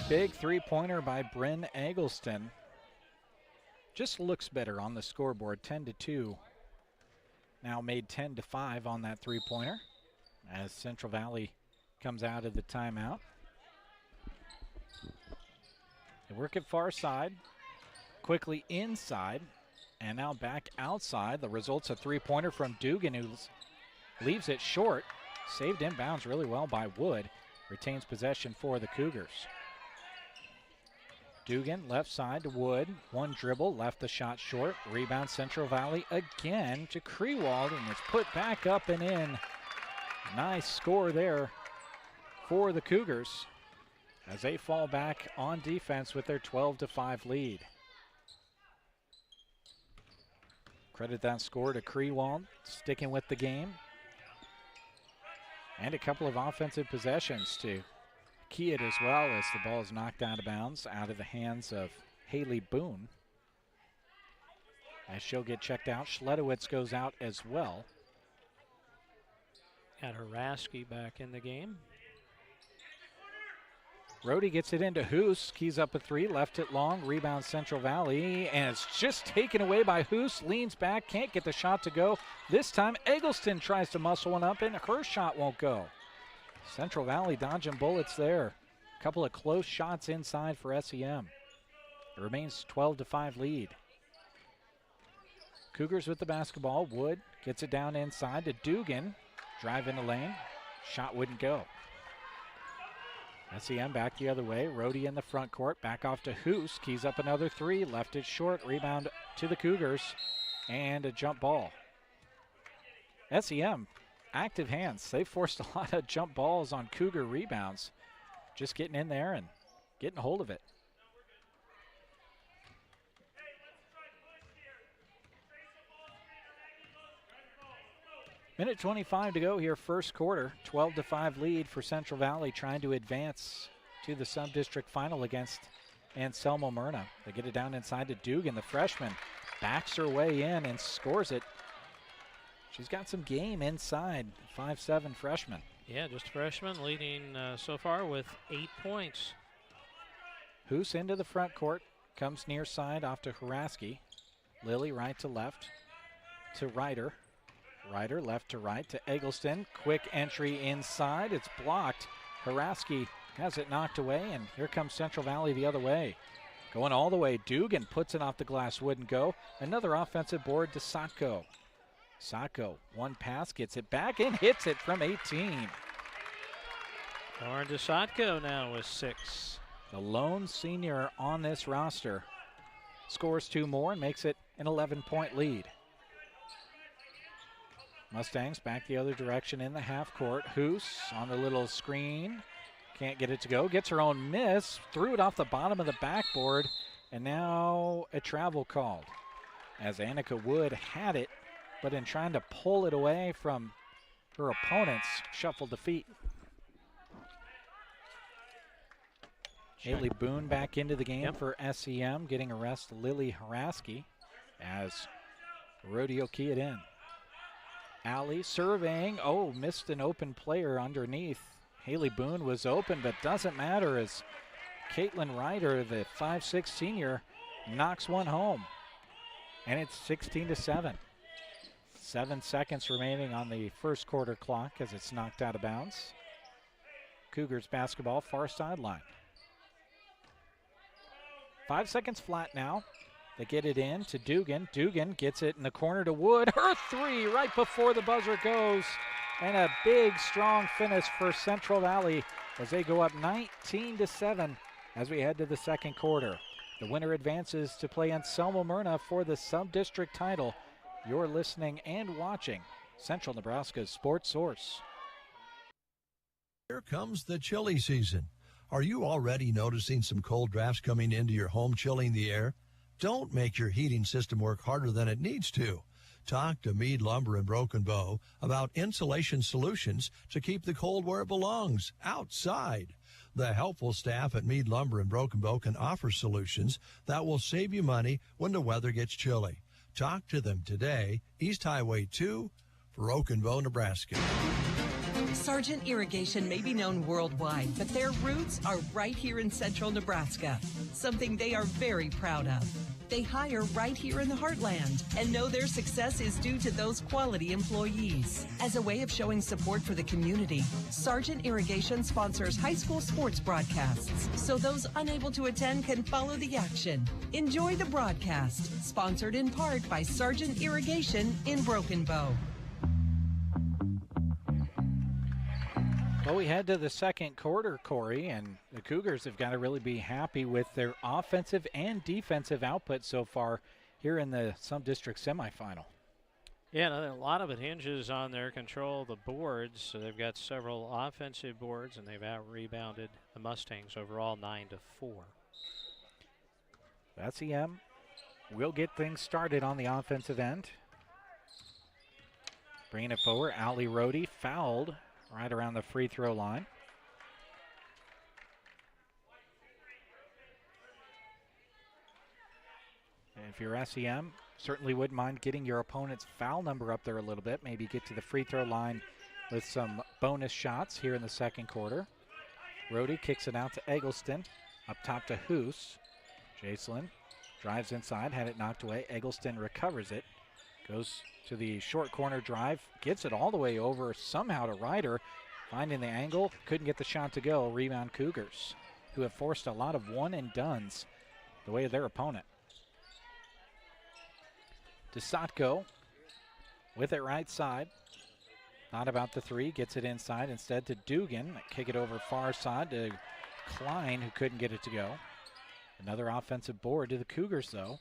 Big three-pointer by Bryn Eggleston. Just looks better on the scoreboard, 10-2. Now made 10-5 on that three-pointer as Central Valley comes out of the timeout. They work it far side, quickly inside, and now back outside. The result's a three-pointer from Dugan, who leaves it short. Saved inbounds really well by Wood. Retains possession for the Cougars. Dugan left side to Wood. One dribble, left the shot short. Rebound Central Valley again to Krewald, and it's put back up and in. Nice score there for the Cougars as they fall back on defense with their 12-5 lead. Credit that score to Krewald, sticking with the game. And a couple of offensive possessions to key it as well as the ball is knocked out of bounds, out of the hands of Haley Boone. As she'll get checked out, Schledowitz goes out as well. Got Haraski back in the game. Rhodey gets it into Hoos, keys up a three, left it long, rebound Central Valley, and it's just taken away by Hoos, leans back, can't get the shot to go. This time Eggleston tries to muscle one up and her shot won't go. Central Valley dodging bullets there. A couple of close shots inside for SEM. It remains 12-5 lead. Cougars with the basketball. Wood gets it down inside to Dugan. Drive in the lane. Shot wouldn't go. SEM back the other way. Rhodey in the front court. Back off to Hoos. Keys up another three. Left it short. Rebound to the Cougars. And a jump ball. SEM, active hands. They forced a lot of jump balls on Cougar rebounds. Just getting in there and getting hold of it. Minute 25 to go here, first quarter. 12-5 lead for Central Valley, trying to advance to the sub-district final against Anselmo-Merna. They get it down inside to Dugan, the freshman. Backs her way in and scores it. She's got some game inside, 5'7" freshman. Yeah, just a freshman, leading so far with 8 points. Hoos into the front court, comes near side off to Haraski. Lilly right to left to Ryder. Ryder left to right to Eggleston. Quick entry inside. It's blocked. Haraski has it knocked away, and here comes Central Valley the other way. Going all the way, Dugan puts it off the glass, wouldn't go. Another offensive board to Satko. Satko, one pass, gets it back and hits it from 18. Lauren DeSatko now with 6. The lone senior on this roster scores 2 more and makes it an 11-point lead. Mustangs back the other direction in the half court. Hoos on the little screen. Can't get it to go. Gets her own miss. Threw it off the bottom of the backboard. And now a travel called. As Annika Wood had it, but in trying to pull it away from her opponents, shuffled the feet. Haley Boone back into the game for SEM, getting a rest. Lily Haraski as Rhodey will key it in. Allie surveying. Oh, missed an open player underneath. Haley Boone was open, but doesn't matter as Caitlin Ryder, the 5'6" senior, knocks one home. And it's 16-7. 7 seconds remaining on the first quarter clock as it's knocked out of bounds. Cougars basketball, far sideline. 5 seconds flat now. They get it in to Dugan. Dugan gets it in the corner to Wood. Her three right before the buzzer goes. And a big, strong finish for Central Valley as they go up 19-7 as we head to the second quarter. The winner advances to play Anselmo-Merna for the sub-district title. You're listening and watching Central Nebraska's Sports Source. Here comes the chilly season. Are you already noticing some cold drafts coming into your home, chilling the air? Don't make your heating system work harder than it needs to. Talk to Mead Lumber and Broken Bow about insulation solutions to keep the cold where it belongs, outside. The helpful staff at Mead Lumber and Broken Bow can offer solutions that will save you money when the weather gets chilly. Talk to them today, East Highway 2, Broken Bow, Nebraska. Sargent Irrigation may be known worldwide, but their roots are right here in central Nebraska, something they are very proud of. They hire right here in the heartland and know their success is due to those quality employees. As a way of showing support for the community, Sargent Irrigation sponsors high school sports broadcasts so those unable to attend can follow the action. Enjoy the broadcast, sponsored in part by Sargent Irrigation in Broken Bow. Well, we head to the second quarter, Corey, and the Cougars have got to really be happy with their offensive and defensive output so far here in the sub-district semifinal. Yeah, a lot of it hinges on their control of the boards. So they've got several offensive boards, and they've out-rebounded the Mustangs overall 9-4. SEM will get things started on the offensive end. Bringing it forward, Ali Rhodey fouled right around the free throw line. if you're SEM, certainly wouldn't mind getting your opponent's foul number up there a little bit, maybe get to the free throw line with some bonus shots here in the second quarter. Rohde kicks it out to Eggleston, up top to Hoos. Jacelyn drives inside, had it knocked away. Eggleston recovers it, goes to the short corner drive, gets it all the way over somehow to Ryder, finding the angle, couldn't get the shot to go. Rebound Cougars, who have forced a lot of one and dones the way of their opponent. DeSatko with it right side. Not about the three, gets it inside instead to Dugan. Kick it over far side to Klein, who couldn't get it to go. Another offensive board to the Cougars, though.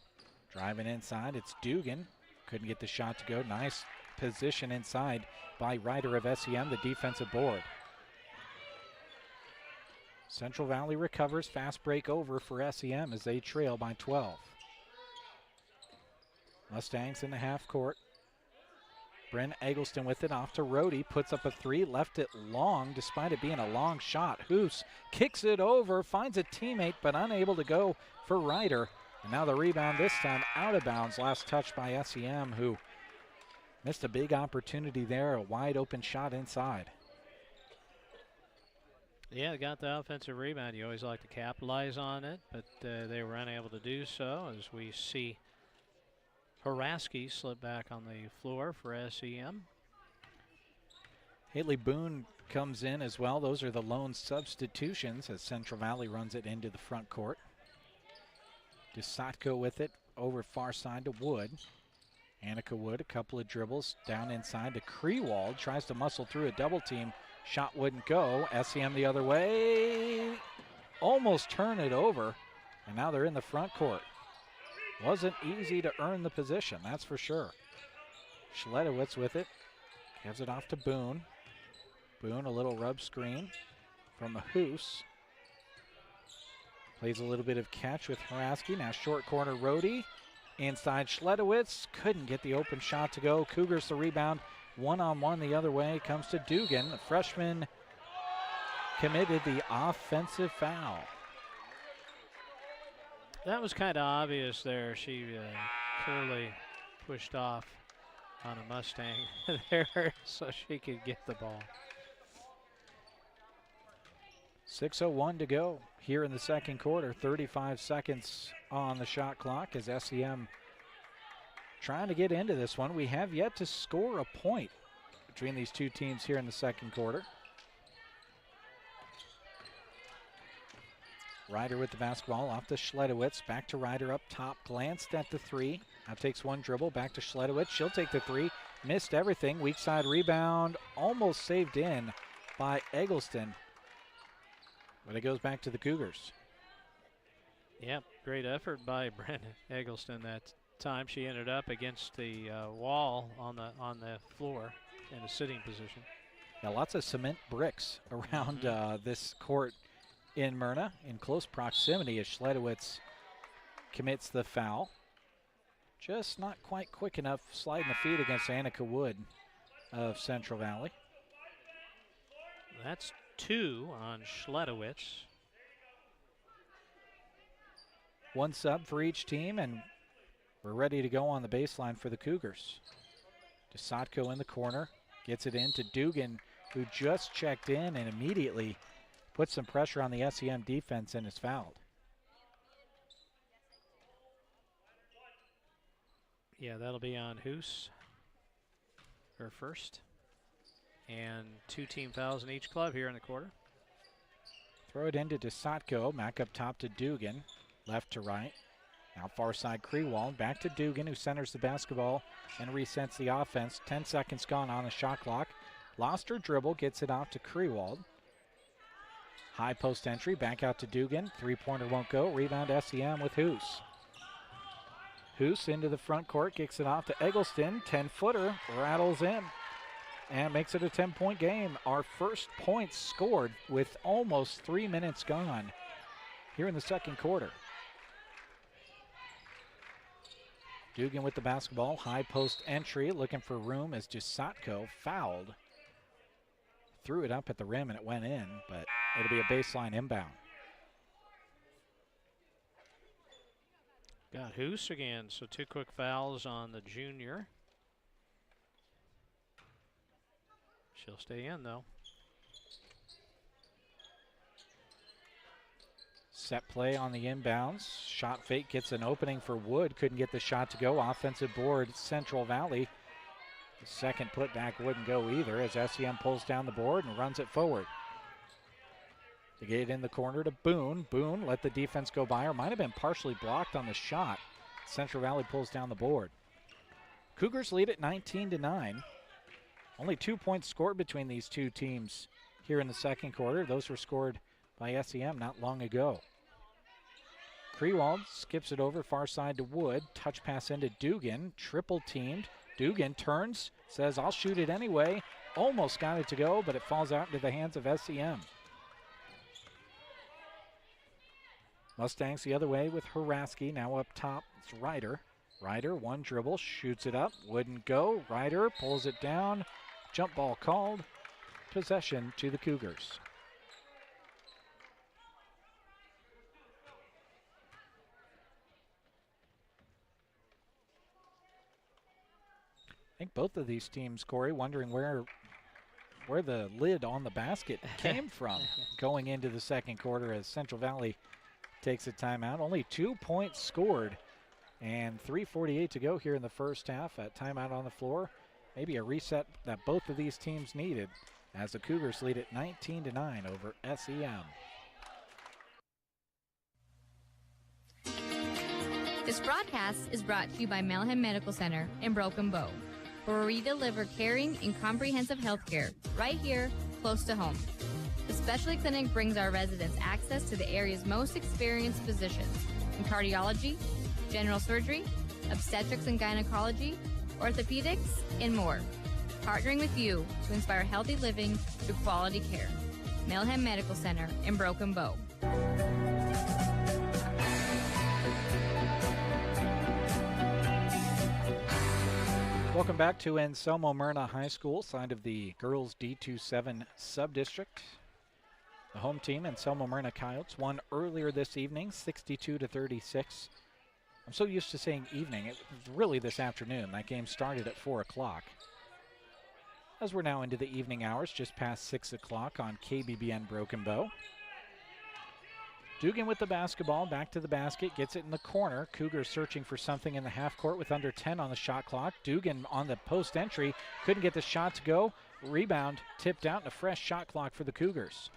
Driving inside, it's Dugan. Couldn't get the shot to go. Nice position inside by Ryder of SEM, the defensive board. Central Valley recovers. Fast break over for SEM as they trail by 12. Mustangs in the half court. Bryn Eggleston with it off to Rohde. Puts up a three. Left it long despite it being a long shot. Hoos kicks it over. Finds a teammate but unable to go for Ryder. And now the rebound this time out of bounds. Last touch by SEM, who missed a big opportunity there. A wide open shot inside. Yeah, got the offensive rebound. You always like to capitalize on it, but they were unable to do so as we see Haraski slip back on the floor for SEM. Haley Boone comes in as well. Those are the lone substitutions as Central Valley runs it into the front court. DeSatko with it over far side to Wood. Annika Wood, a couple of dribbles down inside to Krewald. Tries to muscle through a double team. Shot wouldn't go. SEM the other way. Almost turn it over. And now they're in the front court. Wasn't easy to earn the position, that's for sure. Schledowitz with it. Gives it off to Boone. Boone, a little rub screen from Hoos. Plays a little bit of catch with Haraski. Now short corner Rohde. Inside Schledowitz. Couldn't get the open shot to go. Cougars the rebound. One-on-one the other way comes to Dugan. The freshman committed the offensive foul. That was kind of obvious there. She clearly pushed off on a Mustang there so she could get the ball. 6:01 to go here in the second quarter. 35 seconds on the shot clock as SEM trying to get into this one. We have yet to score a point between these two teams here in the second quarter. Ryder with the basketball off to Schledowitz. Back to Ryder up top. Glanced at the three. Now takes one dribble. Back to Schledowitz. She'll take the three. Missed everything. Weak side rebound. Almost saved in by Eggleston. But it goes back to the Cougars. Yep, great effort by Brandon Eggleston that time. She ended up against the wall on the floor in a sitting position. Yeah, lots of cement bricks around this court in Merna in close proximity as Schledowitz commits the foul. Just not quite quick enough sliding the feet against Annika Wood of Central Valley. That's 2 on Schledowitz. One sub for each team, and we're ready to go on the baseline for the Cougars. DeSatko in the corner, gets it in to Dugan, who just checked in and immediately puts some pressure on the SEM defense and is fouled. Yeah, that'll be on Hoos, her first. And 2 team fouls in each club here in the quarter. Throw it into DeSatko, back up top to Dugan, left to right. Now far side Krewald, back to Dugan, who centers the basketball and resets the offense. 10 seconds gone on the shot clock. Lost her dribble, gets it off to Krewald. High post entry, back out to Dugan. Three-pointer won't go. Rebound SEM with Hoos. Hoos into the front court, kicks it off to Eggleston. 10-footer, rattles in. And makes it a 10-point game. Our first points scored with almost 3 minutes gone here in the second quarter. Dugan with the basketball. High post entry, looking for room as DeSatko fouled. Threw it up at the rim and it went in, but it'll be a baseline inbound. Got Hoos again, so 2 quick fouls on the junior. She'll stay in, though. Set play on the inbounds. Shot fake gets an opening for Wood. Couldn't get the shot to go. Offensive board, Central Valley. The second putback wouldn't go either as SEM pulls down the board and runs it forward. To get it in the corner to Boone. Boone let the defense go by, or might have been partially blocked on the shot. Central Valley pulls down the board. Cougars lead at 19-9. Only 2 points scored between these two teams here in the second quarter. Those were scored by SEM not long ago. Krewald skips it over far side to Wood. Touch pass into Dugan. Triple teamed. Dugan turns, says, I'll shoot it anyway. Almost got it to go, but it falls out into the hands of SEM. Mustangs the other way with Haraski. Now up top, it's Ryder. Ryder, one dribble, shoots it up. Wouldn't go. Ryder pulls it down. Jump ball called. Possession to the Cougars. I think both of these teams, Corey, wondering where the lid on the basket came from going into the second quarter as Central Valley takes a timeout. Only 2 points scored and 3:48 to go here in the first half. At timeout on the floor. Maybe a reset that both of these teams needed as the Cougars lead at 19-9 over SEM. This broadcast is brought to you by Melham Medical Center in Broken Bow, where we deliver caring and comprehensive health care right here, close to home. The specialty clinic brings our residents access to the area's most experienced physicians in cardiology, general surgery, obstetrics and gynecology, orthopedics, and more. Partnering with you to inspire healthy living through quality care. Melham Medical Center in Broken Bow. Welcome back to Anselmo-Merna High School, side of the girls D27 subdistrict. The home team, Anselmo-Merna Coyotes, won earlier this evening, 62-36. I'm so used to saying evening. It was really this afternoon. That game started at 4 o'clock. As we're now into the evening hours, just past 6 o'clock on KBBN Broken Bow. Dugan with the basketball, back to the basket, gets it in the corner. Cougars searching for something in the half court with under 10 on the shot clock. Dugan on the post entry, couldn't get the shot to go. Rebound tipped out and a fresh shot clock for the Cougars.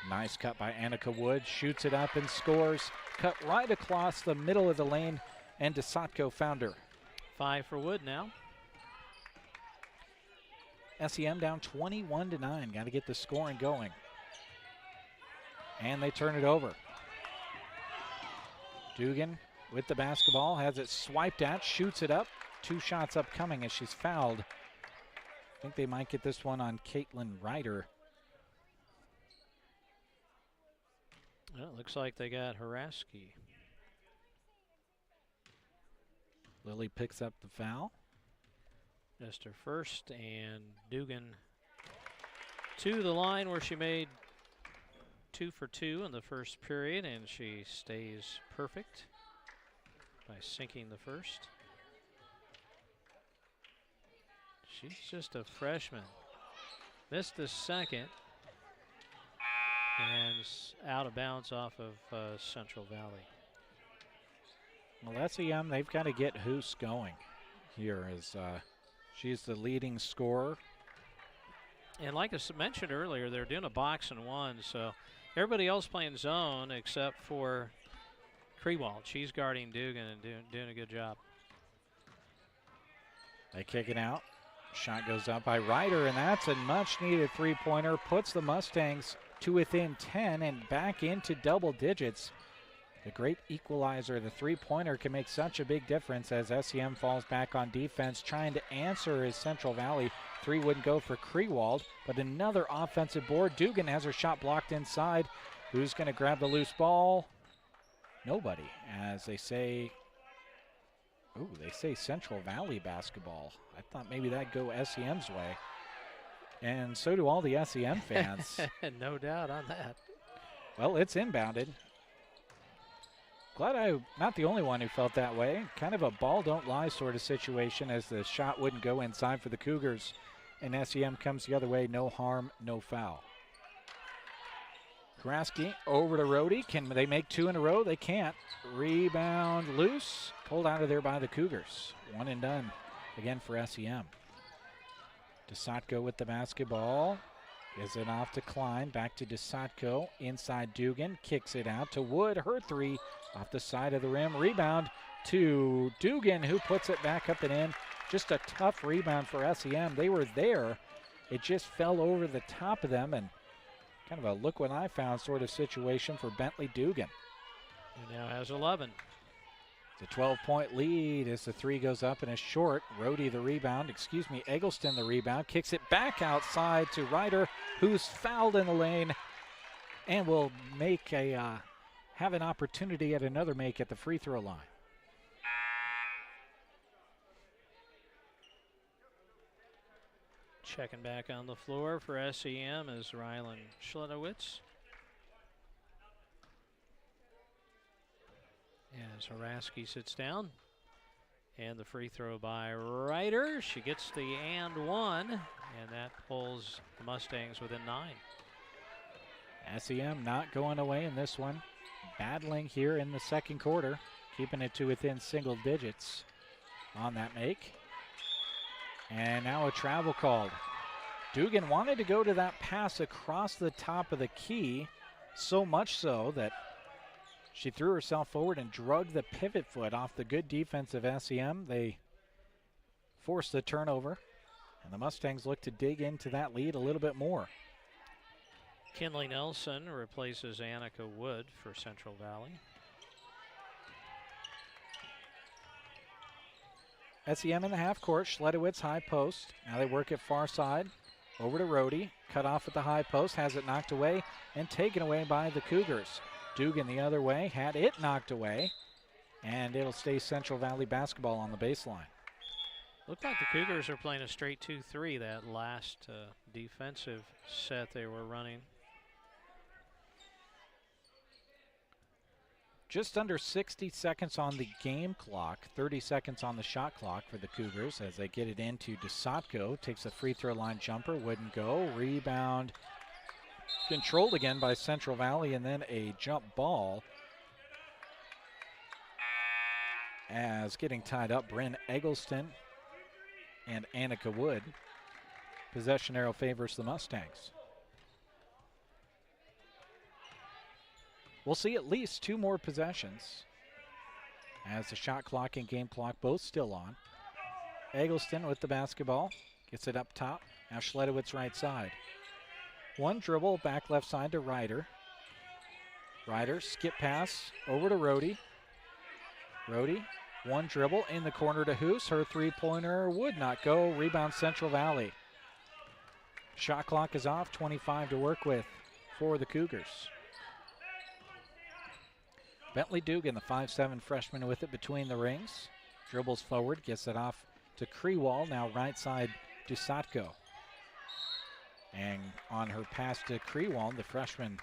Nice cut by Annika Wood, shoots it up and scores. Cut right across the middle of the lane, and DeSatko found her. 5 for Wood now. SEM down 21-9. Got to get the scoring going. And they turn it over. Dugan with the basketball, has it swiped at, shoots it up. 2 shots upcoming as she's fouled. I think they might get this one on Caitlin Ryder. Well, it looks like they got Haraski. Lily picks up the foul. Just her first, and Dugan to the line where she made 2 for 2 in the first period, and she stays perfect by sinking the first. She's just a freshman. Missed the second, and out of bounds off of Central Valley. Well, SEM, they've got to get Hoos going here as she's the leading scorer. And like I mentioned earlier, they're doing a box and one, so everybody else playing zone except for Krewald. She's guarding Dugan and doing a good job. They kick it out. Shot goes up by Ryder, and that's a much-needed three-pointer. Puts the Mustangs to within 10 and back into double digits. The great equalizer, the three-pointer, can make such a big difference as SEM falls back on defense. Trying to answer is Central Valley. 3 wouldn't go for Krewald, but another offensive board. Dugan has her shot blocked inside. Who's going to grab the loose ball? Nobody, as they say. Ooh, they say Central Valley basketball. I thought maybe that'd go SEM's way. And so do all the SEM fans. No doubt on that. Well, it's inbounded. glad I'm not the only one who felt that way. Kind of a ball don't lie sort of situation as the shot wouldn't go inside for the Cougars. And SEM comes the other way, no harm, no foul. Kraske over to Rohde. Can they make 2 in a row? They can't. Rebound loose. Pulled out of there by the Cougars. 1 and done again for SEM. DeSatko with the basketball. Gives it off to Klein. Back to DeSatko. Inside Dugan. Kicks it out to Wood. Her 3 off the side of the rim. Rebound to Dugan, who puts it back up and in. Just a tough rebound for SEM. They were there. It just fell over the top of them, and kind of a look what I found sort of situation for Bentley Dugan. He now has 11. It's a 12-point lead as the 3 goes up and is short. Rohde the rebound, Eggleston the rebound. Kicks it back outside to Ryder, who's fouled in the lane and will make have an opportunity at another make at the free throw line. Checking back on the floor for SEM is Rylan Schledowitz. As Haraski sits down. And the free throw by Ryder. She gets the and 1, and that pulls the Mustangs within 9. SEM not going away in this one. Battling here in the second quarter. Keeping it to within single digits on that make. And now a travel called. Dugan wanted to go to that pass across the top of the key, so much so that she threw herself forward and drugged the pivot foot off the good defense of SEM. They forced the turnover, and the Mustangs look to dig into that lead a little bit more. Kinley Nelson replaces Annika Wood for Central Valley. SEM in the half court, Schledowitz high post. Now they work it far side. Over to Rohde, cut off at the high post, has it knocked away and taken away by the Cougars. Dugan the other way, had it knocked away, and it'll stay Central Valley basketball on the baseline. Looked like the Cougars are playing a straight 2-3 that last defensive set they were running. Just under 60 seconds on the game clock, 30 seconds on the shot clock for the Cougars as they get it into DeSatko. Takes a free throw line jumper, wouldn't go. Rebound controlled again by Central Valley, and then a jump ball. As getting tied up, Bryn Eggleston and Annika Wood. Possession arrow favors the Mustangs. We'll see at least 2 more possessions as the shot clock and game clock both still on. Eggleston with the basketball, gets it up top. Now Schledowitz right side. 1 dribble, back left side to Ryder. Ryder, skip pass over to Rohde. Rohde, 1 dribble in the corner to Hoos. Her 3-pointer would not go. Rebound Central Valley. Shot clock is off, 25 to work with for the Cougars. Bentley Dugan, the 5'7" freshman, with it between the rings. Dribbles forward, gets it off to Krewall. Now right side to Satko. And on her pass to Krewall, the freshman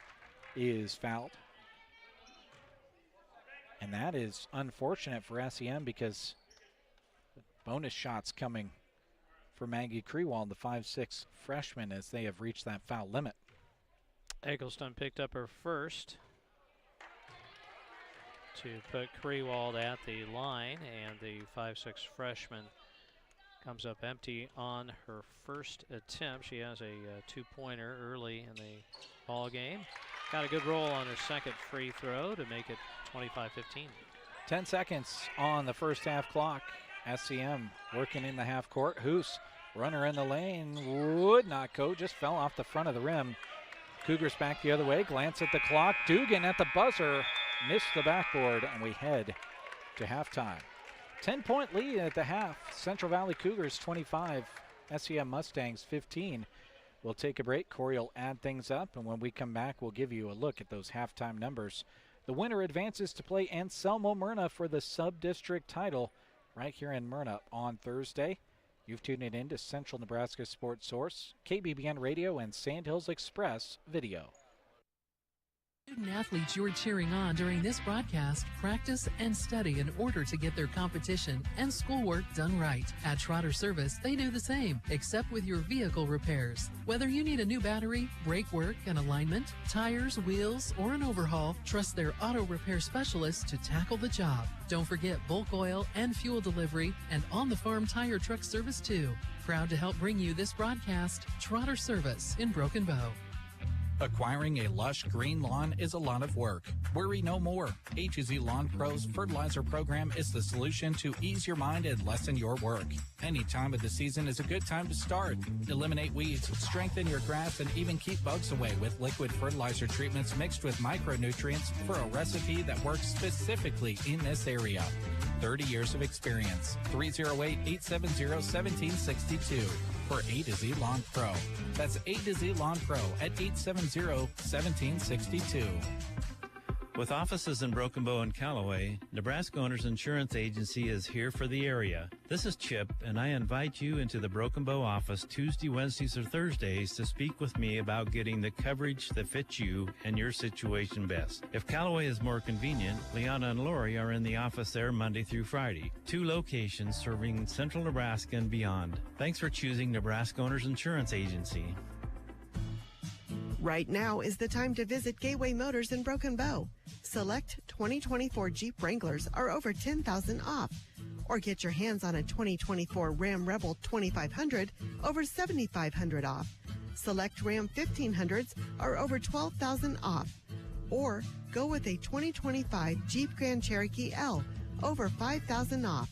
is fouled. And that is unfortunate for SEM because bonus shots coming for Maggie Krewall, the 5'6" freshman, as they have reached that foul limit. Eggleston picked up her first to put Krewald at the line, and the 5'6" freshman comes up empty on her first attempt. She has a 2-pointer early in the ball game. Got a good roll on her second free throw to make it 25-15. 10 seconds on the first half clock. SEM working in the half court. Hoos, runner in the lane, would not go, just fell off the front of the rim. Cougars back the other way, glance at the clock. Dugan at the buzzer, missed the backboard, and we head to halftime. 10-point lead at the half. Central Valley Cougars 25, SEM Mustangs 15. We'll take a break. Corey will add things up, and when we come back, we'll give you a look at those halftime numbers. The winner advances to play Anselmo-Merna for the sub-district title right here in Myrna on Thursday. You've tuned it in to Central Nebraska Sports Source, KBBN Radio, and Sandhills Express Video. Student athletes you're cheering on during this broadcast practice and study in order to get their competition and schoolwork done right. At Trotter Service, they do the same, except with your vehicle repairs. Whether you need a new battery, brake work, an alignment, tires, wheels, or an overhaul, trust their auto repair specialists to tackle the job. Don't forget bulk oil and fuel delivery and on-the-farm tire truck service too. Proud to help bring you this broadcast, Trotter Service in Broken Bow. Acquiring a lush green lawn is a lot of work. Worry no more. A2Z Lawn Pros Fertilizer Program is the solution to ease your mind and lessen your work. Any time of the season is a good time to start. Eliminate weeds, strengthen your grass, and even keep bugs away with liquid fertilizer treatments mixed with micronutrients for a recipe that works specifically in this area. 30 years of experience. 308-870-1762 for A to Z Lawn Pro. That's A to Z Lawn Pro at 870-1762. With offices in Broken Bow and Callaway, Nebraska Owners Insurance Agency is here for the area. This is Chip, and I invite you into the Broken Bow office Tuesday, Wednesdays, or Thursdays to speak with me about getting the coverage that fits you and your situation best. If Callaway is more convenient, Liana and Lori are in the office there Monday through Friday. 2 locations serving central Nebraska and beyond. Thanks for choosing Nebraska Owners Insurance Agency. Right now is the time to visit Gateway Motors in Broken Bow. Select 2024 Jeep Wranglers are over $10,000 off. Or get your hands on a 2024 Ram Rebel 2500 over $7,500 off. Select Ram 1500s are over $12,000 off. Or go with a 2025 Jeep Grand Cherokee L over $5,000 off.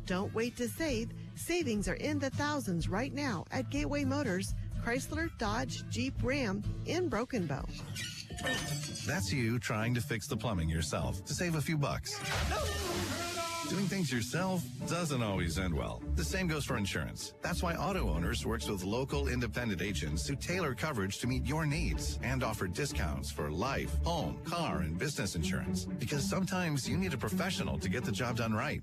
Don't wait to save. Savings are in the thousands right now at Gateway Motors, Chrysler, Dodge, Jeep, Ram in Broken Bow. That's you trying to fix the plumbing yourself to save a few bucks. Doing things yourself doesn't always end well. The same goes for insurance. That's why Auto Owners works with local independent agents who tailor coverage to meet your needs and offer discounts for life, home, car, and business insurance. Because sometimes you need a professional to get the job done right.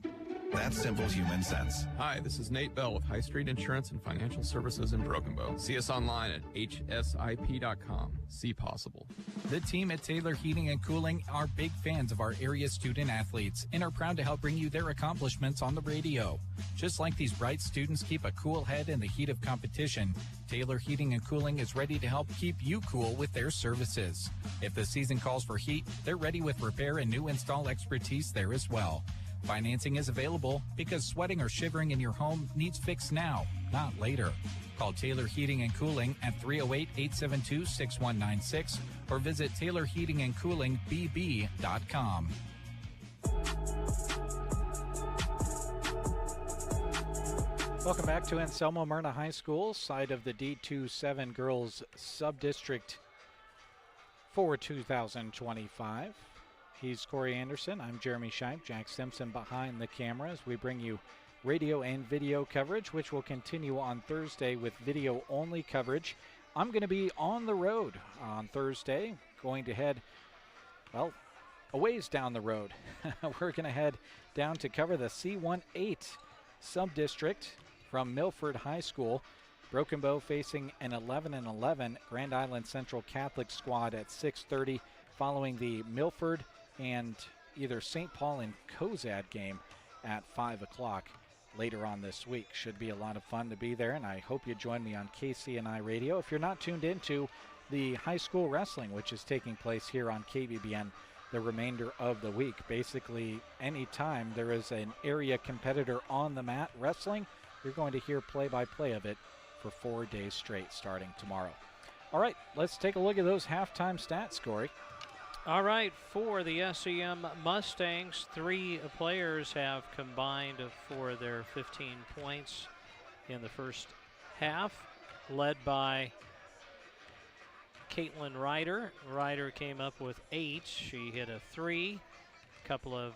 That's simple human sense. Hi, this is Nate Bell with High Street Insurance and Financial Services in Broken Bow. See us online at hsip.com. See possible. The team at Taylor Heating and Cooling are big fans of our area student athletes and are proud to help bring you their accomplishments on the radio. Just like these bright students keep a cool head in the heat of competition, Taylor Heating and Cooling is ready to help keep you cool with their services. If the season calls for heat, they're ready with repair and new install expertise there as well. Financing is available because sweating or shivering in your home needs fixed now, not later. Call Taylor Heating and Cooling at 308-872-6196 or visit taylorheatingandcoolingbb.com. Welcome back to Anselmo-Merna High School, site of the D27 Girls Subdistrict for 2025. He's Corey Anderson. I'm Jeremy Scheib. Jack Simpson behind the camera as we bring you radio and video coverage, which will continue on Thursday with video-only coverage. I'm going to be on the road on Thursday, going to head, well, a ways down the road. We're going to head down to cover the C18 sub-district from Milford High School. Broken Bow facing an 11-11 Grand Island Central Catholic squad at 6:30, following the Milford and either St. Paul and Cozad game at 5 o'clock later on this week. Should be a lot of fun to be there, and I hope you join me on KCNI Radio. If you're not tuned into the high school wrestling, which is taking place here on KBBN the remainder of the week, basically anytime there is an area competitor on the mat wrestling, you're going to hear play-by-play of it for 4 days straight starting tomorrow. All right, let's take a look at those halftime stats, Corey. All right, for the SEM Mustangs, 3 players have combined for their 15 points in the first half, led by Caitlin Ryder. Ryder came up with 8. She hit a 3, a couple of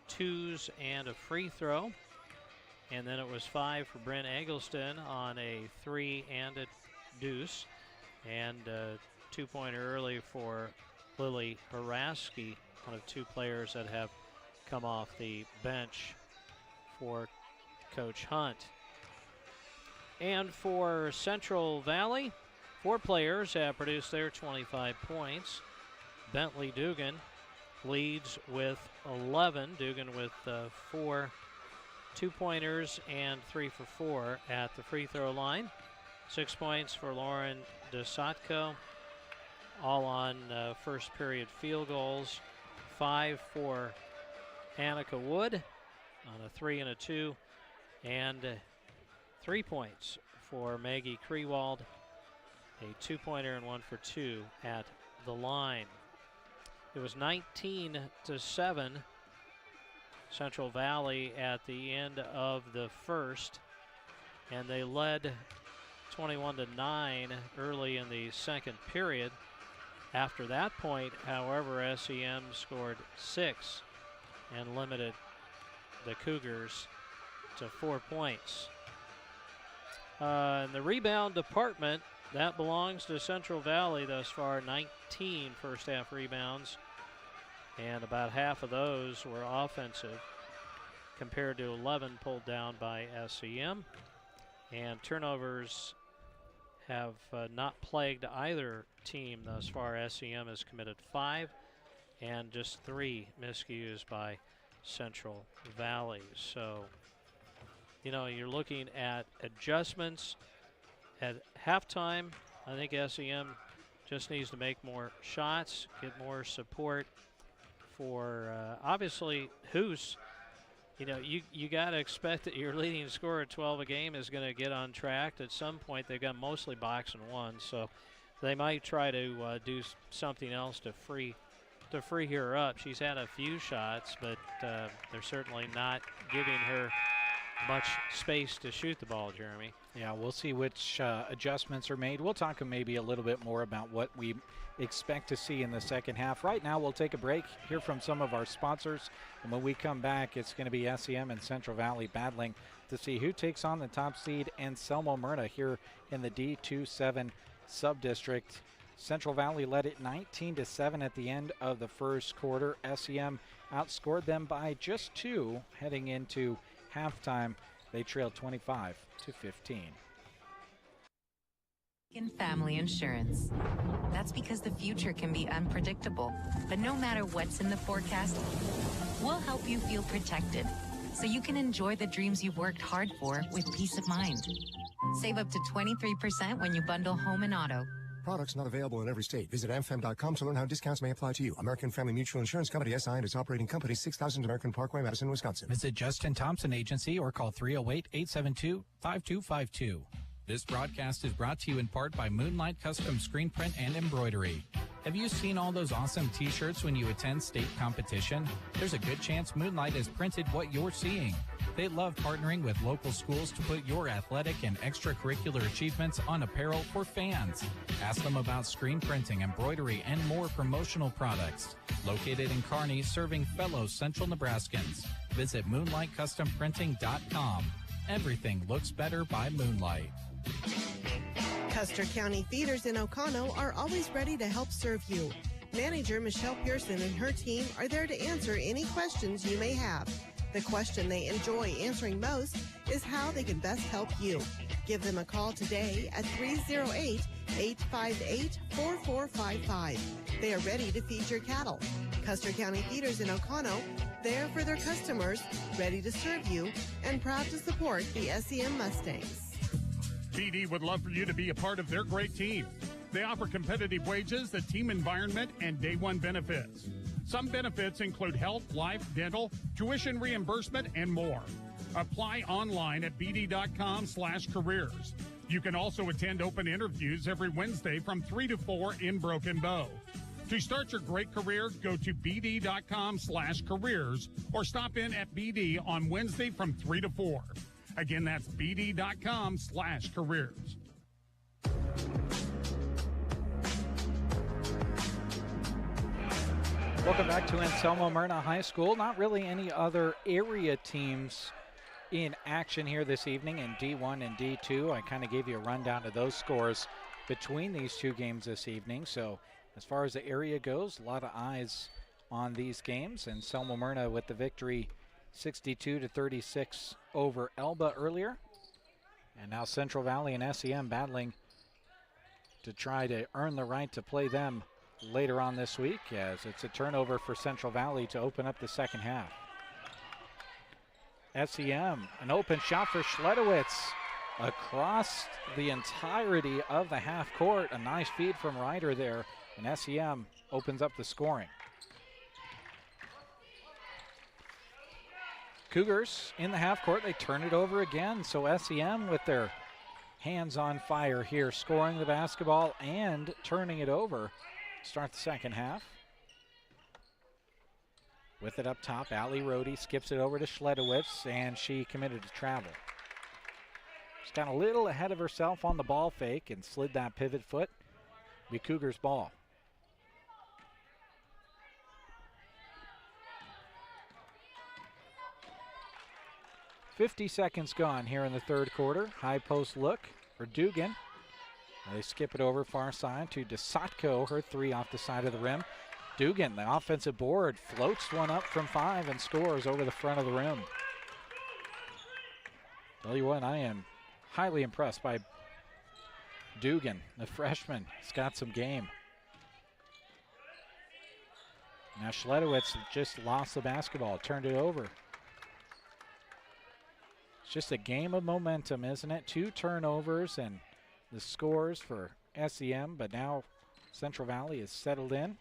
2s, and a free throw. And then it was 5 for Brent Eggleston on a 3 and a deuce. And a 2-pointer early for Lily Haraski, one of 2 players that have come off the bench for Coach Hunt. And for Central Valley, 4 players have produced their 25 points. Bentley Dugan leads with 11. Dugan with 4 2-pointers and 3 for 4 at the free throw line. 6 points for Lauren DeSotko, all on first period field goals. 5 for Annika Wood on a 3 and a 2, and 3 points for Maggie Krewald, a 2-pointer and 1 for 2 at the line. It was 19-7 Central Valley at the end of the first, and they led 21-9 early in the second period. After that point, however, SEM scored 6 and limited the Cougars to 4 points. In the rebound department, that belongs to Central Valley thus far. 19 first half rebounds, and about half of those were offensive compared to 11 pulled down by SEM. And turnovers have not plagued either team thus far. SEM has committed 5 and just 3 miscues by Central Valley. So, you know, you're looking at adjustments at halftime. I think SEM just needs to make more shots, get more support for obviously Hoos. You know, you got to expect that your leading scorer at 12 a game is going to get on track. At some point, they've got mostly box and one, so they might try to do something else to free her up. She's had a few shots, but they're certainly not giving her much space to shoot the ball, Jeremy. Yeah, we'll see which adjustments are made. We'll talk maybe a little bit more about what we expect to see in the second half. Right now, we'll take a break, hear from some of our sponsors, and when we come back, it's going to be SEM and Central Valley battling to see who takes on the top seed Anselmo-Merna here in the D27 subdistrict. Central Valley led it 19-7 at the end of the first quarter. SEM outscored them by just 2 heading into halftime. They trailed 25-15. In family insurance. That's because the future can be unpredictable, but no matter what's in the forecast, we'll help you feel protected so you can enjoy the dreams you've worked hard for with peace of mind. Save up to 23% when you bundle home and auto. Products not available in every state. Visit amfam.com to learn how discounts may apply to you. American Family Mutual Insurance Company, SI, and its operating company, 6000 American Parkway, Madison, Wisconsin. Visit Justin Thompson Agency or call 308-872-5252. This broadcast is brought to you in part by Moonlight Custom Screen Print and Embroidery. Have you seen all those awesome t-shirts when you attend state competition? There's a good chance Moonlight has printed what you're seeing. They love partnering with local schools to put your athletic and extracurricular achievements on apparel for fans. Ask them about screen printing, embroidery, and more promotional products. Located in Kearney, serving fellow Central Nebraskans. Visit MoonlightCustomPrinting.com. Everything looks better by Moonlight. Custer County Feeders in Oconto are always ready to help serve you. Manager Michelle Pearson and her team are there to answer any questions you may have. The question they enjoy answering most is how they can best help you. Give them a call today at 308-858-4455. They are ready to feed your cattle. Custer County Feeders in Oconto, there for their customers, ready to serve you, and proud to support the SEM Mustangs. BD would love for you to be a part of their great team. They offer competitive wages, the team environment, and day one benefits. Some benefits include health, life, dental, tuition reimbursement, and more. Apply online at bd.com/careers. You can also attend open interviews every Wednesday from 3 to 4 in Broken Bow. To start your great career, go to bd.com/careers or stop in at BD on Wednesday from 3 to 4. Again, that's bd.com/careers. Welcome back to Anselmo-Merna High School. Not really any other area teams in action here this evening in D1 and D2. I kind of gave you a rundown of those scores between these two games this evening. So as far as the area goes, a lot of eyes on these games. And Anselmo-Merna with the victory 62-36 over Elba earlier. And now Central Valley and SEM battling to try to earn the right to play them later on this week, as it's a turnover for Central Valley to open up the second half. SEM, an open shot for Schledowitz across the entirety of the half court. A nice feed from Ryder there, and SEM opens up the scoring. Cougars in the half court, they turn it over again, so SEM with their hands on fire here, scoring the basketball and turning it over. Start the second half. With it up top, Allie Rohde skips it over to Schledowitz, and she committed to travel. She's got a little ahead of herself on the ball fake and slid that pivot foot. Be Cougars ball. .50 seconds gone here in the third quarter. High post look for Dugan. They skip it over far side to DeSatko. Her three off the side of the rim. Dugan, the offensive board, floats one up from 5 and scores over the front of the rim. Tell you what, I am highly impressed by Dugan, the freshman. He's got some game. Now Schledowitz just lost the basketball, turned it over. It's just a game of momentum, isn't it? 2 turnovers and the scores for SEM, but now Central Valley is settled in.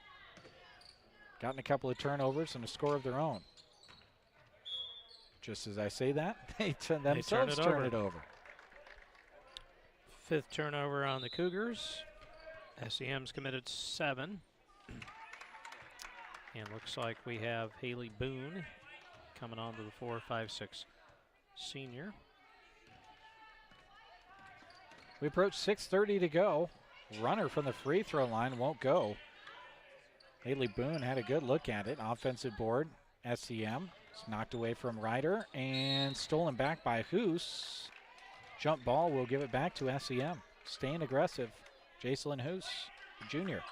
Gotten a couple of turnovers and a score of their own. Just as I say that, they themselves turn it over. 5th turnover on the Cougars. SEM's committed 7. And looks like we have Haley Boone coming on to the 4-5-6 senior. We approach 6:30 to go. Runner from the free throw line won't go. Haley Boone had a good look at it. Offensive board, SEM. It's knocked away from Ryder and stolen back by Hoos. Jump ball will give it back to SEM. Staying aggressive, Jacelyn Hoos, junior.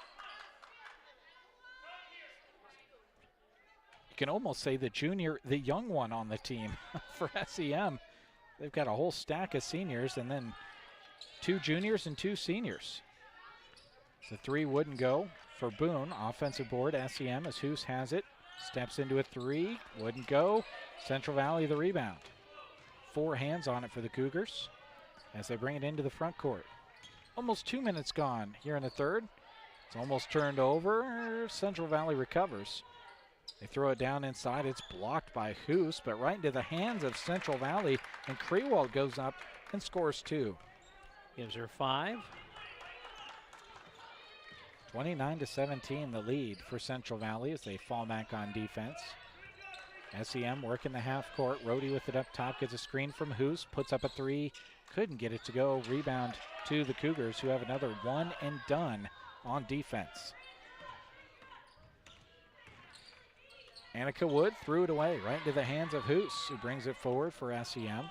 You can almost say the junior, the young one on the team for SEM. They've got a whole stack of seniors and then 2 juniors and 2 seniors. The 3 wouldn't go for Boone. Offensive board, SEM, as Hoos has it. Steps into a 3, wouldn't go. Central Valley the rebound. 4 hands on it for the Cougars as they bring it into the front court. Almost 2 minutes gone here in the third. It's almost turned over. Central Valley recovers. They throw it down inside. It's blocked by Hoos, but right into the hands of Central Valley, and Krewald goes up and scores 2. Gives her 5. 29-17 the lead for Central Valley as they fall back on defense. SEM working the half court. Rohde with it up top, gets a screen from Hoos, puts up a 3, couldn't get it to go. Rebound to the Cougars, who have another one and done on defense. Annika Wood threw it away right into the hands of Hoos, who brings it forward for SEM.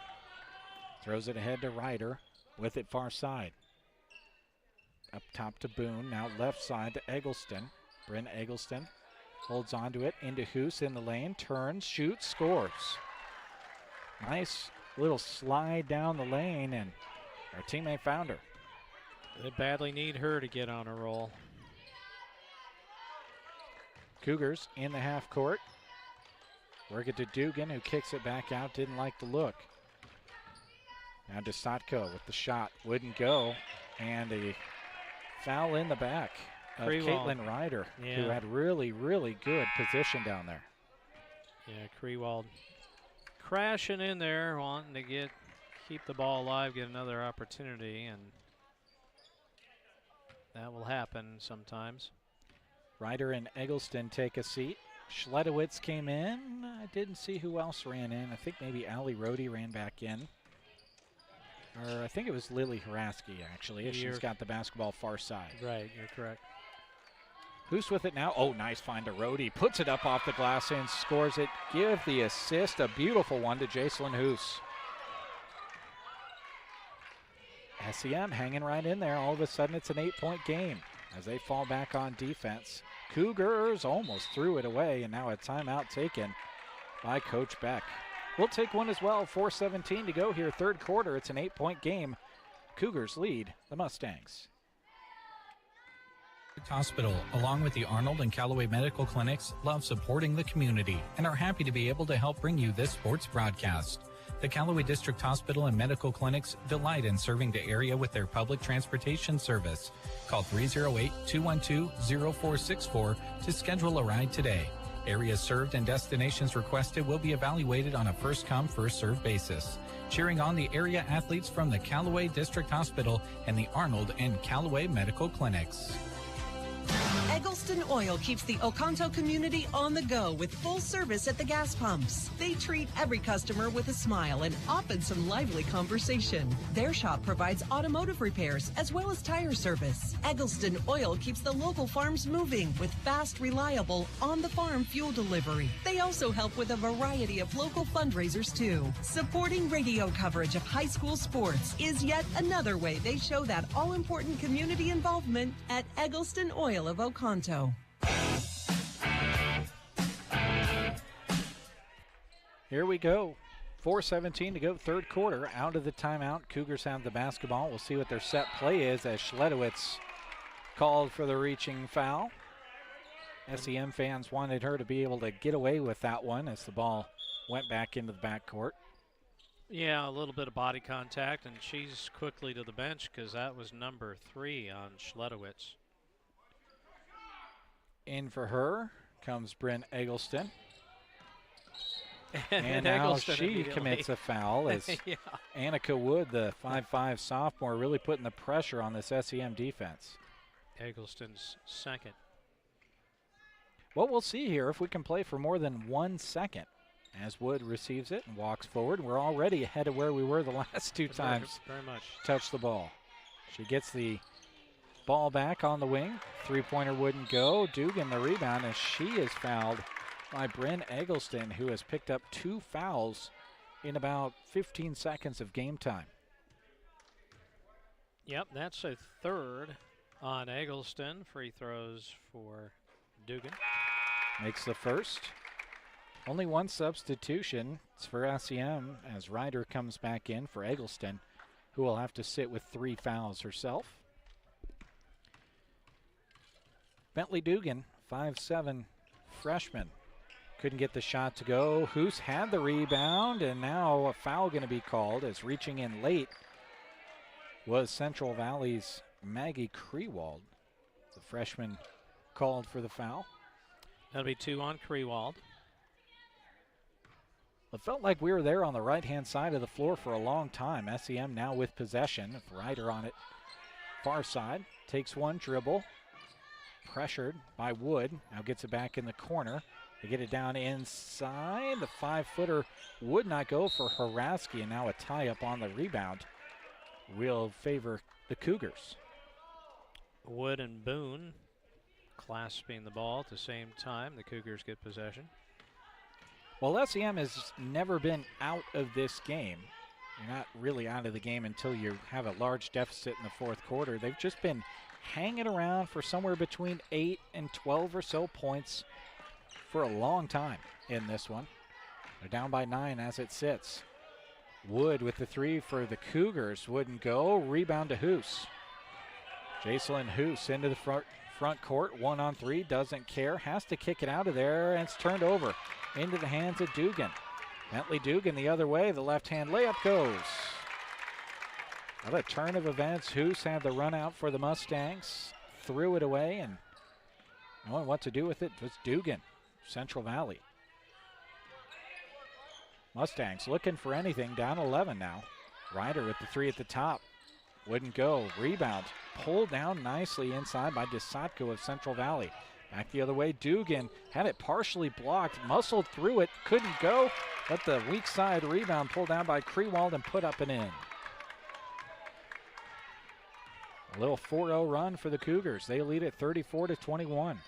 Throws it ahead to Ryder with it far side. Up top to Boone, now left side to Eggleston. Bryn Eggleston holds on to it, into Hoos in the lane, turns, shoots, scores. Nice little slide down the lane, and our teammate found her. They badly need her to get on a roll. Cougars in the half court. Work it to Dugan, who kicks it back out, didn't like the look. Now DeSatko with the shot, wouldn't go, and a foul in the back of Caitlin Ryder, who had really, really good position down there. Yeah, Krewald crashing in there, wanting to keep the ball alive, get another opportunity, and that will happen sometimes. Ryder and Eggleston take a seat. Schledowitz came in. I didn't see who else ran in. I think maybe Allie Rohde ran back in. Or I think it was Lily Haraski, actually. She's got the basketball far side. Right, you're correct. Hoos with it now. Oh, nice find to Rohde. Puts it up off the glass and scores it. Give the assist, a beautiful one to Jacelyn Hoos. SEM hanging right in there. All of a sudden, it's an 8-point game as they fall back on defense. Cougars almost threw it away, and now a timeout taken by Coach Beck. We'll take one as well. 4:17 to go here, third quarter. It's an 8-point game. Cougars lead the Mustangs. Hospital, along with the Arnold and Callaway Medical Clinics, love supporting the community and are happy to be able to help bring you this sports broadcast. The Callaway District Hospital and Medical Clinics delight in serving the area with their public transportation service. Call 308-212-0464 to schedule a ride today. Areas served and destinations requested will be evaluated on a first-come, first-served basis. Cheering on the area athletes from the Callaway District Hospital and the Arnold and Callaway Medical Clinics. Eggleston Oil keeps the Oconto community on the go with full service at the gas pumps. They treat every customer with a smile and often some lively conversation. Their shop provides automotive repairs as well as tire service. Eggleston Oil keeps the local farms moving with fast, reliable, on-the-farm fuel delivery. They also help with a variety of local fundraisers too. Supporting radio coverage of high school sports is yet another way they show that all-important community involvement at Eggleston Oil of Oconto. Here we go. 4:17 to go, third quarter. Out of the timeout, Cougars have the basketball. We'll see what their set play is as Schledowitz called for the reaching foul. SEM fans wanted her to be able to get away with that one as the ball went back into the backcourt. Yeah, a little bit of body contact, and she's quickly to the bench because that was number 3 on Schledowitz. In for her comes Bryn Eggleston. And now Eggleston she commits a foul as yeah. Annika Wood, the 5'5 sophomore, really putting the pressure on this SEM defense. Eggleston's second. Well, we'll see here if we can play for more than 1 second as Wood receives it and walks forward. We're already ahead of where we were the last 2 times Very much. she touched the ball. She gets the ball back on the wing. Three-pointer wouldn't go. Dugan the rebound, and she is fouled by Bryn Eggleston, who has picked up 2 fouls in about 15 seconds of game time. Yep, that's a third on Eggleston. Free throws for Dugan. Makes the first. Only 1 substitution. It's for SEM as Ryder comes back in for Eggleston, who will have to sit with 3 fouls herself. Bentley Dugan, 5'7" freshman. Couldn't get the shot to go. Hoos had the rebound, and now a foul going to be called as reaching in late was Central Valley's Maggie Krewald. The freshman called for the foul. That'll be 2 on Krewald. It felt like we were there on the right-hand side of the floor for a long time. SEM now with possession. Ryder on it. Far side. Takes 1 dribble. Pressured by Wood. Now gets it back in the corner. They get it down inside. The 5-footer would not go for Haraski, and now a tie-up on the rebound will favor the Cougars. Wood and Boone clasping the ball at the same time. The Cougars get possession. Well, SEM has never been out of this game. You're not really out of the game until you have a large deficit in the fourth quarter. They've just been hanging around for somewhere between 8 and 12 or so points for a long time in this one. They're down by 9 as it sits. Wood with the 3 for the Cougars. Wouldn't go. Rebound to Hoos. Jacelyn Hoos into the front court. 1-on-3. Doesn't care. Has to kick it out of there, and it's turned over into the hands of Dugan. Bentley Dugan the other way. The left-hand layup goes. What a turn of events. Hoos had the run out for the Mustangs. Threw it away, and knowing what to do with it was Dugan, Central Valley. Mustangs looking for anything, down 11 now. Ryder with the 3 at the top. Wouldn't go. Rebound. Pulled down nicely inside by Desatko of Central Valley. Back the other way, Dugan had it partially blocked, muscled through it, couldn't go, but the weak side rebound pulled down by Krewald and put up and in. A little 4-0 run for the Cougars. They lead at 34-21.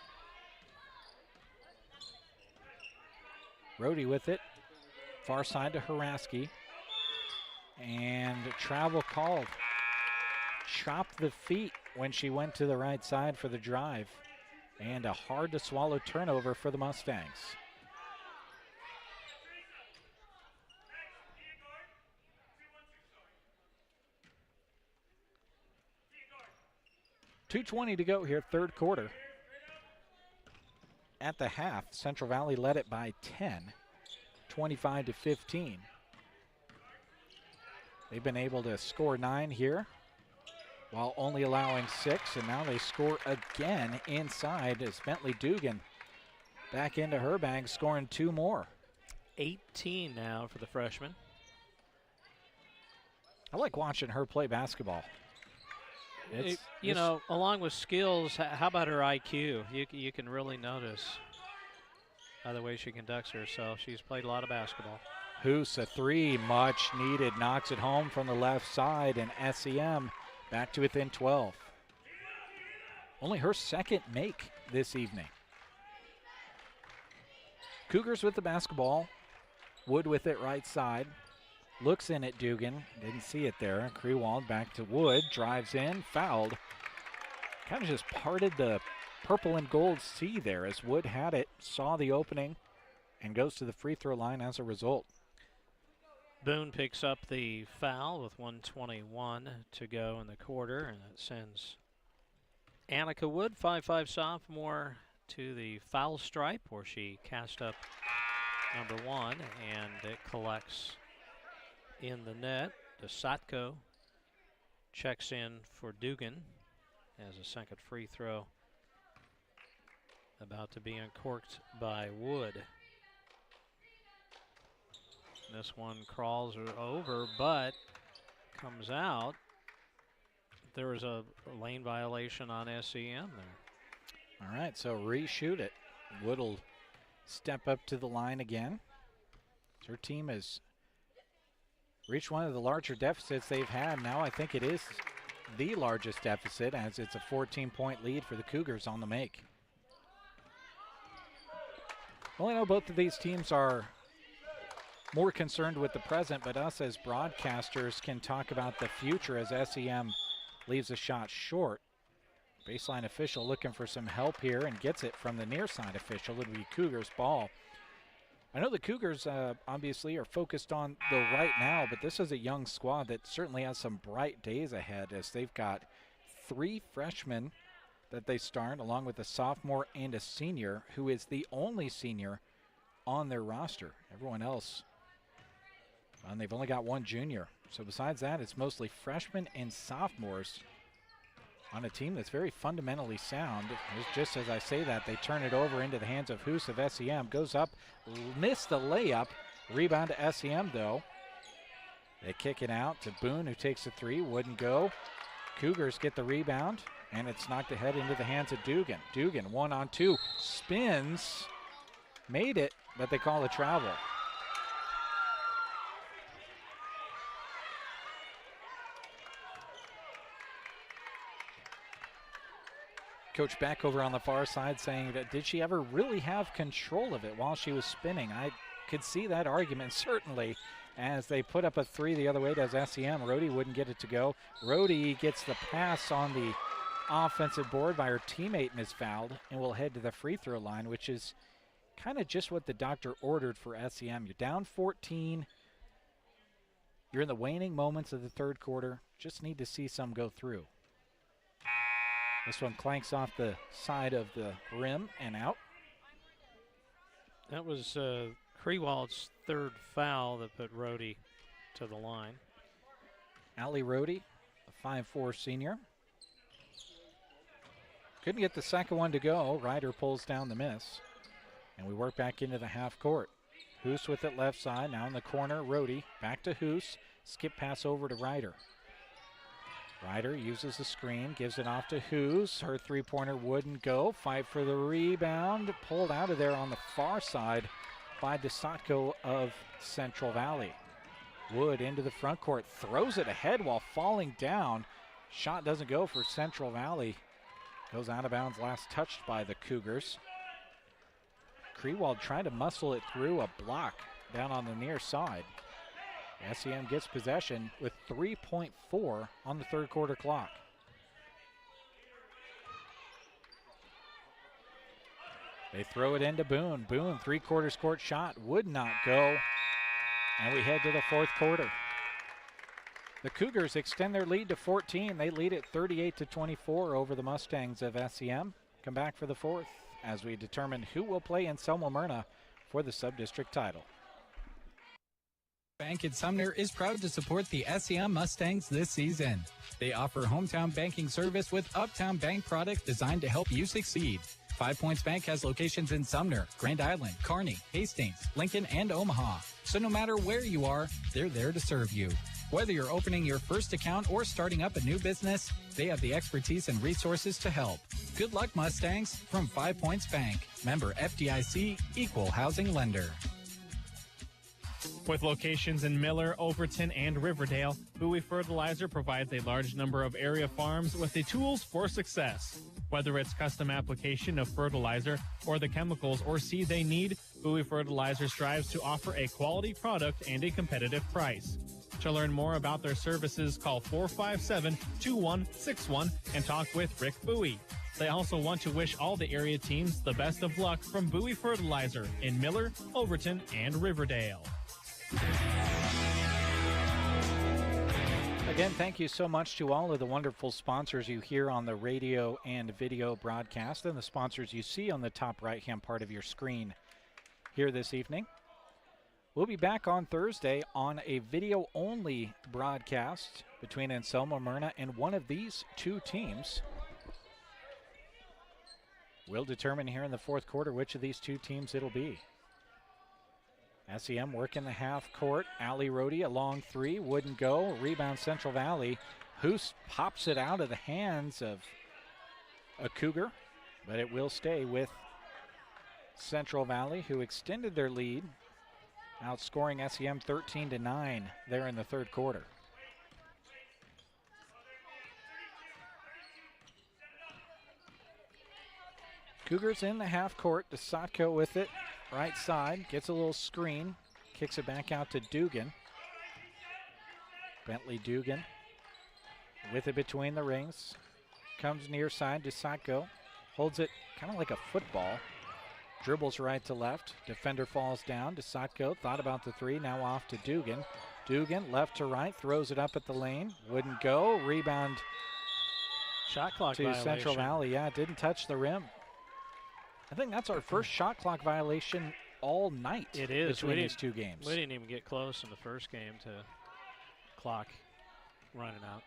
Brody with it. Far side to Haraski. And travel called. Chopped the feet when she went to the right side for the drive. And a hard to swallow turnover for the Mustangs. 2:20 to go here, third quarter. At the half, Central Valley led it by 10, 25-15. They've been able to score 9 here while only allowing 6, and now they score again inside as Bentley Dugan back into her bag, scoring 2 more. 18 now for the freshman. I like watching her play basketball. You know, along with skills, how about her IQ? You can really notice by the way she conducts herself. She's played a lot of basketball. Hoos, a 3, much needed, knocks it home from the left side, and SEM back to within 12. Only her second make this evening. Cougars with the basketball. Wood with it right side. Looks in at Dugan. Didn't see it there. Krewald back to Wood. Drives in. Fouled. Kind of just parted the purple and gold sea there as Wood had it. Saw the opening and goes to the free throw line as a result. Boone picks up the foul with 1:21 to go in the quarter, and it sends Annika Wood, 5'5" sophomore, to the foul stripe where she cast up number 1, and it collects in the net. DeSatko checks in for Dugan as a second free throw about to be uncorked by Wood. This one crawls over, but comes out. There was a lane violation on SEM there. All right, so reshoot it. Wood will step up to the line again. Her team has reached one of the larger deficits they've had. Now I think it is the largest deficit, as it's a 14-point lead for the Cougars on the make. Well, I know both of these teams are more concerned with the present, but us as broadcasters can talk about the future as SEM leaves a shot short. Baseline official looking for some help here and gets it from the near side official. It'll be Cougars ball. I know the Cougars obviously are focused on the right now, but this is a young squad that certainly has some bright days ahead, as they've got 3 freshmen that they start, along with a sophomore and a senior, who is the only senior on their roster. Everyone else, and they've only got 1 junior. So besides that, it's mostly freshmen and sophomores on a team that's very fundamentally sound. Just as I say that, they turn it over into the hands of Hoos of SEM. Goes up, missed the layup. Rebound to SEM, though. They kick it out to Boone, who takes a 3. Wouldn't go. Cougars get the rebound, and it's knocked ahead into the hands of Dugan. Dugan, 1-on-2, spins, made it, but they call a travel. Coach Beck over on the far side saying that did she ever really have control of it while she was spinning? I could see that argument, certainly, as they put up a 3 the other way. Does SEM. Rhodey wouldn't get it to go. Rhodey gets the pass on the offensive board by her teammate and is fouled, and will head to the free throw line, which is kind of just what the doctor ordered for SEM. You're down 14. You're in the waning moments of the third quarter. Just need to see some go through. This one clanks off the side of the rim and out. That was Krewald's 3rd foul that put Rhodey to the line. Allie Rhodey, a 5'4" senior. Couldn't get the second one to go. Ryder pulls down the miss. And we work back into the half court. Hoos with it left side. Now in the corner, Rhodey. Back to Hoos. Skip pass over to Ryder. Ryder uses the screen, gives it off to Hoos. Her 3-pointer wouldn't go. Fight for the rebound. Pulled out of there on the far side by DeSatko of Central Valley. Wood into the front court. Throws it ahead while falling down. Shot doesn't go for Central Valley. Goes out of bounds, last touched by the Cougars. Krewald trying to muscle it through a block down on the near side. SEM gets possession with 3.4 on the third quarter clock. They throw it into Boone. Boone, 3/4 court shot, would not go. And we head to the fourth quarter. The Cougars extend their lead to 14. They lead at 38-24 over the Mustangs of SEM. Come back for the fourth as we determine who will play Anselmo-Merna for the sub-district title. Bank at Sumner is proud to support the SEM Mustangs this season. They offer hometown banking service with uptown bank products designed to help you succeed. 5 Points Bank has locations in Sumner, Grand Island, Kearney, Hastings, Lincoln, and Omaha. So no matter where you are, they're there to serve you. Whether you're opening your first account or starting up a new business, they have the expertise and resources to help. Good luck, Mustangs, from 5 Points Bank. Member FDIC, Equal Housing Lender. With locations in Miller, Overton, and Riverdale, Bowie Fertilizer provides a large number of area farms with the tools for success. Whether it's custom application of fertilizer or the chemicals or seed they need, Bowie Fertilizer strives to offer a quality product and a competitive price. To learn more about their services, call 457-2161 and talk with Rick Bowie. They also want to wish all the area teams the best of luck from Bowie Fertilizer in Miller, Overton, and Riverdale. Again, thank you so much to all of the wonderful sponsors you hear on the radio and video broadcast and the sponsors you see on the top right-hand part of your screen here this evening. We'll be back on Thursday on a video-only broadcast between Anselmo-Merna and one of these two teams. We'll determine here in the fourth quarter which of these two teams it'll be. SEM working the half court. Ali Rohde, a long three, wouldn't go. Rebound Central Valley. Hoos pops it out of the hands of a Cougar, but it will stay with Central Valley, who extended their lead, outscoring SEM 13-9 there in the third quarter. Cougars in the half court. DeSatko with it. Right side, gets a little screen, kicks it back out to Dugan. Bentley Dugan with it between the rings. Comes near side, DeSatko holds it kind of like a football. Dribbles right to left. Defender falls down. DeSatko thought about the three, now off to Dugan. Dugan left to right, throws it up at the lane. Wouldn't go. Rebound. Shot clock to violation. Central Valley. Yeah, didn't touch the rim. I think that's our first shot clock violation all night. It is between these two games. We didn't even get close in the first game to clock running out.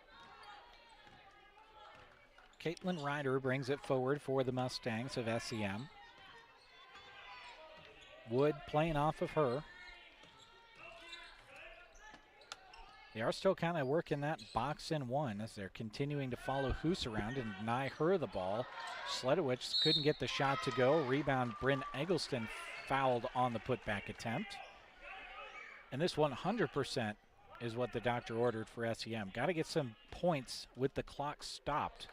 Caitlin Ryder brings it forward for the Mustangs of SEM. Wood playing off of her. They are still kind of working that box in one as they're continuing to follow Hoos around and deny her the ball. Sledowicz couldn't get the shot to go. Rebound, Bryn Eggleston fouled on the putback attempt. And this 100% is what the doctor ordered for SEM. Got to get some points with the clock stopped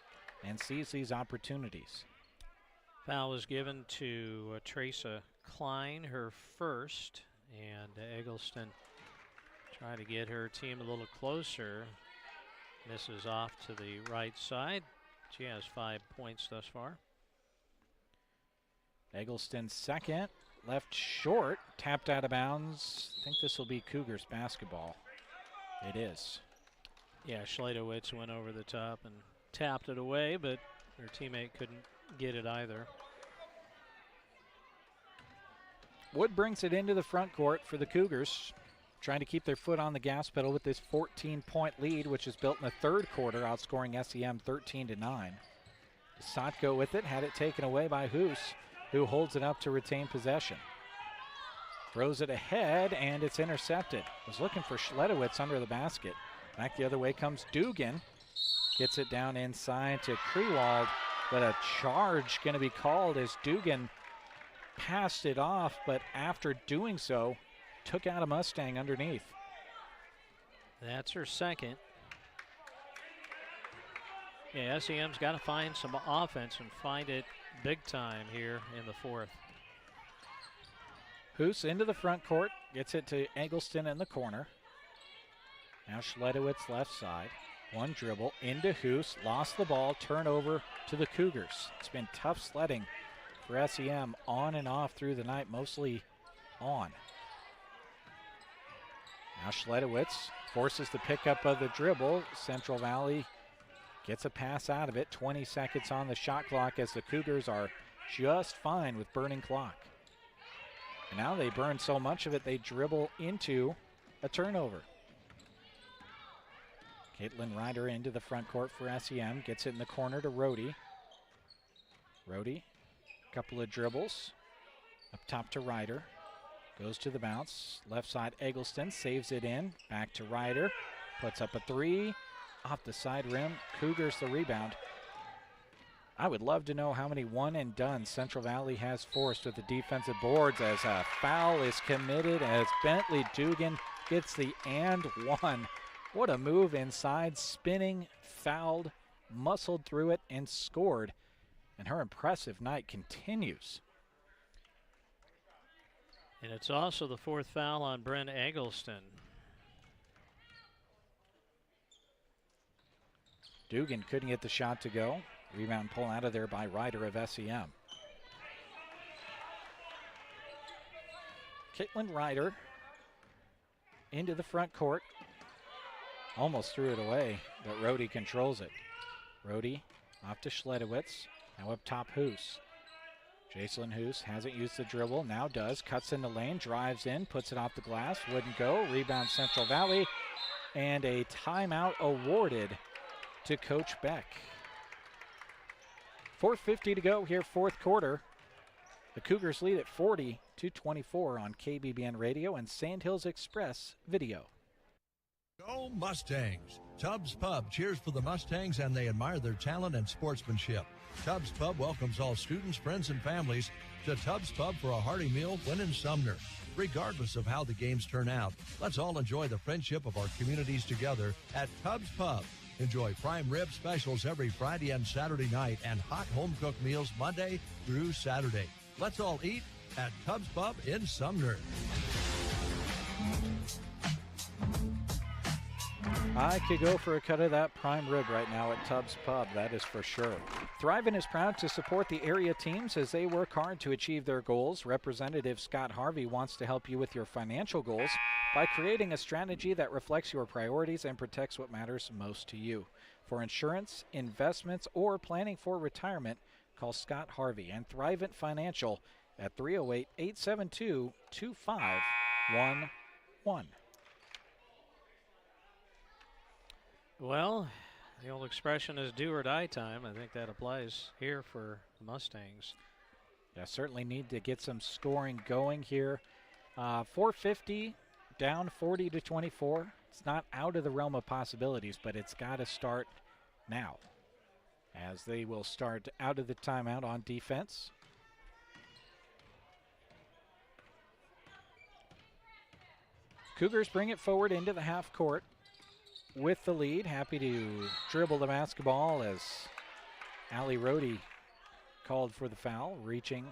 and seize these opportunities. Foul was given to Teresa Klein, her first, and Eggleston trying to get her team a little closer. Misses off to the right side. She has 5 points thus far. Eggleston second, left short, tapped out of bounds. I think this will be Cougars basketball. It is. Yeah, Schladowitz went over the top and tapped it away, but her teammate couldn't get it either. Wood brings it into the front court for the Cougars, trying to keep their foot on the gas pedal with this 14-point lead, which is built in the third quarter, outscoring SEM 13-9. Satko with it, had it taken away by Hoos, who holds it up to retain possession. Throws it ahead, and it's intercepted. Was looking for Schledowitz under the basket. Back the other way comes Dugan. Gets it down inside to Krewald, but a charge going to be called as Dugan passed it off, but after doing so, took out a Mustang underneath. That's her second. Yeah, SEM's got to find some offense and find it big time here in the fourth. Hoos into the front court, gets it to Eggleston in the corner. Now Schledowitz left side. One dribble into Hoos, lost the ball, turnover to the Cougars. It's been tough sledding for SEM on and off through the night, mostly on. Now Schledowitz forces the pickup of the dribble. Central Valley gets a pass out of it. 20 seconds on the shot clock as the Cougars are just fine with burning clock. And now they burn so much of it, they dribble into a turnover. Caitlin Ryder into the front court for SEM. Gets it in the corner to Rohde. Rohde, couple of dribbles. Up top to Ryder. Goes to the bounce. Left side, Eggleston saves it in. Back to Ryder. Puts up a three. Off the side rim. Cougars the rebound. I would love to know how many one and done Central Valley has forced with the defensive boards as a foul is committed as Bentley Dugan gets the and one. What a move inside, spinning, fouled, muscled through it, and scored. And her impressive night continues. And it's also the fourth foul on Brent Eggleston. Dugan couldn't get the shot to go. Rebound pull out of there by Ryder of SEM. Caitlin Ryder into the front court. Almost threw it away, but Rohde controls it. Rohde off to Schledowitz. Now up top, Hoos. Jacelyn Hoos hasn't used the dribble, now does. Cuts in the lane, drives in, puts it off the glass. Wouldn't go. Rebound Central Valley. And a timeout awarded to Coach Beck. 4:50 to go here, fourth quarter. The Cougars lead at 40-24 on KBBN Radio and Sandhills Express video. Go Mustangs! Tubbs Pub cheers for the Mustangs and they admire their talent and sportsmanship. Tubbs Pub welcomes all students, friends, and families to Tubbs Pub for a hearty meal when in Sumner. Regardless of how the games turn out, let's all enjoy the friendship of our communities together at Tubbs Pub. Enjoy prime rib specials every Friday and Saturday night and hot home-cooked meals Monday through Saturday. Let's all eat at Tubbs Pub in Sumner. I could go for a cut of that prime rib right now at Tubbs Pub, that is for sure. Thrivent is proud to support the area teams as they work hard to achieve their goals. Representative Scott Harvey wants to help you with your financial goals by creating a strategy that reflects your priorities and protects what matters most to you. For insurance, investments, or planning for retirement, call Scott Harvey and Thrivent Financial at 308-872-2511. Well, the old expression is do or die time. I think that applies here for the Mustangs. Yeah, certainly need to get some scoring going here. 4:50, down 40-24. It's not out of the realm of possibilities, but it's got to start now, as they will start out of the timeout on defense. Cougars bring it forward into the half court with the lead. Happy to dribble the basketball as Allie Rohde called for the foul, reaching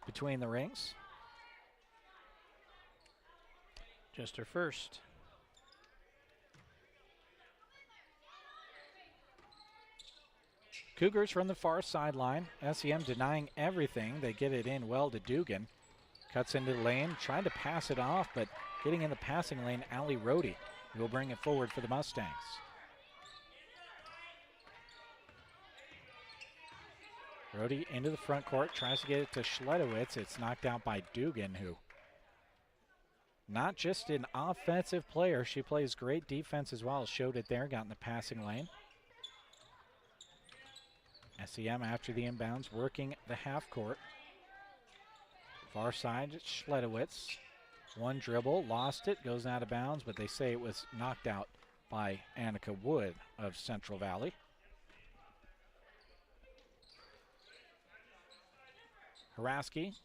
between the rings. Just her first. Cougars from the far sideline. SEM denying everything. They get it in well to Dugan. Cuts into the lane, trying to pass it off, but getting in the passing lane, Allie Rohde will bring it forward for the Mustangs. Rohde into the front court, tries to get it to Schledowitz. It's knocked out by Dugan, who not just an offensive player, she plays great defense as well. Showed it there, got in the passing lane. SEM after the inbounds, working the half court. Far side, Schledowitz. One dribble, lost it, goes out of bounds, but they say it was knocked out by Annika Wood of Central Valley. Haraski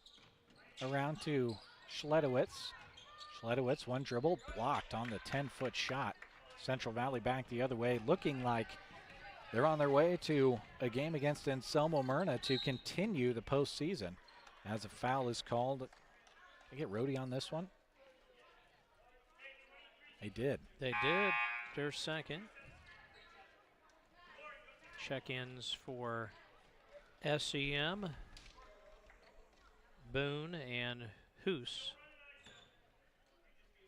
around to Schledowitz. Schledowitz, one dribble, blocked on the 10-foot shot. Central Valley back the other way, looking like they're on their way to a game against Anselmo-Merna to continue the postseason. As a foul is called. They get Rohde on this one? They did. They did. Their second. Check-ins for SEM, Boone, and Hoos.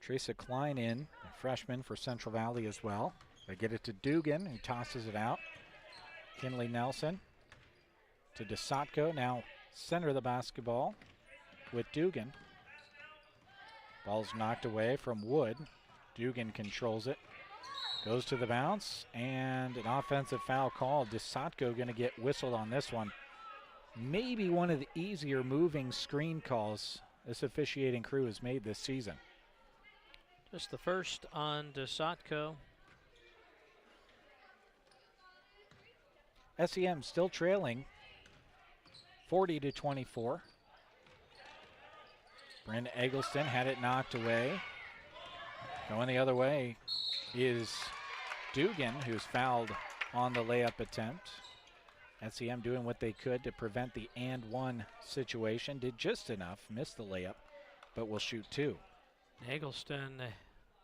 Teresa Klein in freshman for Central Valley as well. They get it to Dugan, who tosses it out. Kinley Nelson to DeSatko, now center of the basketball with Dugan. Ball's knocked away from Wood. Dugan controls it. Goes to the bounce, and an offensive foul called. DeSatko going to get whistled on this one. Maybe one of the easier moving screen calls this officiating crew has made this season. Just the first on DeSatko. SEM still trailing 40-24. Bryn Eggleston had it knocked away. Going the other way is Dugan, who's fouled on the layup attempt. SEM doing what they could to prevent the and one situation. Did just enough, missed the layup, but will shoot two. Eggleston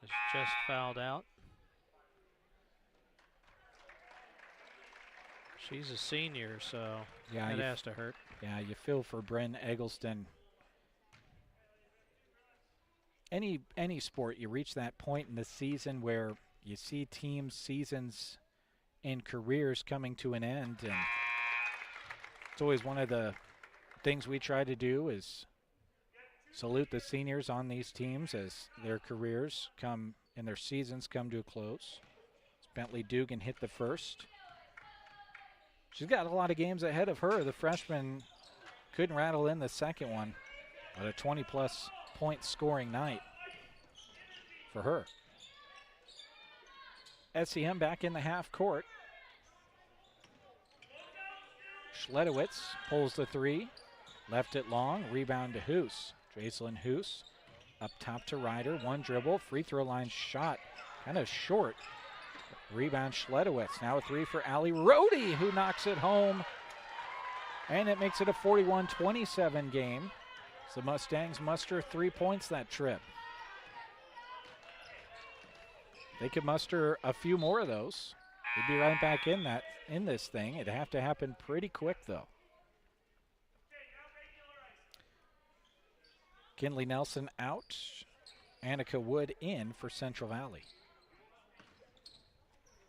is just fouled out. She's a senior, so that has to hurt. Yeah, you feel for Bryn Eggleston. Any sport, you reach that point in the season where you see teams' seasons and careers coming to an end, and it's always one of the things we try to do is salute the seniors on these teams as their careers come and their seasons come to a close. Bentley Dugan hit the first. She's got a lot of games ahead of her. The freshman couldn't rattle in the second one, but a 20-plus point scoring night for her. SEM back in the half court. Schledowitz pulls the three, left it long, rebound to Hoos. Jacelyn Hoos up top to Ryder, one dribble, free throw line shot, kind of short. Rebound Schledowitz, now a three for Allie Rohde, who knocks it home. And it makes it a 41-27 game. So the Mustangs muster 3 points that trip. They could muster a few more of those. They'd be right back in this thing. It'd have to happen pretty quick, though. Kinley Nelson out. Annika Wood in for Central Valley.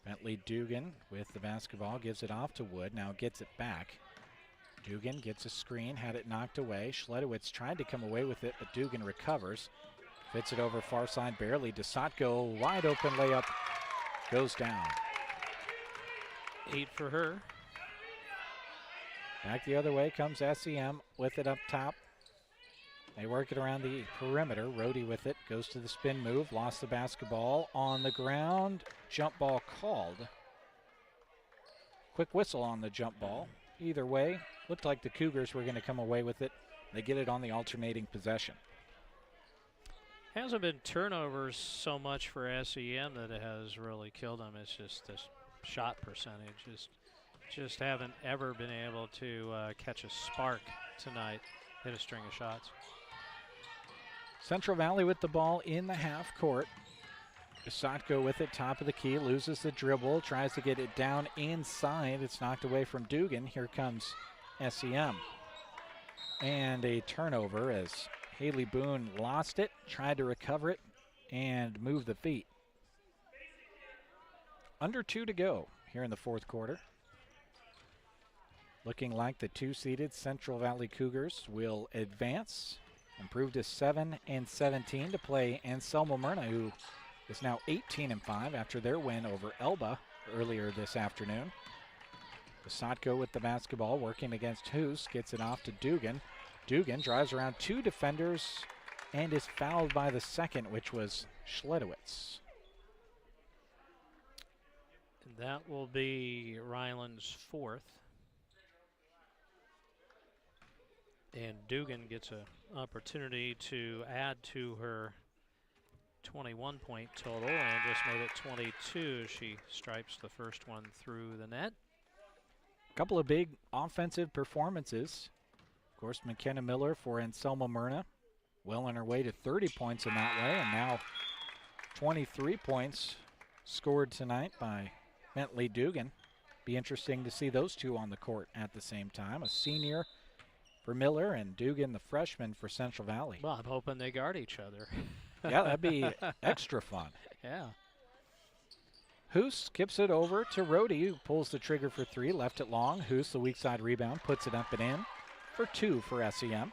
Bentley Dugan with the basketball, gives it off to Wood, now gets it back. Dugan gets a screen, had it knocked away. Schledowitz tried to come away with it, but Dugan recovers. Fits it over far side barely. DeSatko, wide open layup, goes down. 8 for her. Back the other way comes SEM with it up top. They work it around the perimeter. Rohde with it, goes to the spin move, lost the basketball on the ground. Jump ball called. Quick whistle on the jump ball. Either way, looked like the Cougars were going to come away with it. They get it on the alternating possession. Hasn't been turnovers so much for SEM that it has really killed them. It's just the shot percentage. Just haven't ever been able to catch a spark tonight, hit a string of shots. Central Valley with the ball in the half court. DeSatko with it, top of the key, loses the dribble, tries to get it down inside. It's knocked away from Dugan. Here comes SEM. And a turnover as Haley Boone lost it, tried to recover it, and move the feet. Under 2 to go here in the fourth quarter. Looking like the 2-seeded Central Valley Cougars will advance, improve to 7-17 to play Anselmo-Merna, who is now 18-5 after their win over Elba earlier this afternoon. DeSatko with the basketball, working against Hoos, gets it off to Dugan. Dugan drives around 2 defenders and is fouled by the second, which was Schledowitz. And that will be Ryland's 4th. And Dugan gets an opportunity to add to her 21-point total and just made it 22. She stripes the first one through the net. A couple of big offensive performances. Of course, McKenna Miller for Anselmo-Merna, well on her way to 30 points in that way, and now 23 points scored tonight by Bentley Dugan. Be interesting to see those two on the court at the same time. A senior for Miller and Dugan, the freshman for Central Valley. Well, I'm hoping they guard each other. Yeah, that'd be extra fun. Yeah. Hoos skips it over to Rohde, who pulls the trigger for 3, left it long. Hoos, the weak side rebound, puts it up and in for 2 for SEM.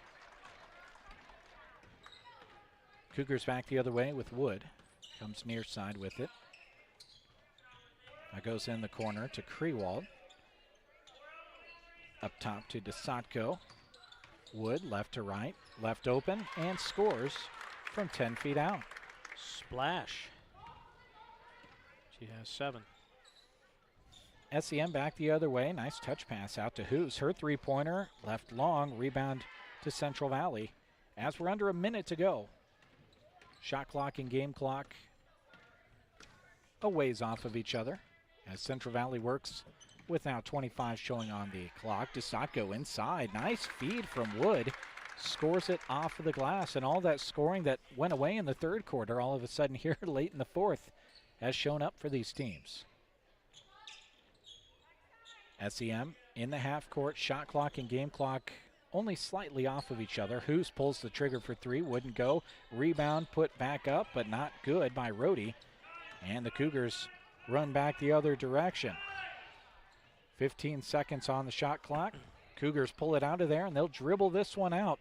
Cougars back the other way with Wood. Comes near side with it. That goes in the corner to Krewald. Up top to DeSatko. Wood left to right, left open, and scores from 10 feet out. Splash. She has 7. SEM back the other way. Nice touch pass out to Hoos. Her three-pointer left long. Rebound to Central Valley as we're under a minute to go. Shot clock and game clock a ways off of each other as Central Valley works with now 25 showing on the clock. DeSatko inside. Nice feed from Wood. Scores it off of the glass, and all that scoring that went away in the third quarter all of a sudden here late in the fourth has shown up for these teams. SEM in the half court. Shot clock and game clock only slightly off of each other. Hoos pulls the trigger for 3. Wouldn't go. Rebound put back up, but not good by Rohde. And the Cougars run back the other direction. 15 seconds on the shot clock. Cougars pull it out of there, and they'll dribble this one out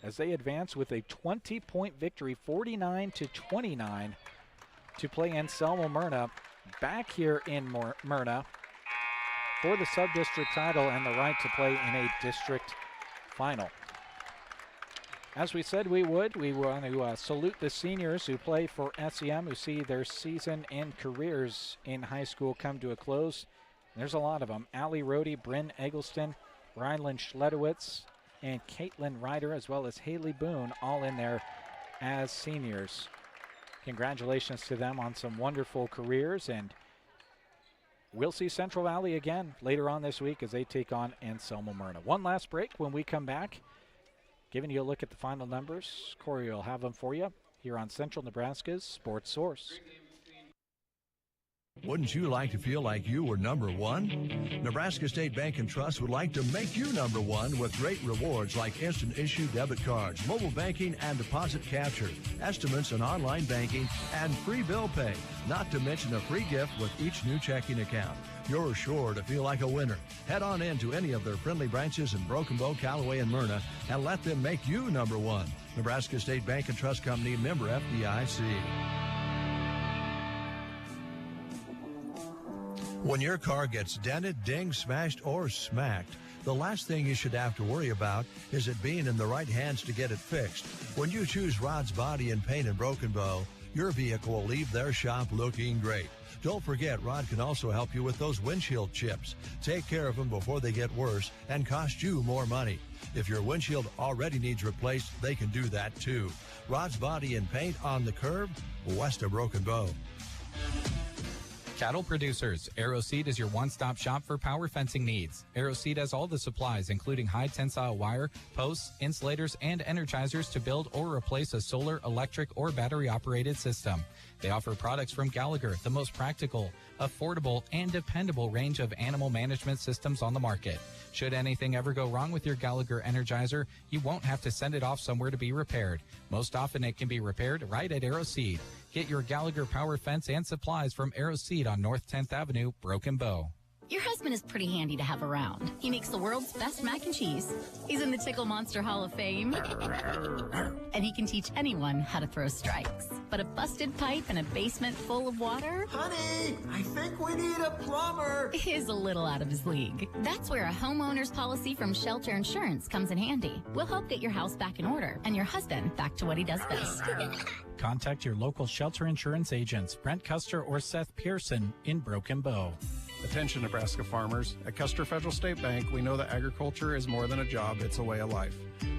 as they advance with a 20-point victory, 49-29, to play Anselmo-Merna back here in Myrna for the sub-district title and the right to play in a district final. As we said we would, we want to salute the seniors who play for SEM, who see their season and careers in high school come to a close. There's a lot of them. Allie Rohde, Bryn Eggleston, Rylan Schledowitz, and Caitlin Ryder, as well as Haley Boone, all in there as seniors. Congratulations to them on some wonderful careers, and we'll see Central Valley again later on this week as they take on Anselmo-Merna. One last break. When we come back, giving you a look at the final numbers. Corey will have them for you here on Central Nebraska's Sports Source. Wouldn't you like to feel like you were number one? Nebraska State Bank and Trust would like to make you number one with great rewards like instant issue debit cards, mobile banking and deposit capture, estimates and online banking, and free bill pay, not to mention a free gift with each new checking account. You're sure to feel like a winner. Head on in to any of their friendly branches in Broken Bow, Callaway, and Myrna and let them make you number one. Nebraska State Bank and Trust Company, member FDIC. When your car gets dented, dinged, smashed, or smacked, the last thing you should have to worry about is it being in the right hands to get it fixed. When you choose Rod's Body and Paint in Broken Bow, your vehicle will leave their shop looking great. Don't forget, Rod can also help you with those windshield chips. Take care of them before they get worse and cost you more money. If your windshield already needs replaced, they can do that too. Rod's Body and Paint on the curve, west of Broken Bow. Cattle producers, AeroSeed is your one-stop shop for power fencing needs. AeroSeed has all the supplies, including high-tensile wire, posts, insulators, and energizers to build or replace a solar, electric, or battery-operated system. They offer products from Gallagher, the most practical, affordable, and dependable range of animal management systems on the market. Should anything ever go wrong with your Gallagher Energizer, you won't have to send it off somewhere to be repaired. Most often it can be repaired right at AeroSeed. Get your Gallagher power fence and supplies from AeroSeed on North 10th Avenue, Broken Bow. Your husband is pretty handy to have around. He makes the world's best mac and cheese. He's in the Tickle Monster Hall of Fame. And he can teach anyone how to throw strikes. But a busted pipe and a basement full of water? Honey, I think we need a plumber. Is a little out of his league. That's where a homeowner's policy from Shelter Insurance comes in handy. We'll help get your house back in order and your husband back to what he does best. Contact your local Shelter Insurance agents, Brent Custer or Seth Pearson in Broken Bow. Attention, Nebraska farmers. At Custer Federal State Bank, we know that agriculture is more than a job, it's a way of life.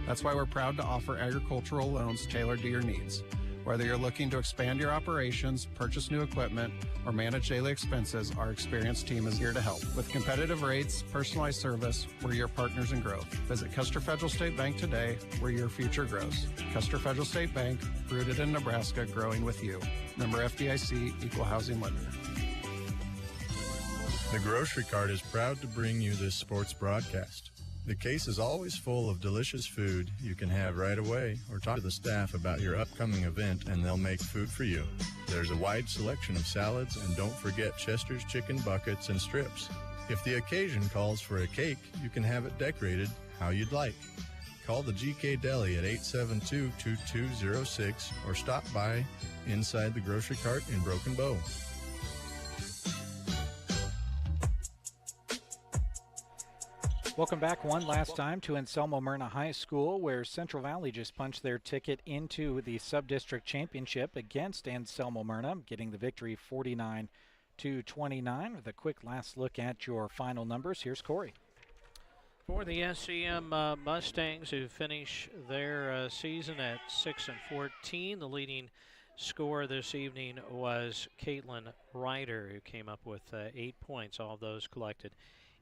That's why we're proud to offer agricultural loans tailored to your needs. Whether you're looking to expand your operations, purchase new equipment, or manage daily expenses, our experienced team is here to help. With competitive rates, personalized service, we're your partners in growth. Visit Custer Federal State Bank today, where your future grows. Custer Federal State Bank, rooted in Nebraska, growing with you. Member FDIC, Equal Housing Lender. The Grocery Cart is proud to bring you this sports broadcast. The case is always full of delicious food you can have right away, or talk to the staff about your upcoming event and they'll make food for you. There's a wide selection of salads, and don't forget Chester's chicken buckets and strips. If the occasion calls for a cake, you can have it decorated how you'd like. Call the GK Deli at 872-2206 or stop by inside the grocery cart in Broken Bow. Welcome back one last time to Anselmo-Merna High School, where Central Valley just punched their ticket into the Subdistrict Championship against Anselmo-Merna, getting the victory 49-29. With a quick last look at your final numbers, here's Corey. For the SEM Mustangs, who finish their season at 6-14, the leading scorer this evening was Caitlin Ryder, who came up with 8 points, all of those collected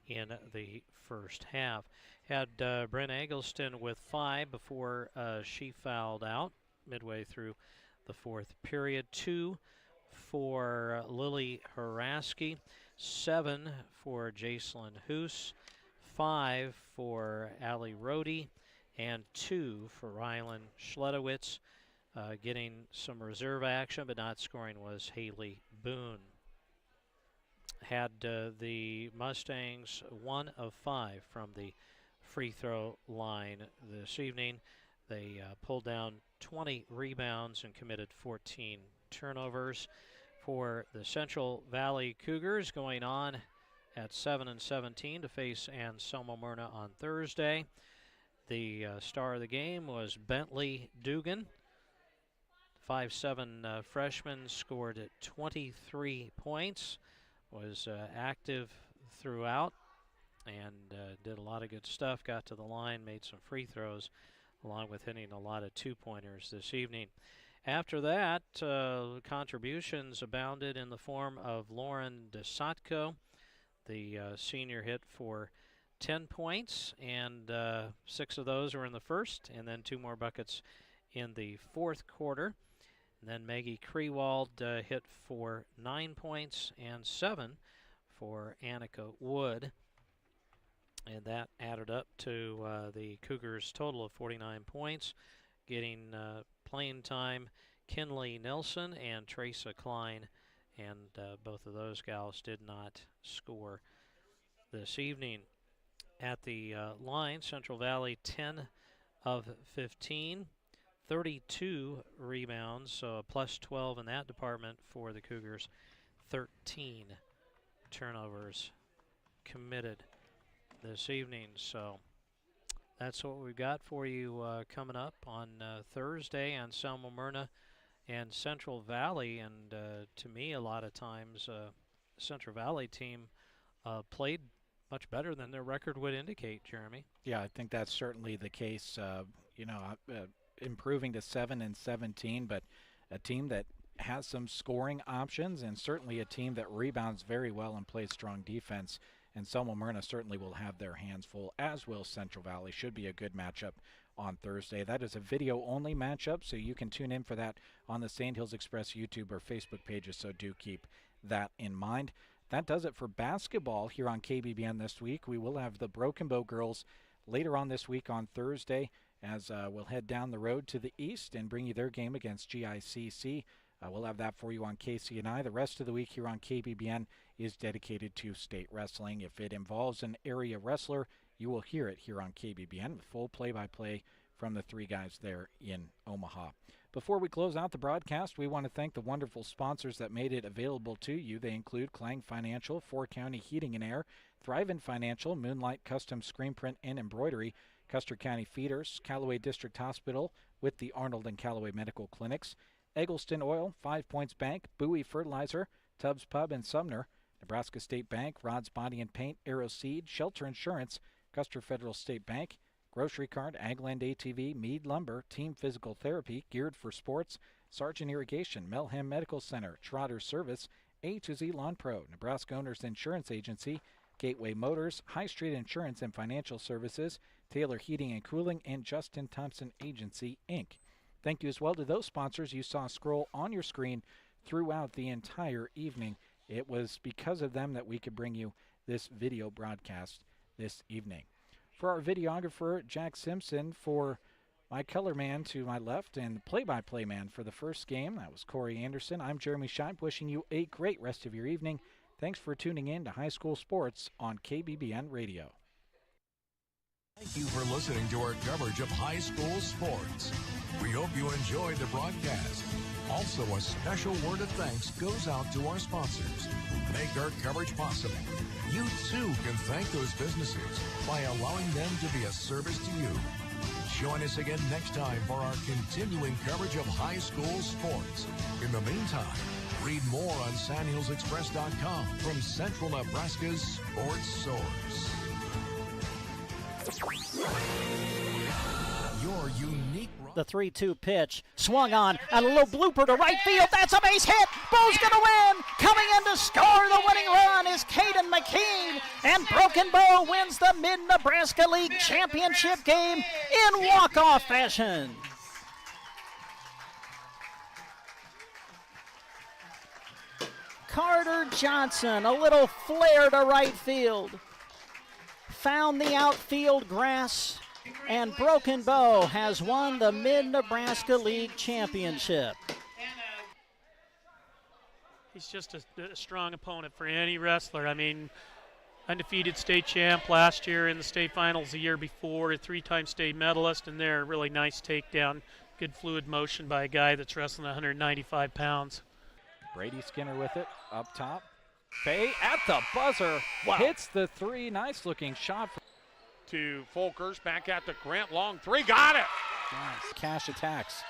in the first half. Had Brent Eggleston with 5 before she fouled out midway through the fourth period. 2 for Lily Haraski, 7 for Jacelyn Hoos, 5 for Allie Rohde, and 2 for Rylan Schledowitz. Getting some reserve action but not scoring was Haley Boone. Had the Mustangs 1 of 5 from the free throw line this evening. They pulled down 20 rebounds and committed 14 turnovers. For the Central Valley Cougars, going on at 7-17 to face Anselmo-Merna on Thursday. The star of the game was Bentley Dugan. 5'7" freshman, scored 23 points. Was active throughout and did a lot of good stuff, got to the line, made some free throws, along with hitting a lot of two-pointers this evening. After that, contributions abounded in the form of Lauren DeSatko. The senior hit for 10 points, and 6 of those were in the first, and then 2 more buckets in the fourth quarter. And then Maggie Krewald hit for 9 points and 7 for Annika Wood. And that added up to the Cougars' total of 49 points, getting playing time Kinley Nelson and Teresa Klein. And both of those gals did not score this evening. At the line, Central Valley 10 of 15. 32 rebounds, so a plus 12 in that department for the Cougars. 13 turnovers committed this evening. So that's what we've got for you coming up on Thursday. Anselmo-Merna and Central Valley. And to me, a lot of times, Central Valley team played much better than their record would indicate, Jeremy. Yeah, I think that's certainly the case. Improving to 7-17, but a team that has some scoring options, and certainly a team that rebounds very well and plays strong defense. And Anselmo-Merna certainly will have their hands full, as will Central Valley. Should be a good matchup on Thursday. That is a video-only matchup, so you can tune in for that on the Sand Hills Express YouTube or Facebook pages, so do keep that in mind. That does it for basketball here on KBBN this week. We will have the Broken Bow girls later on this week on Thursday, as we'll head down the road to the east and bring you their game against GICC. We'll have that for you on KCNI. The rest of the week here on KBBN is dedicated to state wrestling. If it involves an area wrestler, you will hear it here on KBBN with full play-by-play from the 3 guys there in Omaha. Before we close out the broadcast, we want to thank the wonderful sponsors that made it available to you. They include Clang Financial, 4 County Heating and Air, Thrivent Financial, Moonlight Custom Screen Print and Embroidery, Custer County Feeders, Callaway District Hospital with the Arnold and Callaway Medical Clinics, Eggleston Oil, 5 Points Bank, Bowie Fertilizer, Tubbs Pub in Sumner, Nebraska State Bank, Rod's Body and Paint, Arrow Seed, Shelter Insurance, Custer Federal State Bank, Grocery Cart, Agland ATV, Meade Lumber, Team Physical Therapy, Geared for Sports, Sargent Irrigation, Melham Medical Center, Trotter Service, A to Z Lawn Pro, Nebraska Owners Insurance Agency, Gateway Motors, High Street Insurance and Financial Services, Taylor Heating and Cooling, and Justin Thompson Agency, Inc. Thank you as well to those sponsors you saw scroll on your screen throughout the entire evening. It was because of them that we could bring you this video broadcast this evening. For our videographer, Jack Simpson, for my color man to my left, and the play-by-play man for the first game, that was Corey Anderson. I'm Jeremy Scheib, wishing you a great rest of your evening. Thanks for tuning in to High School Sports on KBBN Radio. Thank you for listening to our coverage of high school sports. We hope you enjoyed the broadcast. Also, a special word of thanks goes out to our sponsors who make our coverage possible. You too can thank those businesses by allowing them to be a service to you. Join us again next time for our continuing coverage of high school sports. In the meantime, read more on SandhillsExpress.com from Central Nebraska's sports source. Your unique... The 3-2 pitch, swung on, and a little blooper to right field. That's a base hit. Bo's going to win. Coming in to score the winning run is Caden McKean, and Broken Bow wins the Mid-Nebraska League Championship game in walk-off fashion. Carter Johnson, a little flare to right field. Found the outfield grass, and Broken Bow has won the Mid-Nebraska League Championship. He's just a strong opponent for any wrestler. I mean, undefeated state champ last year in the state finals the year before, a 3-time state medalist, and there, a really nice takedown. Good fluid motion by a guy that's wrestling 195 pounds. Brady Skinner with it, up top. Bay at the buzzer, hits the 3, nice-looking shot. To Folkers, back at the Grant, long 3, got it! Nice. Cash attacks,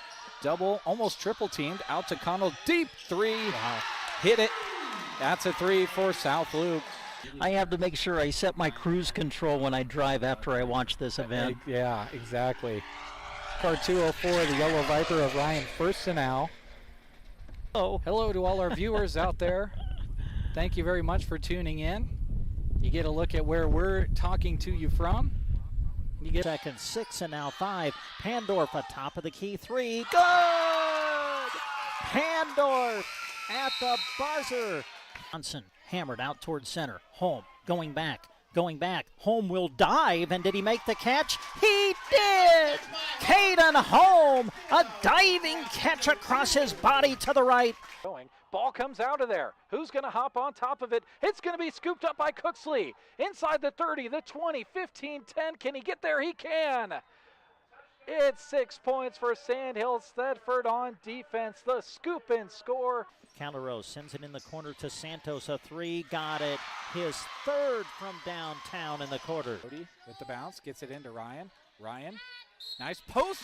double, almost triple teamed, out to Connell, deep 3, hit it. That's a 3 for South Loop. I have to make sure I set my cruise control when I drive after I watch this event. Yeah, exactly. Car 204, the Yellow Viper of Ryan Firstenau. Oh. Hello to all our viewers out there. Thank you very much for tuning in. You get a look at where we're talking to you from. You get second 6 and now 5. Pandorf atop of the key 3. Good! Pandorf at the buzzer. Johnson hammered out towards center. Home going back. Home will dive, and did he make the catch? He did! Caden Home, a diving catch across his body to the right. Ball comes out of there. Who's going to hop on top of it? It's going to be scooped up by Cooksley. Inside the 30, the 20, 15, 10. Can he get there? He can. It's 6 points for Sandhills. Thedford on defense. The scoop and score. Calderos sends it in the corner to Santos, a 3, got it. His 3rd from downtown in the quarter. With the bounce, gets it into Ryan. Ryan, nice post.